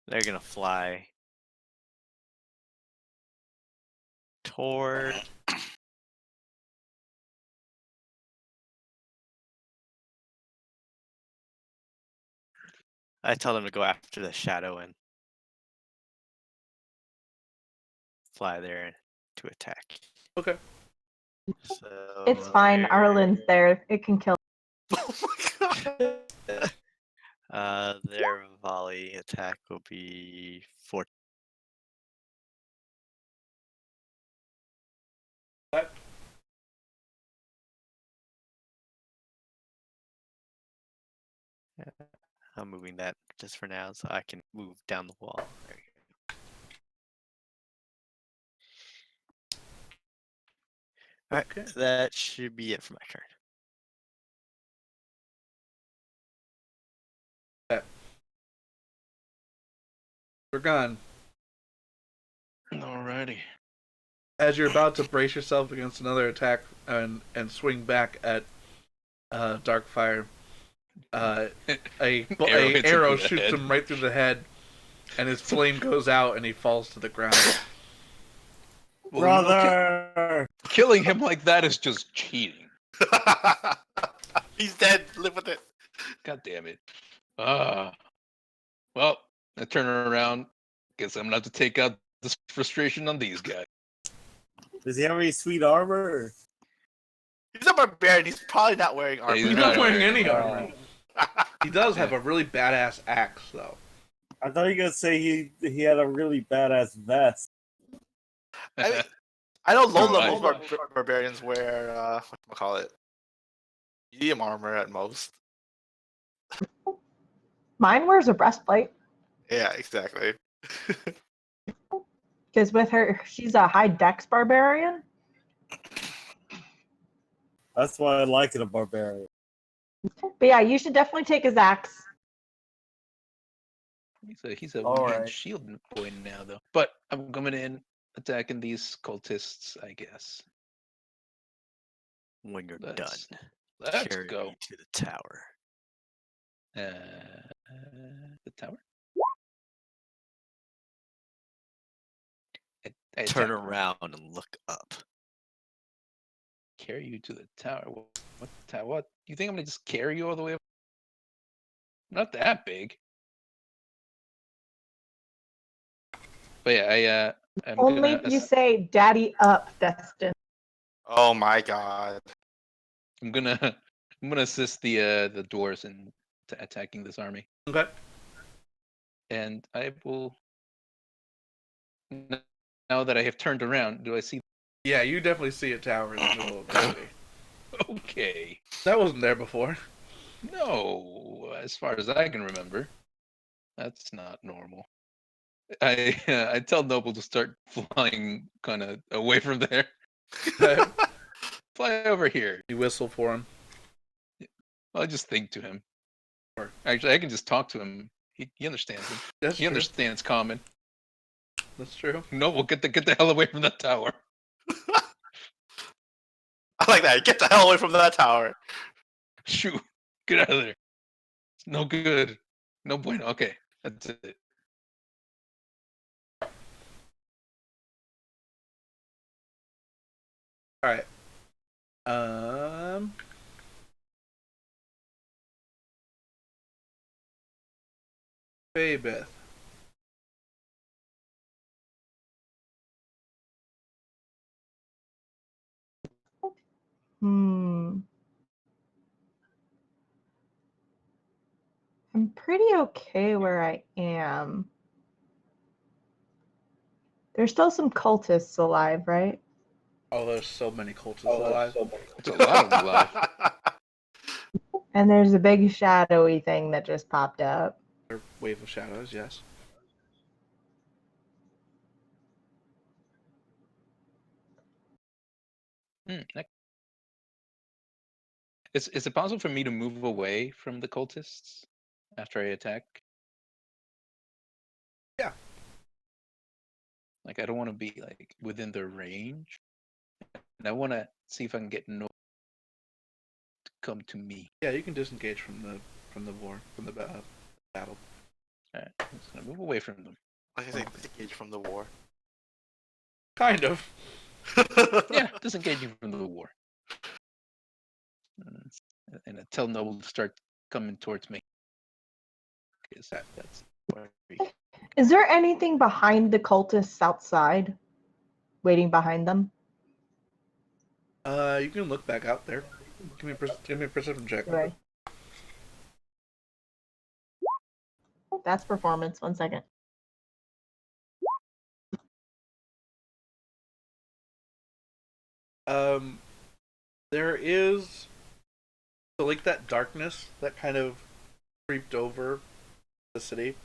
They're gonna fly toward. I tell them to go after the shadow and fly there to attack. Okay. So it's fine. their- Arlen's there. It can kill. Oh my god. Their volley attack will be 4. I'm moving that just for now, so I can move down the wall. There you go. All right, Okay. that should be it for my turn. We're gone. Alrighty. As you're about to brace yourself against another attack and swing back at Darkfire, a Arrow hits him arrow through the shoots head. him right through the head, and his flame goes out and he falls to the ground. Well, you know, Brother! killing him like that is just cheating. He's dead. Live with it. God damn it. Well, I turn around. Guess I'm gonna have to take out this frustration on these guys. Does he have any sweet armor? He's a barbarian. He's probably not wearing armor. He's He's not not wearing wearing any armor. He does have a really badass axe, though. I thought you were gonna say he had a really badass vest. I mean, I know low Right. level barbarians wear whatchamacallit, medium armor at most. Mine wears a breastplate Yeah, exactly. because with her, she's a high dex barbarian. That's why I like it, a barbarian. But yeah, you should definitely take his axe. He's a All weird right. shield boy now, though. But I'm coming in, attacking these cultists, I guess. When you're Let's done, Let's carry go. me to the tower. The tower. I Turn attack. around and look up. Carry you to the tower. What tower? What? You think I'm gonna just carry you all the way up? Not that big. But yeah, I'm Only gonna. if you say "Daddy up," Destin. Oh my god. I'm gonna. I'm gonna assist the dwarves in attacking this army, Okay. and I will. Now that I have turned around, do I see? Yeah, you definitely see a tower in the middle of the city. Okay. That wasn't there before. No, as far as I can remember, that's not normal. I tell Noble to start flying kind of away from there. Fly over here. You whistle for him. I just think to him. Sure. Actually, I can just talk to him. He understands him. That's He true. understands common. That's true. Noble, get the hell away from that tower. I like that. Get the hell away from that tower. Shoot, get out of there. It's no good. No bueno. Okay, that's it. All right. Um. Faybeth. Hmm. I'm pretty okay where I am. There's still some cultists alive, right? Oh, there's so many cultists alive. It's a lot of them alive. And there's a big shadowy thing that just popped up. Or wave of shadows, yes. Is it possible for me to move away from the cultists after I attack? Yeah. Like I don't want to be like within their range, and I want to see if I can get no to come to me. Yeah, you can disengage from the war from the battle. All right, I'm just gonna move away from them. I can say disengage from the war. Kind of. Yeah, disengaging from the war. And I tell Noble to start coming towards me. Because that's where Is there anything behind the cultists outside? Waiting behind them? You can look back out there. Give me a perception check. Right. That's performance. 1 second. There is so like that darkness that kind of creeped over the city.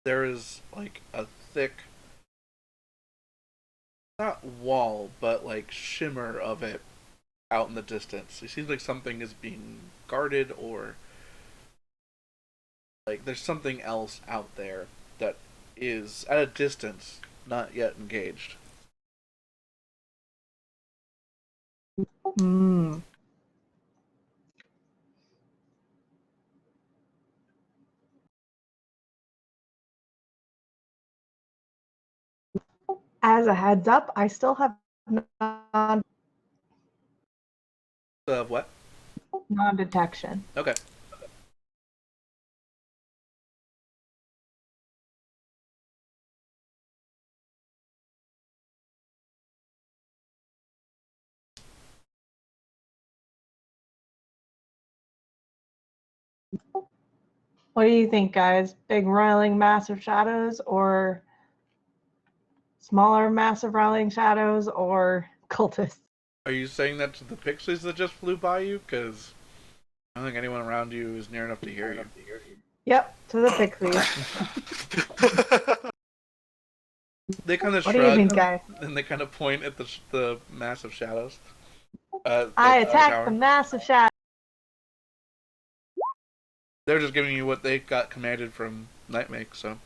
There is like a thick, not wall, but like shimmer of it out in the distance. It seems like something is being guarded, or like there's something else out there that is at a distance, not yet engaged. Hmm. As a heads up, I still have What? non-detection. Okay. What do you think, guys? Big roiling massive shadows, or smaller massive roiling shadows, or cultists? Are you saying that to the pixies that just flew by you? Because I don't think anyone around you is near enough to hear you. Yep, to the pixies. They kind of What do you think, shrug guys? and they kind of point at the massive shadows. I the attack tower. the massive shadow. They're just giving you what they got commanded from Nightmake, so.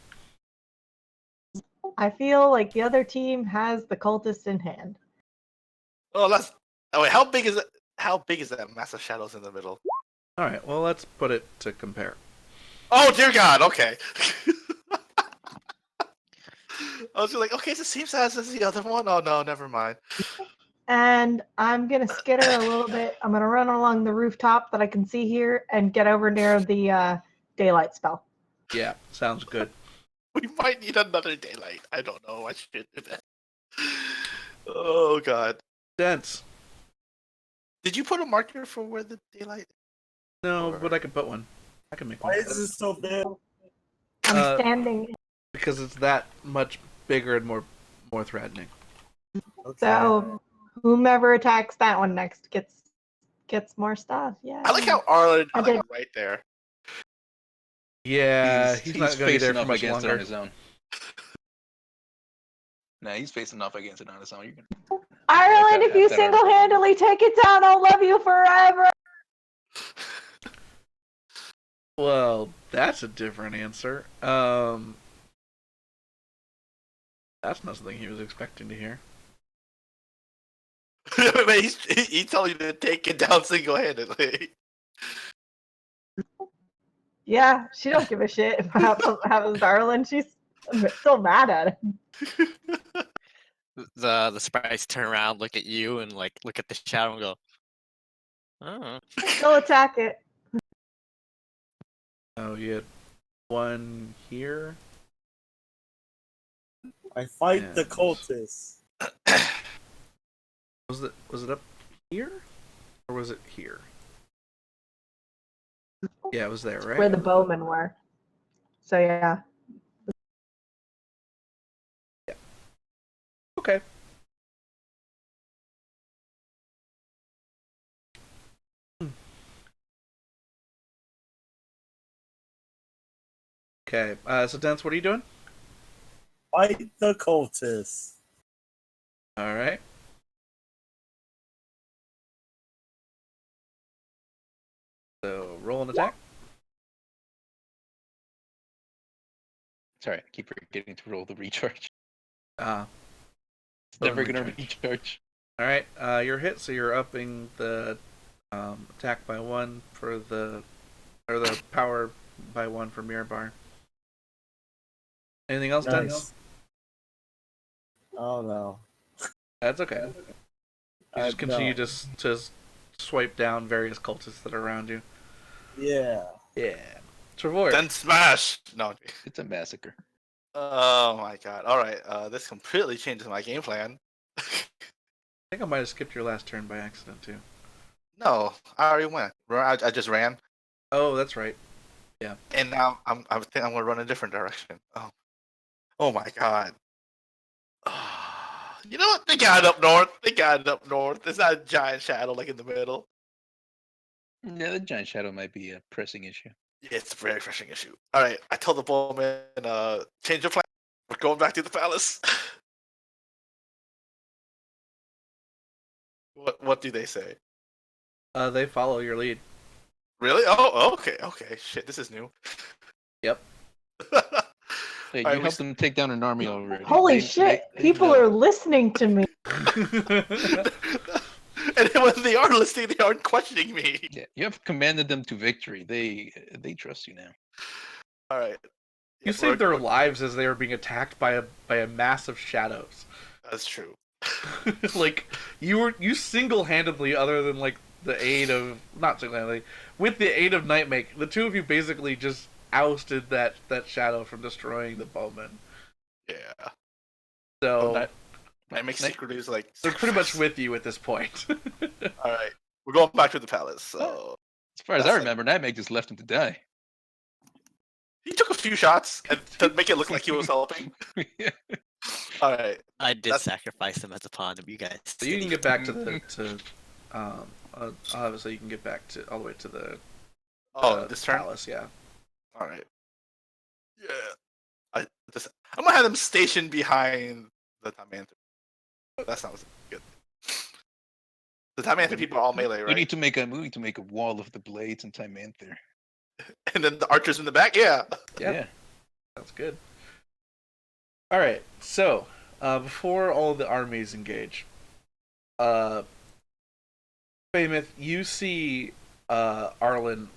I feel like the other team has the cultist in hand. Oh, that's. Oh wait, how big is it? How big is that massive shadows in the middle? All right. Well, let's put it to compare. Oh dear God. Okay. I was like, okay, it's the same size as the other one. Oh no, never mind. And I'm gonna skitter a little bit. I'm gonna run along the rooftop that I can see here and get over near the daylight spell. Yeah, sounds good. We might need another daylight. I don't know. I should do that. Oh God. Dense. Did you put a marker for where the daylight? No, Or- but I can put one. I can make Why one. is it so big? I'm Uh, standing. Because it's that much bigger and more threatening. Okay. So whomever attacks that one next gets more stuff. Yeah. I like how Arlen I is did. like right there. Yeah, he's not going to be there facing for off much against it longer. on his own. Nah, he's facing off against it on his own. You're gonna... Ireland, if you that single-handedly take it down, I'll love you forever. Well, that's a different answer. That's not something he was expecting to hear. He's telling you to take it down single-handedly. Yeah, she don't give a shit if happens to Ireland. She's still mad at him. The sprites turn around, look at you, and like look at the shadow and go, "Oh, Still attack it. Oh, you had one here. I fight Yeah. the cultists. Was it up here, or was it here? Yeah, it was there, right? Where the bowmen were. So yeah. Okay. Okay. So Dance, what are you doing? Fight the cultists. All right. So roll an attack. Sorry, I keep forgetting to roll the recharge. Ah. It's never Roll gonna recharge. recharge. All right. You're hit, so you're upping the attack by 1 for the power by 1 for Mirror Bar. Anything else, Dance? Nice. Oh no. That's okay. You just continue No. to swipe down various cultists that are around you. Yeah. Yeah. Trevor. Then smash. No. It's a massacre. Oh my God. All right. This completely changes my game plan. I think I might have skipped your last turn by accident too. No, I already went. I just ran, Oh, that's right. and now I think I'm gonna run a different direction. Oh my God. You know what? They got it up north. They got it up north. There's not a giant shadow like in the middle. Yeah, the giant shadow might be a pressing issue. Yeah, it's a very refreshing issue. All right, I tell the bowman, change your plan. We're going back to the palace. What do they say? They follow your lead. Really? Oh, okay. Shit, this is new. Yep. Hey, you Alright, we helped them take down an army already. Holy shit! People are listening to me. And when they are listening, they aren't questioning me. Yeah, you have commanded them to victory. They trust you now. All right. You Yeah, saved their lives as they were being attacked by a mass of shadows. That's true. Like you single-handedly, other than like the aid of not single-handedly, with the aid of Nightmake, the two of you basically just ousted that shadow from destroying the bowman. Yeah. So Nightmake secretly is like. they're pretty much with you at this point. All right, we're going back to the palace. So As far as That's I it. remember, Nightmake just left him to die. he took a few shots and to make it look like he was helping. All right. I did That's- sacrifice him as a pawn of you guys." So you can get back to the obviously you can get back to all the way to the This turn. palace. Yeah. All right. Yeah. I'm gonna have them stationed behind the Tamantha. That sounds good. The Tamantha people are all melee, We right? need to make a wall of the blades and Timanther. And then the archers in the back. Yeah. Yeah. Sounds good. All right. So before all the armies engage, Famous, you see Arlen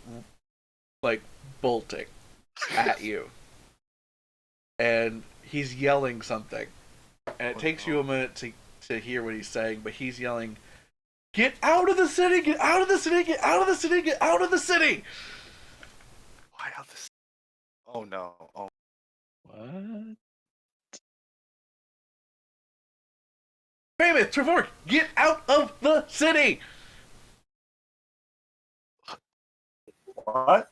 like bolting at you, and he's yelling something, and it takes you a minute to hear what he's saying, but he's yelling, "Get out of the city! Get out of the city! Get out of the city! Get out of the city!" Why out this? Oh no! Oh, What? Mammoth, Trevor, get out of the city! What?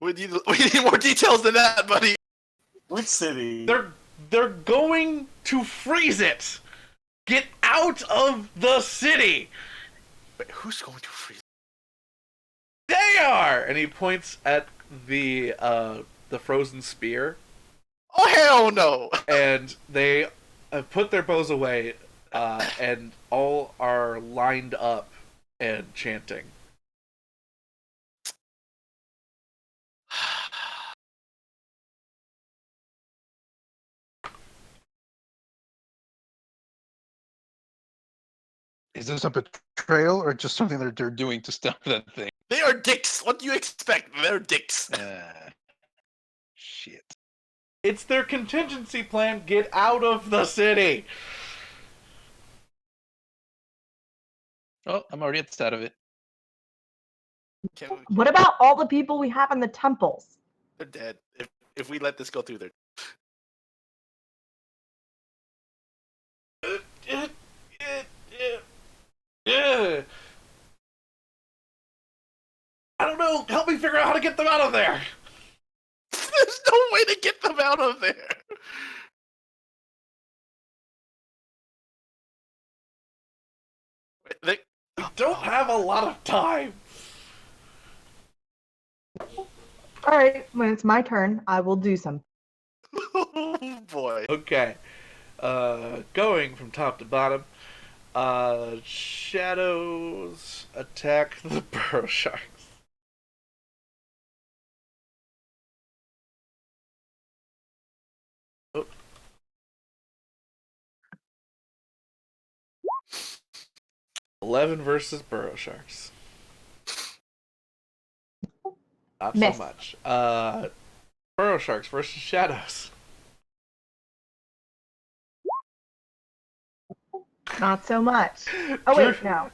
we need more details than that, buddy. Which city? They're going to freeze it. Get out of the city. Wait, who's going to freeze? They are, and he points at the frozen spear, Oh hell no! and they have put their bows away, and all are lined up and chanting. Is this a betrayal or just something that they're doing to stop that thing? They are dicks. What do you expect? They're dicks. Shit. It's their contingency plan. Get out of the city. Oh, I'm already at the start of it. What about all the people we have in the temples? They're dead. If we let this go through, they're. I don't know. Help me figure out how to get them out of there. There's no way to get them out of there. They, We don't have a lot of time. All right, when it's my turn, I will do some. oh boy. Okay. Going from top to bottom. Shadows attack the burrow sharks. Oh. 11 versus burrow sharks. Not Miss. so much. Burrow sharks versus shadows. Not so much. Oh wait, no.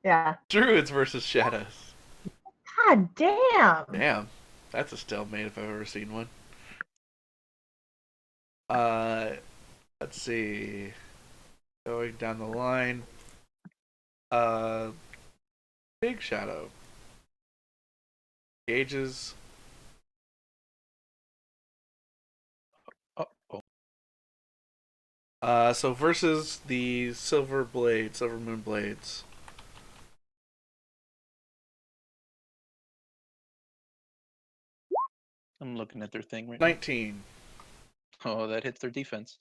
Yeah. Druids versus shadows. God damn. Damn, that's a stalemate if I've ever seen one. Let's see. Going down the line. Big shadow. Gauges. Oh. So versus the silver moon blades. I'm looking at their thing right now. 19. Oh, that hits their defense.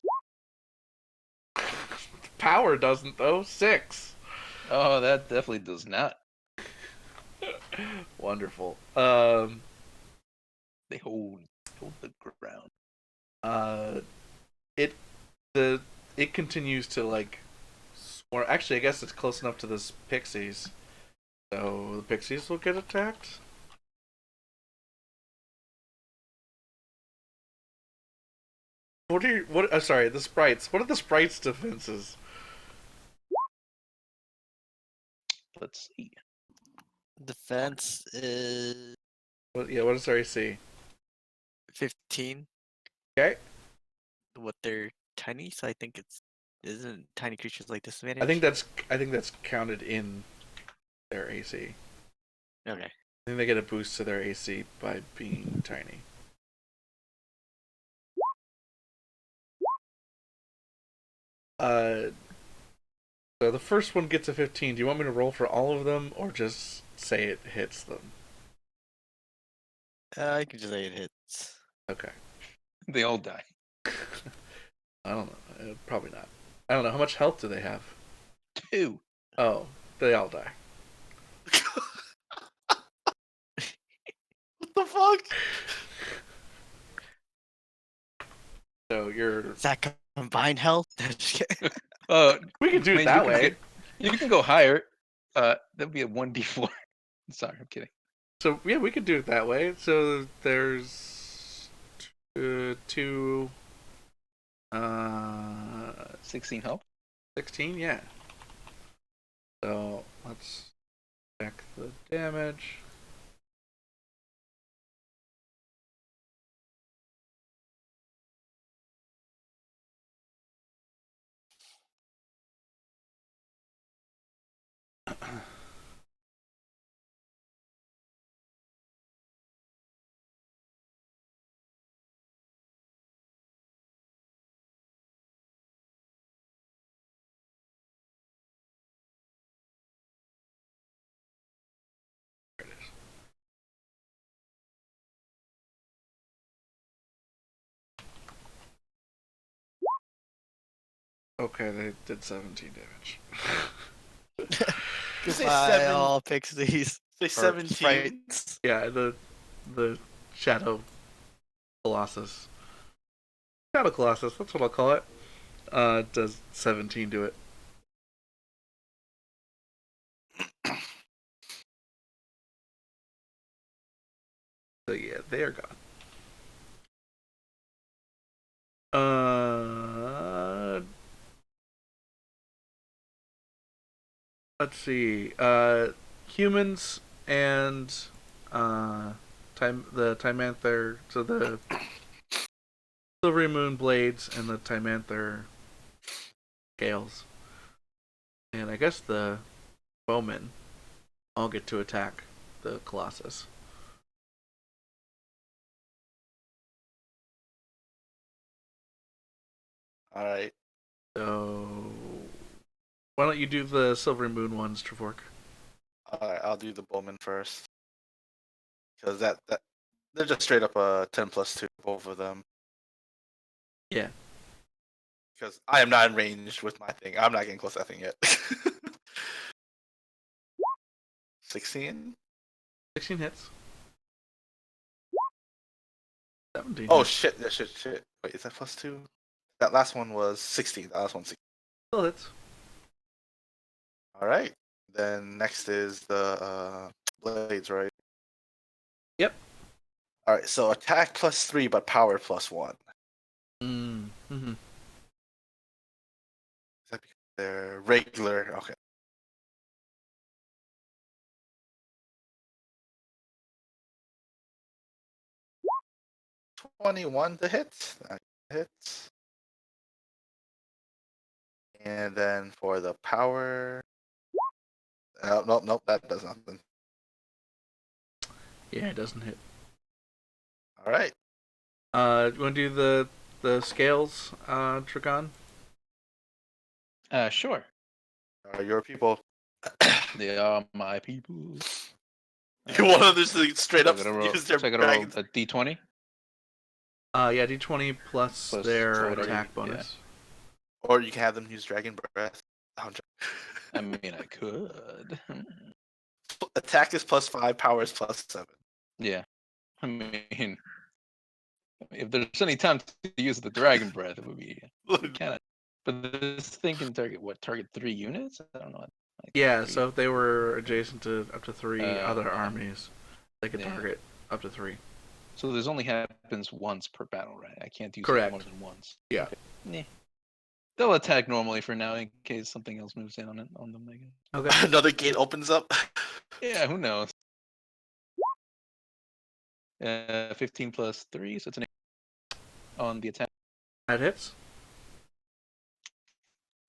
Power doesn't though. 6. Oh, that definitely does not. Wonderful. They hold the ground. It continues to like swarm. Actually, I guess it's close enough to this pixies, so the pixies will get attacked. Sorry, the sprites. What are the sprites' defenses? Let's see. Defense is What is their AC? 15. Okay. What they're tiny, so I think isn't tiny creatures like disadvantage. I think that's counted in their AC. Okay. I think they get a boost to their AC by being tiny. So the first one gets a 15. Do you want me to roll for all of them, or just say it hits them? I can just say it hits. Okay. They all die. I don't know. Probably not. I don't know. How much health do they have? 2. Oh, they all die. What the fuck? So you're. Is that combined health? We can do it Man, that you can way. You can go higher. That'd be a 1d4. Sorry, I'm kidding. So yeah, we could do it that way. So there's two, 16 health. 16, yeah. So let's check the damage. Okay, they did 17 damage. You say Goodbye, 7. all pixies. Say Or 17. sprites. Yeah, the Shadow Colossus. Shadow Colossus, that's what I'll call it. Does 17 to it. So yeah, they are gone. Let's see. Humans and the Timanther. So the Silvery Moon blades and the Timanther scales, and I guess the bowmen all get to attack the Colossus. All right. So why don't you do the Silvery Moon ones, Trevork? All right. I'll do the bowman first because that they're just straight up a 10 plus 2, both of them. Yeah. Because I am not in range with my thing. I'm not getting close to that thing yet. 16. 16 hits. 17. Oh hits. shit! Yeah, shit! Wait, is that plus 2? That last one was 16. That last one 16. Still hits. All right. Then next is the blades, right? Yep. All right. So attack plus 3, but power plus 1. Mm-hmm. Is that because they're regular? Okay. $21 to hit. That hits. And then for the power. Nope. That does nothing. Yeah, it doesn't hit. All right. You want to do the scales, Trigon? Sure. Your people. They are my people. You want them to straight up So I gotta roll, use their so I gotta roll dragons. a d20 Yeah, D20 plus plus their 40, attack yeah. bonus. Or you can have them use dragon breath. I mean, I could. Attack is plus 5, power is plus 7. Yeah. I mean, if there's any time to use the dragon breath, it would be kind of. But this thing can target 3 units? I don't know. Like Yeah, 3. so if they were adjacent to up to 3 other Okay. armies, they could Yeah. target up to 3. So this only happens once per battle, right? I can't use Correct. it more than once. Yeah. Okay. Yeah. They'll attack normally for now in case something else moves in on them. I guess. Okay. Another gate opens up. Yeah, who knows? 15 plus 3, so it's an 8 on the attack. That hits.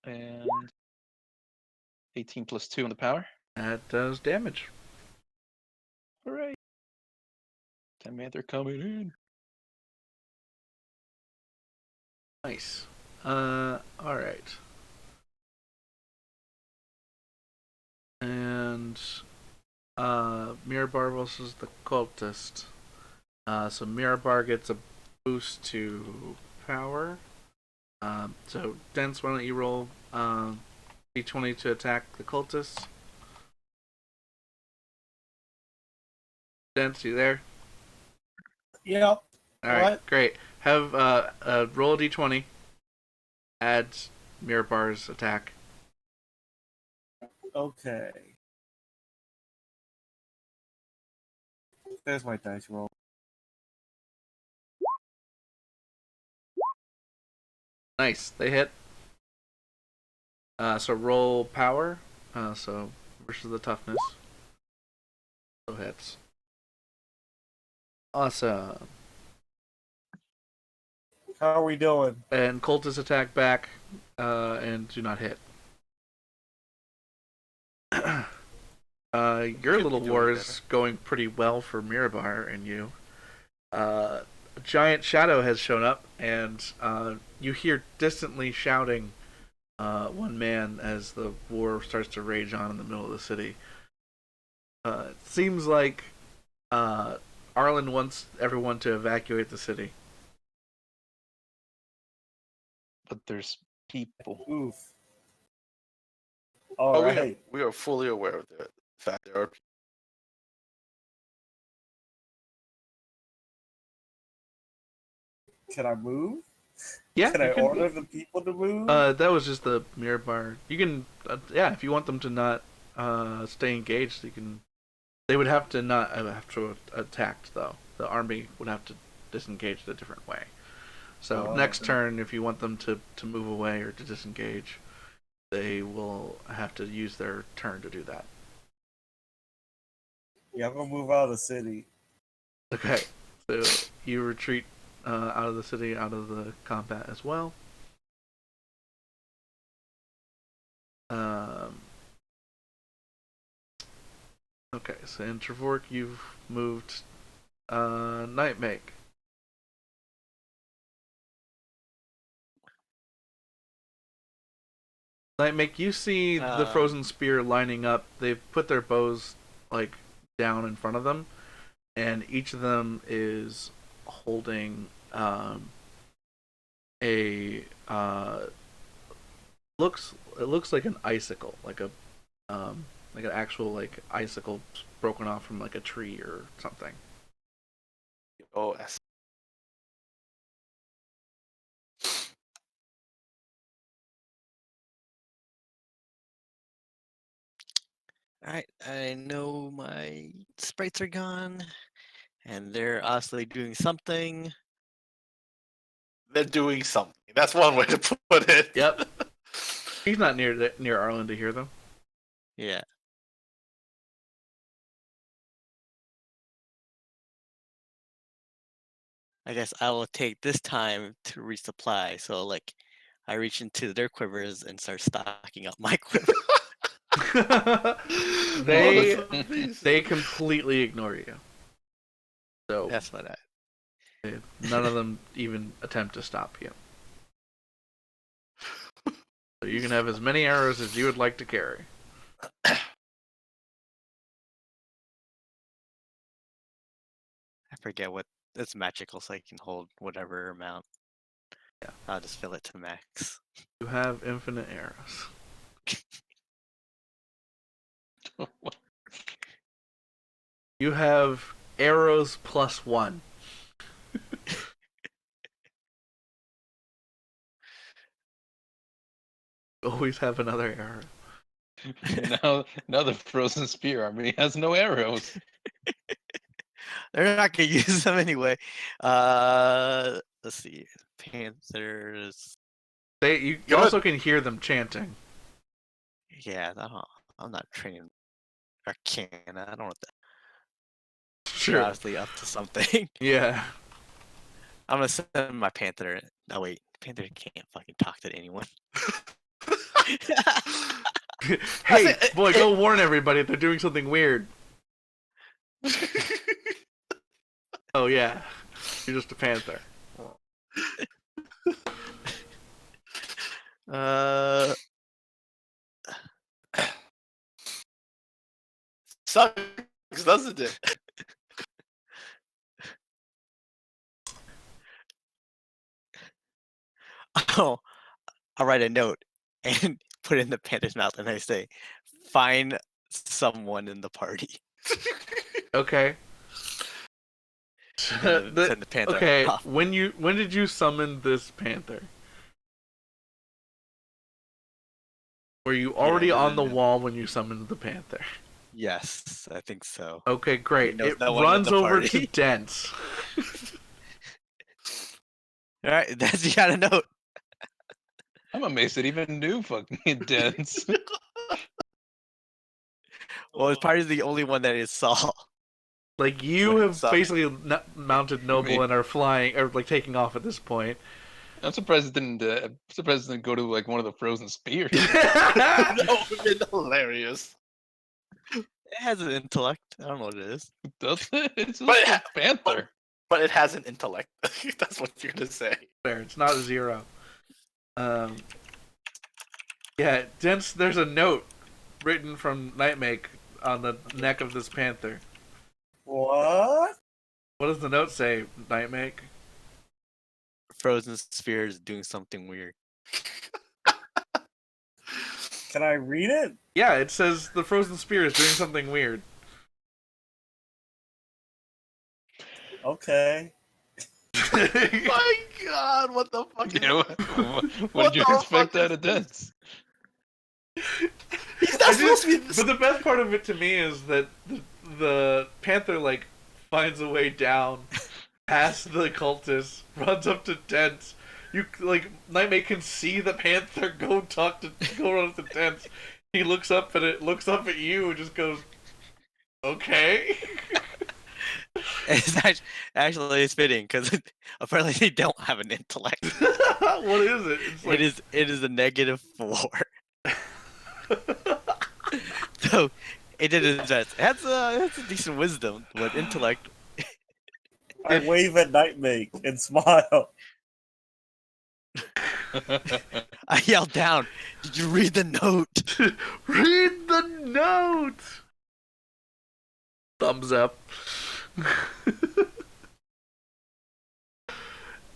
And 18 plus 2 on the power. That does damage. Hooray. They're coming in. Nice. Alright. And Mirabar versus the cultist. So Mirabar gets a boost to power. So Dents, why don't you roll D20 to attack the cultist? Dents, you there? Yep. All right, What? great. Have roll a D20. Add Mirabar's attack. Okay. There's my dice roll. Nice. They hit. So roll power. So versus the toughness. So hits. Awesome. How are we doing? And cultists attack back and do not hit. Your little war is going pretty well for Mirabar and you. A giant shadow has shown up, and you hear distantly shouting one man as the war starts to rage on in the middle of the city. It seems like Arlen wants everyone to evacuate the city. But there's people. Oof. Oh, All right. we are fully aware of the fact there are. Can I move? Yeah, Can I order the people to move? That was just the Mirabar. You can, yeah, if you want them to not stay engaged, you can. They would have to not have to attack though. The army would have to disengage a different way. So next turn, if you want them to move away or to disengage, they will have to use their turn to do that. Yeah, I'm gonna move out of the city. Okay, so you retreat out of the city, out of the combat as well. Okay, so in Trevork, you've moved Nightmake. Nightmake, you see the frozen spear lining up. They've put their bows like down in front of them, and each of them is holding a looks like an icicle, like an actual like icicle broken off from like a tree or something. Oh, Alright, I know my sprites are gone, and they're obviously doing something. they're doing something. That's one way to put it. Yep. He's not near Arlen to hear them. Yeah. I guess I will take this time to resupply. So, like, I reach into their quivers and start stocking up my quiver. They completely ignore you. So That's what none of them even attempt to stop you. So you can have as many arrows as you would like to carry. I forget what it's magical, so I can hold whatever amount. Yeah. I'll just fill it to max. You have infinite arrows. You have arrows plus 1. Always have another arrow. Now the frozen spear army has no arrows. They're not gonna use them anyway. Let's see. Panthers. You also can hear them chanting. Yeah, I'm not training Arcana. I don't know what that. Sure. They're obviously up to something. Yeah. I'm gonna send my Panther. No wait, Panther can't fucking talk to anyone. Hey, boy, go warn everybody if they're doing something weird. Oh yeah, you're just a panther. Sucks, doesn't it? Oh, I'll write a note and put it in the Panther's mouth, and I say, "Find someone in the party." Okay. And then send the Panther Okay, off. when did you summon this panther? Were you already on the wall when you summoned the panther? Yes, I think so. Okay, great. knows It no one at runs the over party. to Dents. All right, that's you got a note. I'm amazed it even knew fucking Dents. Well, his party's the only one that it saw. Like, you What have sucks. basically mounted Noble and are flying, or like taking off at this point. I'm surprised it didn't. I'm surprised it didn't go to like one of the frozen spears. That would have been hilarious. It has an intellect. I don't know what it is. Does it? It's But just it a panther. But it has an intellect. That's what you're gonna say. Fair, it's not 0. Yeah, Dents, there's a note written from Nightmake on the neck of this panther. What? What does the note say, Nightmake? Frozen sphere is doing something weird. Can I read it? Yeah, it says the frozen spear is doing something weird. Okay. My God, what the fuck? You know, what What did you the expect fuck out is of Dents? He's not supposed to be. But the best part of it to me is that the panther like finds a way down past the cultists, runs up to Dents. You like Nightmare can see the panther go run up to Dents. He looks up at it, looks up at you, and just goes, "Okay." It's actually it's fitting because apparently they don't have an intellect. What is it? It's like, It is a -4. So it did its best. That's a decent wisdom, but intellect. I wave at Nightmake and smile. I yelled down. Did you read the note? read the note. Thumbs up.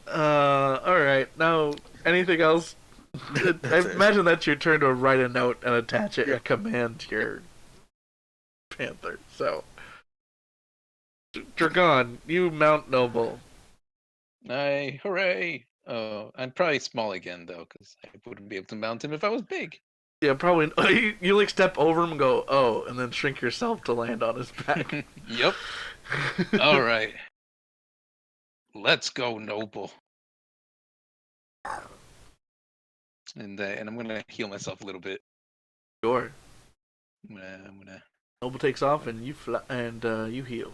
All right. Now, anything else? I That's it. imagine that's your turn to write a note and attach it, a command to your panther. So, Dragon, you mount Noble. Hooray! Oh, I'm probably small again though, because I wouldn't be able to mount him if I was big. Yeah, probably. You like step over him and go, oh, and then shrink yourself to land on his back. Yep. All right. Let's go, Noble. And I'm gonna heal myself a little bit. Sure. I'm gonna Noble takes off and you fly and you heal.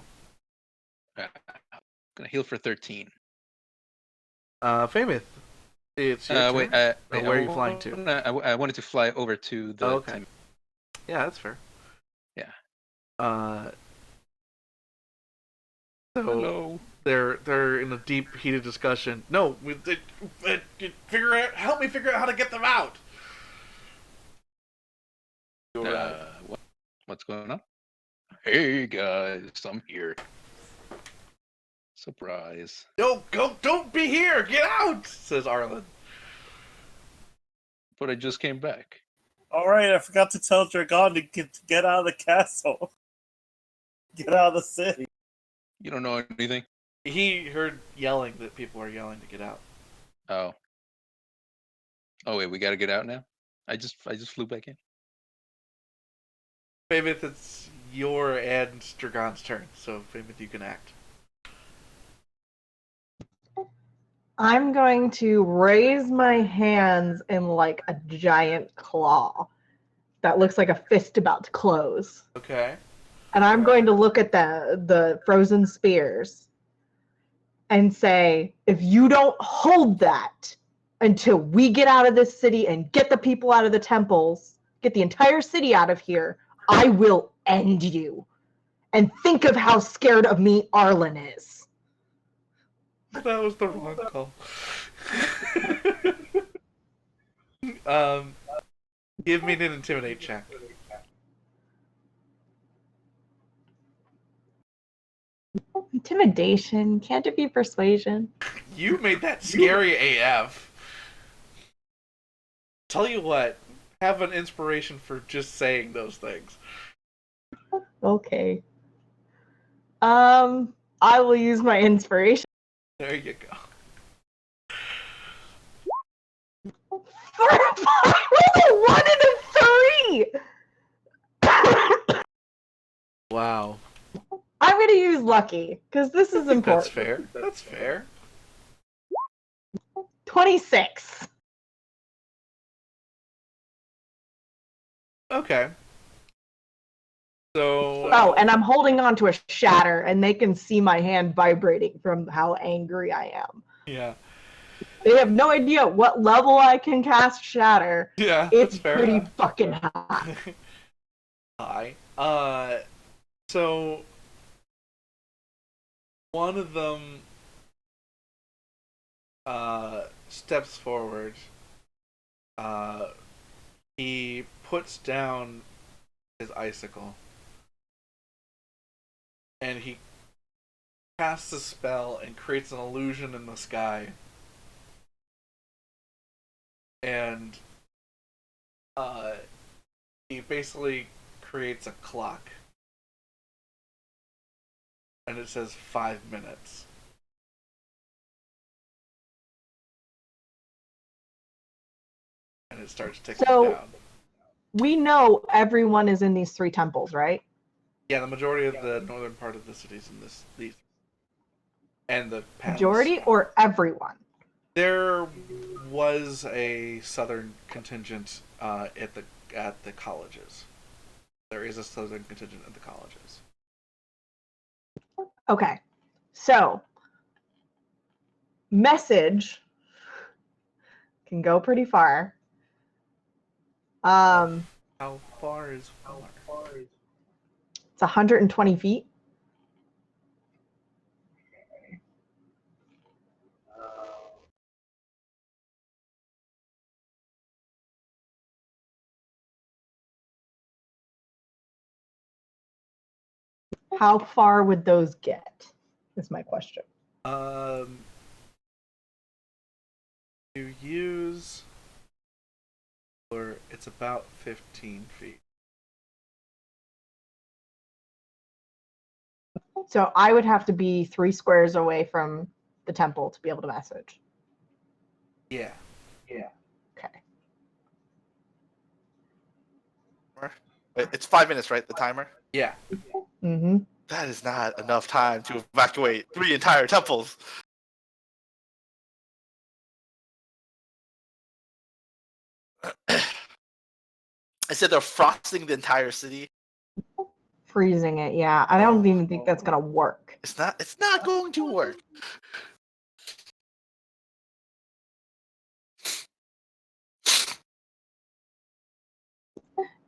gonna heal for 13. Famous. It's your Wait, turn. wait, where are you flying to? I wanted to fly over to the. Oh, okay. Yeah, that's fair. Yeah. So Hello. they're in a deep, heated discussion. No, figure out. Help me figure out how to get them out. What's going on? Hey guys, I'm here. Surprise. No, don't be here. Get out, says Arlen. But I just came back. Alright, I forgot to tell Dragon to get out of the castle. Get out of the city. You don't know anything? He heard yelling that people are yelling to get out. Oh. Oh wait, we gotta get out now? I just flew back in. Famous, it's your and Dragon's turn, so Famous, you can act. I'm going to raise my hands in like a giant claw that looks like a fist about to close. Okay. And I'm going to look at the frozen spears and say, if you don't hold that until we get out of this city and get the people out of the temples, get the entire city out of here, I will end you. And think of how scared of me Arlen is. That was the wrong call. Give me an intimidate check. Intimidation? Can't it be persuasion? You made that scary AF. Tell you what, have an inspiration for just saying those things. Okay. I will use my inspiration. There you go. I rolled a 1 and a 3! Wow. I'm going to use lucky because this I is think that's important. fair. That's fair. 26. Okay. So. Oh, and I'm holding on to a shatter, and they can see my hand vibrating from how angry I am. Yeah. They have no idea what level I can cast shatter. Yeah, It's that's fair. pretty fucking hot. Hi. So one of them steps forward. He puts down his icicle and he casts a spell and creates an illusion in the sky. And he basically creates a clock. And it says 5 minutes. And it starts ticking down. We know everyone is in these 3 temples, right? Yeah, the majority of the northern part of the city's in these, and the palace. Majority or everyone? There was a southern contingent at the colleges. There is a southern contingent at the colleges. Okay, so message can go pretty far. How far is far? It's 120 feet. How far would those get? Is my question. You use, or it's about 15 feet. So I would have to be 3 squares away from the temple to be able to message. Yeah. Okay. It's 5 minutes, right? The timer. Yeah. Mm-hmm. That is not enough time to evacuate 3 entire temples. I said they're frosting the entire city. Freezing it, yeah. I don't even think that's gonna work. It's not going to work.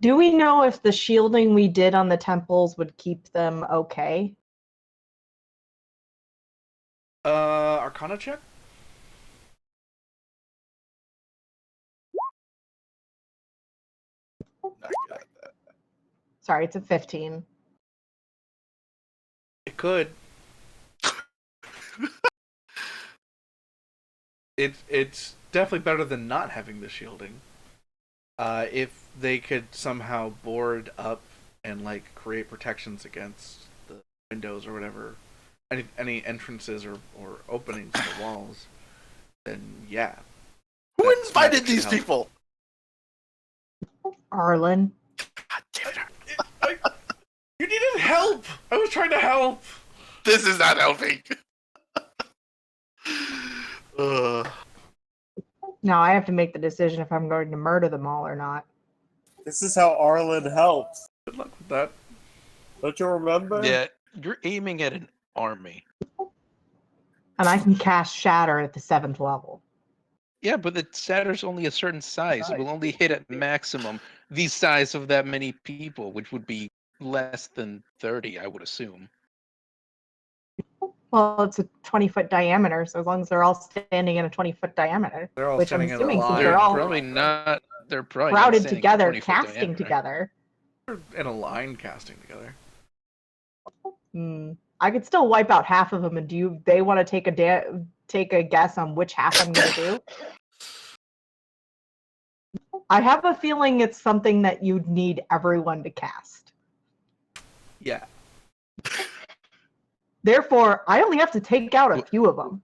Do we know if the shielding we did on the temples would keep them okay? Arcana check? Not good at that. Sorry, it's a 15. It could. It's definitely better than not having the shielding. If they could somehow board up and like create protections against the windows or whatever, any entrances or openings to the walls, then yeah. Who That's invited magic these help. people? Arlen. God damn it. You needed help. I was trying to help. This is not helping. uh, Now I have to make the decision if I'm going to murder them all or not. This is how Arlen helps. Good luck with that. Don't you remember? Yeah, you're aiming at an army. And I can cast Shatter at the 7th level. Yeah, but the Saturn's only a certain size. It will only hit at maximum the size of that many people, which would be less than 30, I would assume. Well, it's a 20-foot diameter, so as long as they're all standing in a 20-foot diameter, They're all which I'm standing in a assuming since line. they're all probably not. They're probably not crowded standing in together, 20-foot casting diameter. together. They're in a line casting together. I could still wipe out half of them, and do they want to take a guess on which half I'm going to do? I have a feeling it's something that you'd need everyone to cast. Yeah. Therefore, I only have to take out a few of them.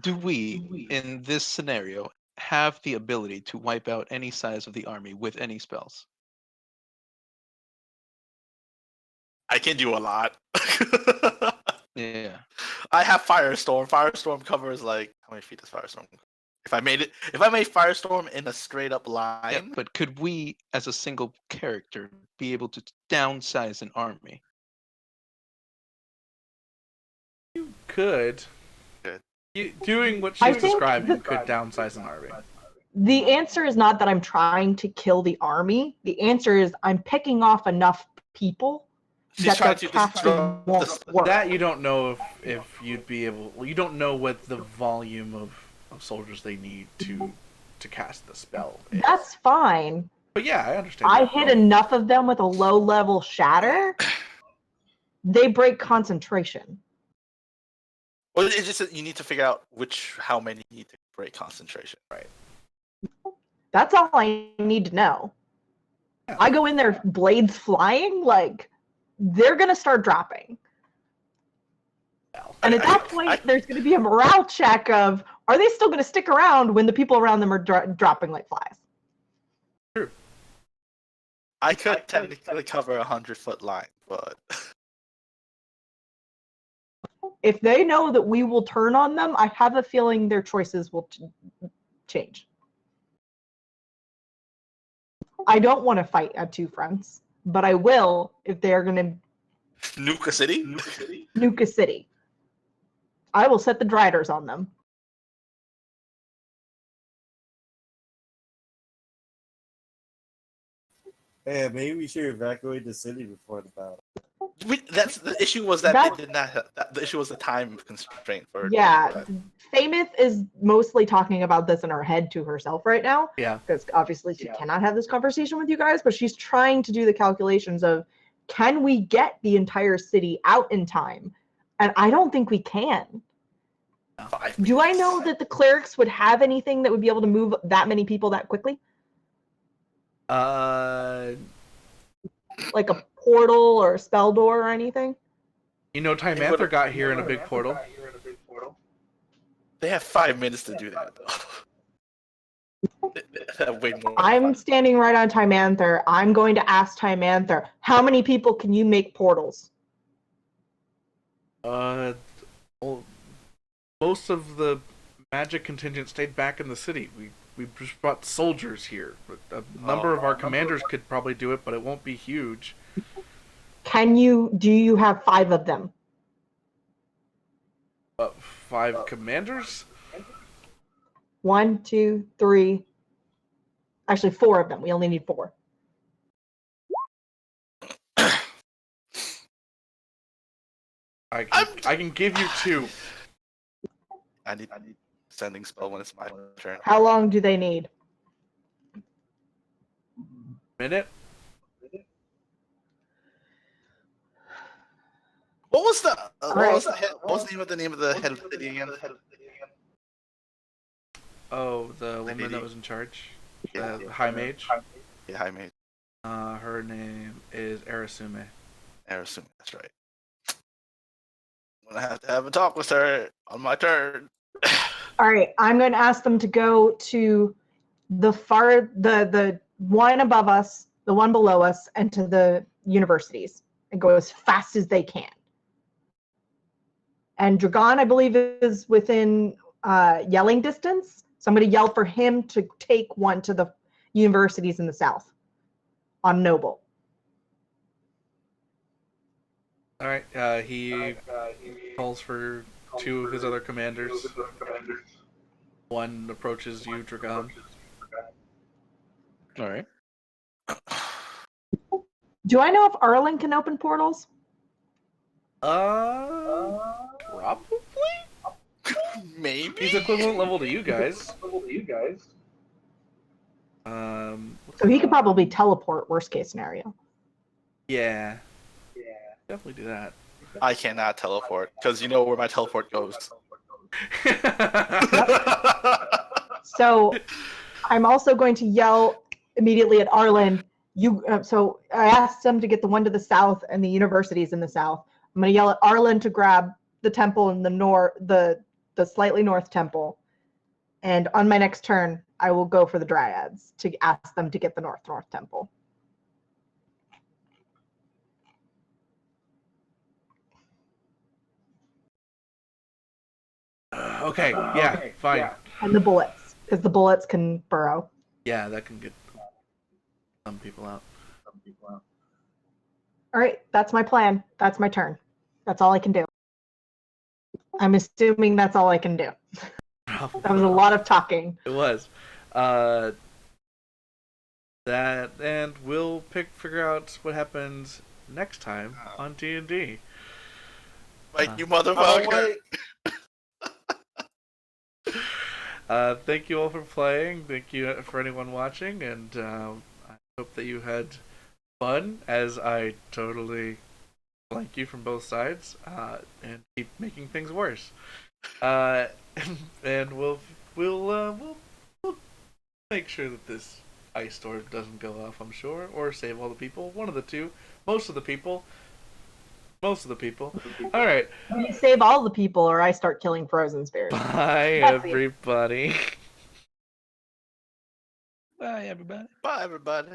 Do we, in this scenario, have the ability to wipe out any size of the army with any spells? I can do a lot. Yeah. I have Firestorm. Firestorm covers like how many feet does Firestorm? If I made Firestorm in a straight up Yeah, line, but could we, as a single character, be able to downsize an army? Could. Good. Doing what I she's think describing could downsize an army. The answer is not that I'm trying to kill the army. The answer is I'm picking off enough people she's that trying their to casting disrupt won't the. work. That you don't know if you'd be able. Well, you don't know what the volume of soldiers they need to cast the spell is. That's fine. But yeah, I understand. I your hit point. enough of them with a low level shatter. They break concentration. Well, it's just that you need to figure out how many need to break concentration. Right. That's all I need to know. Yeah. I go in there, blades flying, like they're gonna start dropping. Well, And at that point, there's going to be a morale check of, are they still going to stick around when the people around them are dropping like flies? True. I could technically cover 100-foot line, but If they know that we will turn on them, I have a feeling their choices will change. I don't want to fight at two fronts, but I will if they're going to Nuka City. nuke a city. I will set the driders on them. Yeah, maybe we should evacuate the city before the battle. That's the issue. Was that That's- they did not. The issue was the time constraint for. Yeah, Famous is mostly talking about this in her head to herself right now. Yeah. Because obviously she cannot have this conversation with you guys, but she's trying to do the calculations of, can we get the entire city out in time? And I don't think we can. 5 Do I minutes. know that the clerics would have anything that would be able to move that many people that quickly? Like a portal or a spell door or anything? Time Anther got here in a big portal. They have 5 minutes to do that, though. They have way more. than I'm 5. standing right on Timanther. I'm going to ask Timanther, how many people can you make portals? Well, most of the magic contingent stayed back in the city. We just brought soldiers here. A number of our commanders could probably do it, but it won't be huge. Do you have 5 of them? 5 commanders? 1, 2, 3. Actually, 4 of them. We only need 4. I can give you 2. I need sending spell when it's my turn. How long do they need? Minute? What was the Alright. what was the name of the head of the city again? Oh, the woman lady. that was in charge? Yeah, The High Mage? Yeah, High Mage. Her name is Arasume. Arasume, that's right. I'm gonna have to have a talk with her on my turn. All right, I'm going to ask them to go to the one above us, the one below us, and to the universities, and go as fast as they can. And Dragon, I believe, is within yelling distance. So I'm going to yell for him to take one to the universities in the south on Noble. All right. He calls for 2 of his other commanders. One approaches you, Dragon. All right. Do I know if Arlen can open portals? Probably. Maybe. He's equivalent level to you guys. So he could probably teleport, worst case scenario. Yeah. Definitely do that. I cannot teleport because you know where my teleport goes. So I'm also going to yell immediately at Arlen. So I asked them to get the one to the south and the universities in the south. I'm going to yell at Arlen to grab the temple in the north, the slightly north temple. And on my next turn, I will go for the Dryads to ask them to get the north temple. Okay, yeah, fine. And the bullets, because the bullets can burrow. Yeah, that can get some people out. All right, that's my plan. That's my turn. That's all I can do. I'm assuming that's all I can do. Probably. That was a lot of talking. It was. That and we'll figure out what happens next time on D&D. Like you Oh, motherfucker. wait. Thank you all for playing. Thank you for anyone watching, and I hope that you had fun. As I totally flank you from both sides, and keep making things worse. And we'll make sure that this ice storm doesn't go off. I'm sure, or save all the people. One of the two. Most of the people. Most of the people. All right. You save all the people, or I start killing frozen spirits. Bye, That's the- everybody. Bye, everybody. Bye, everybody.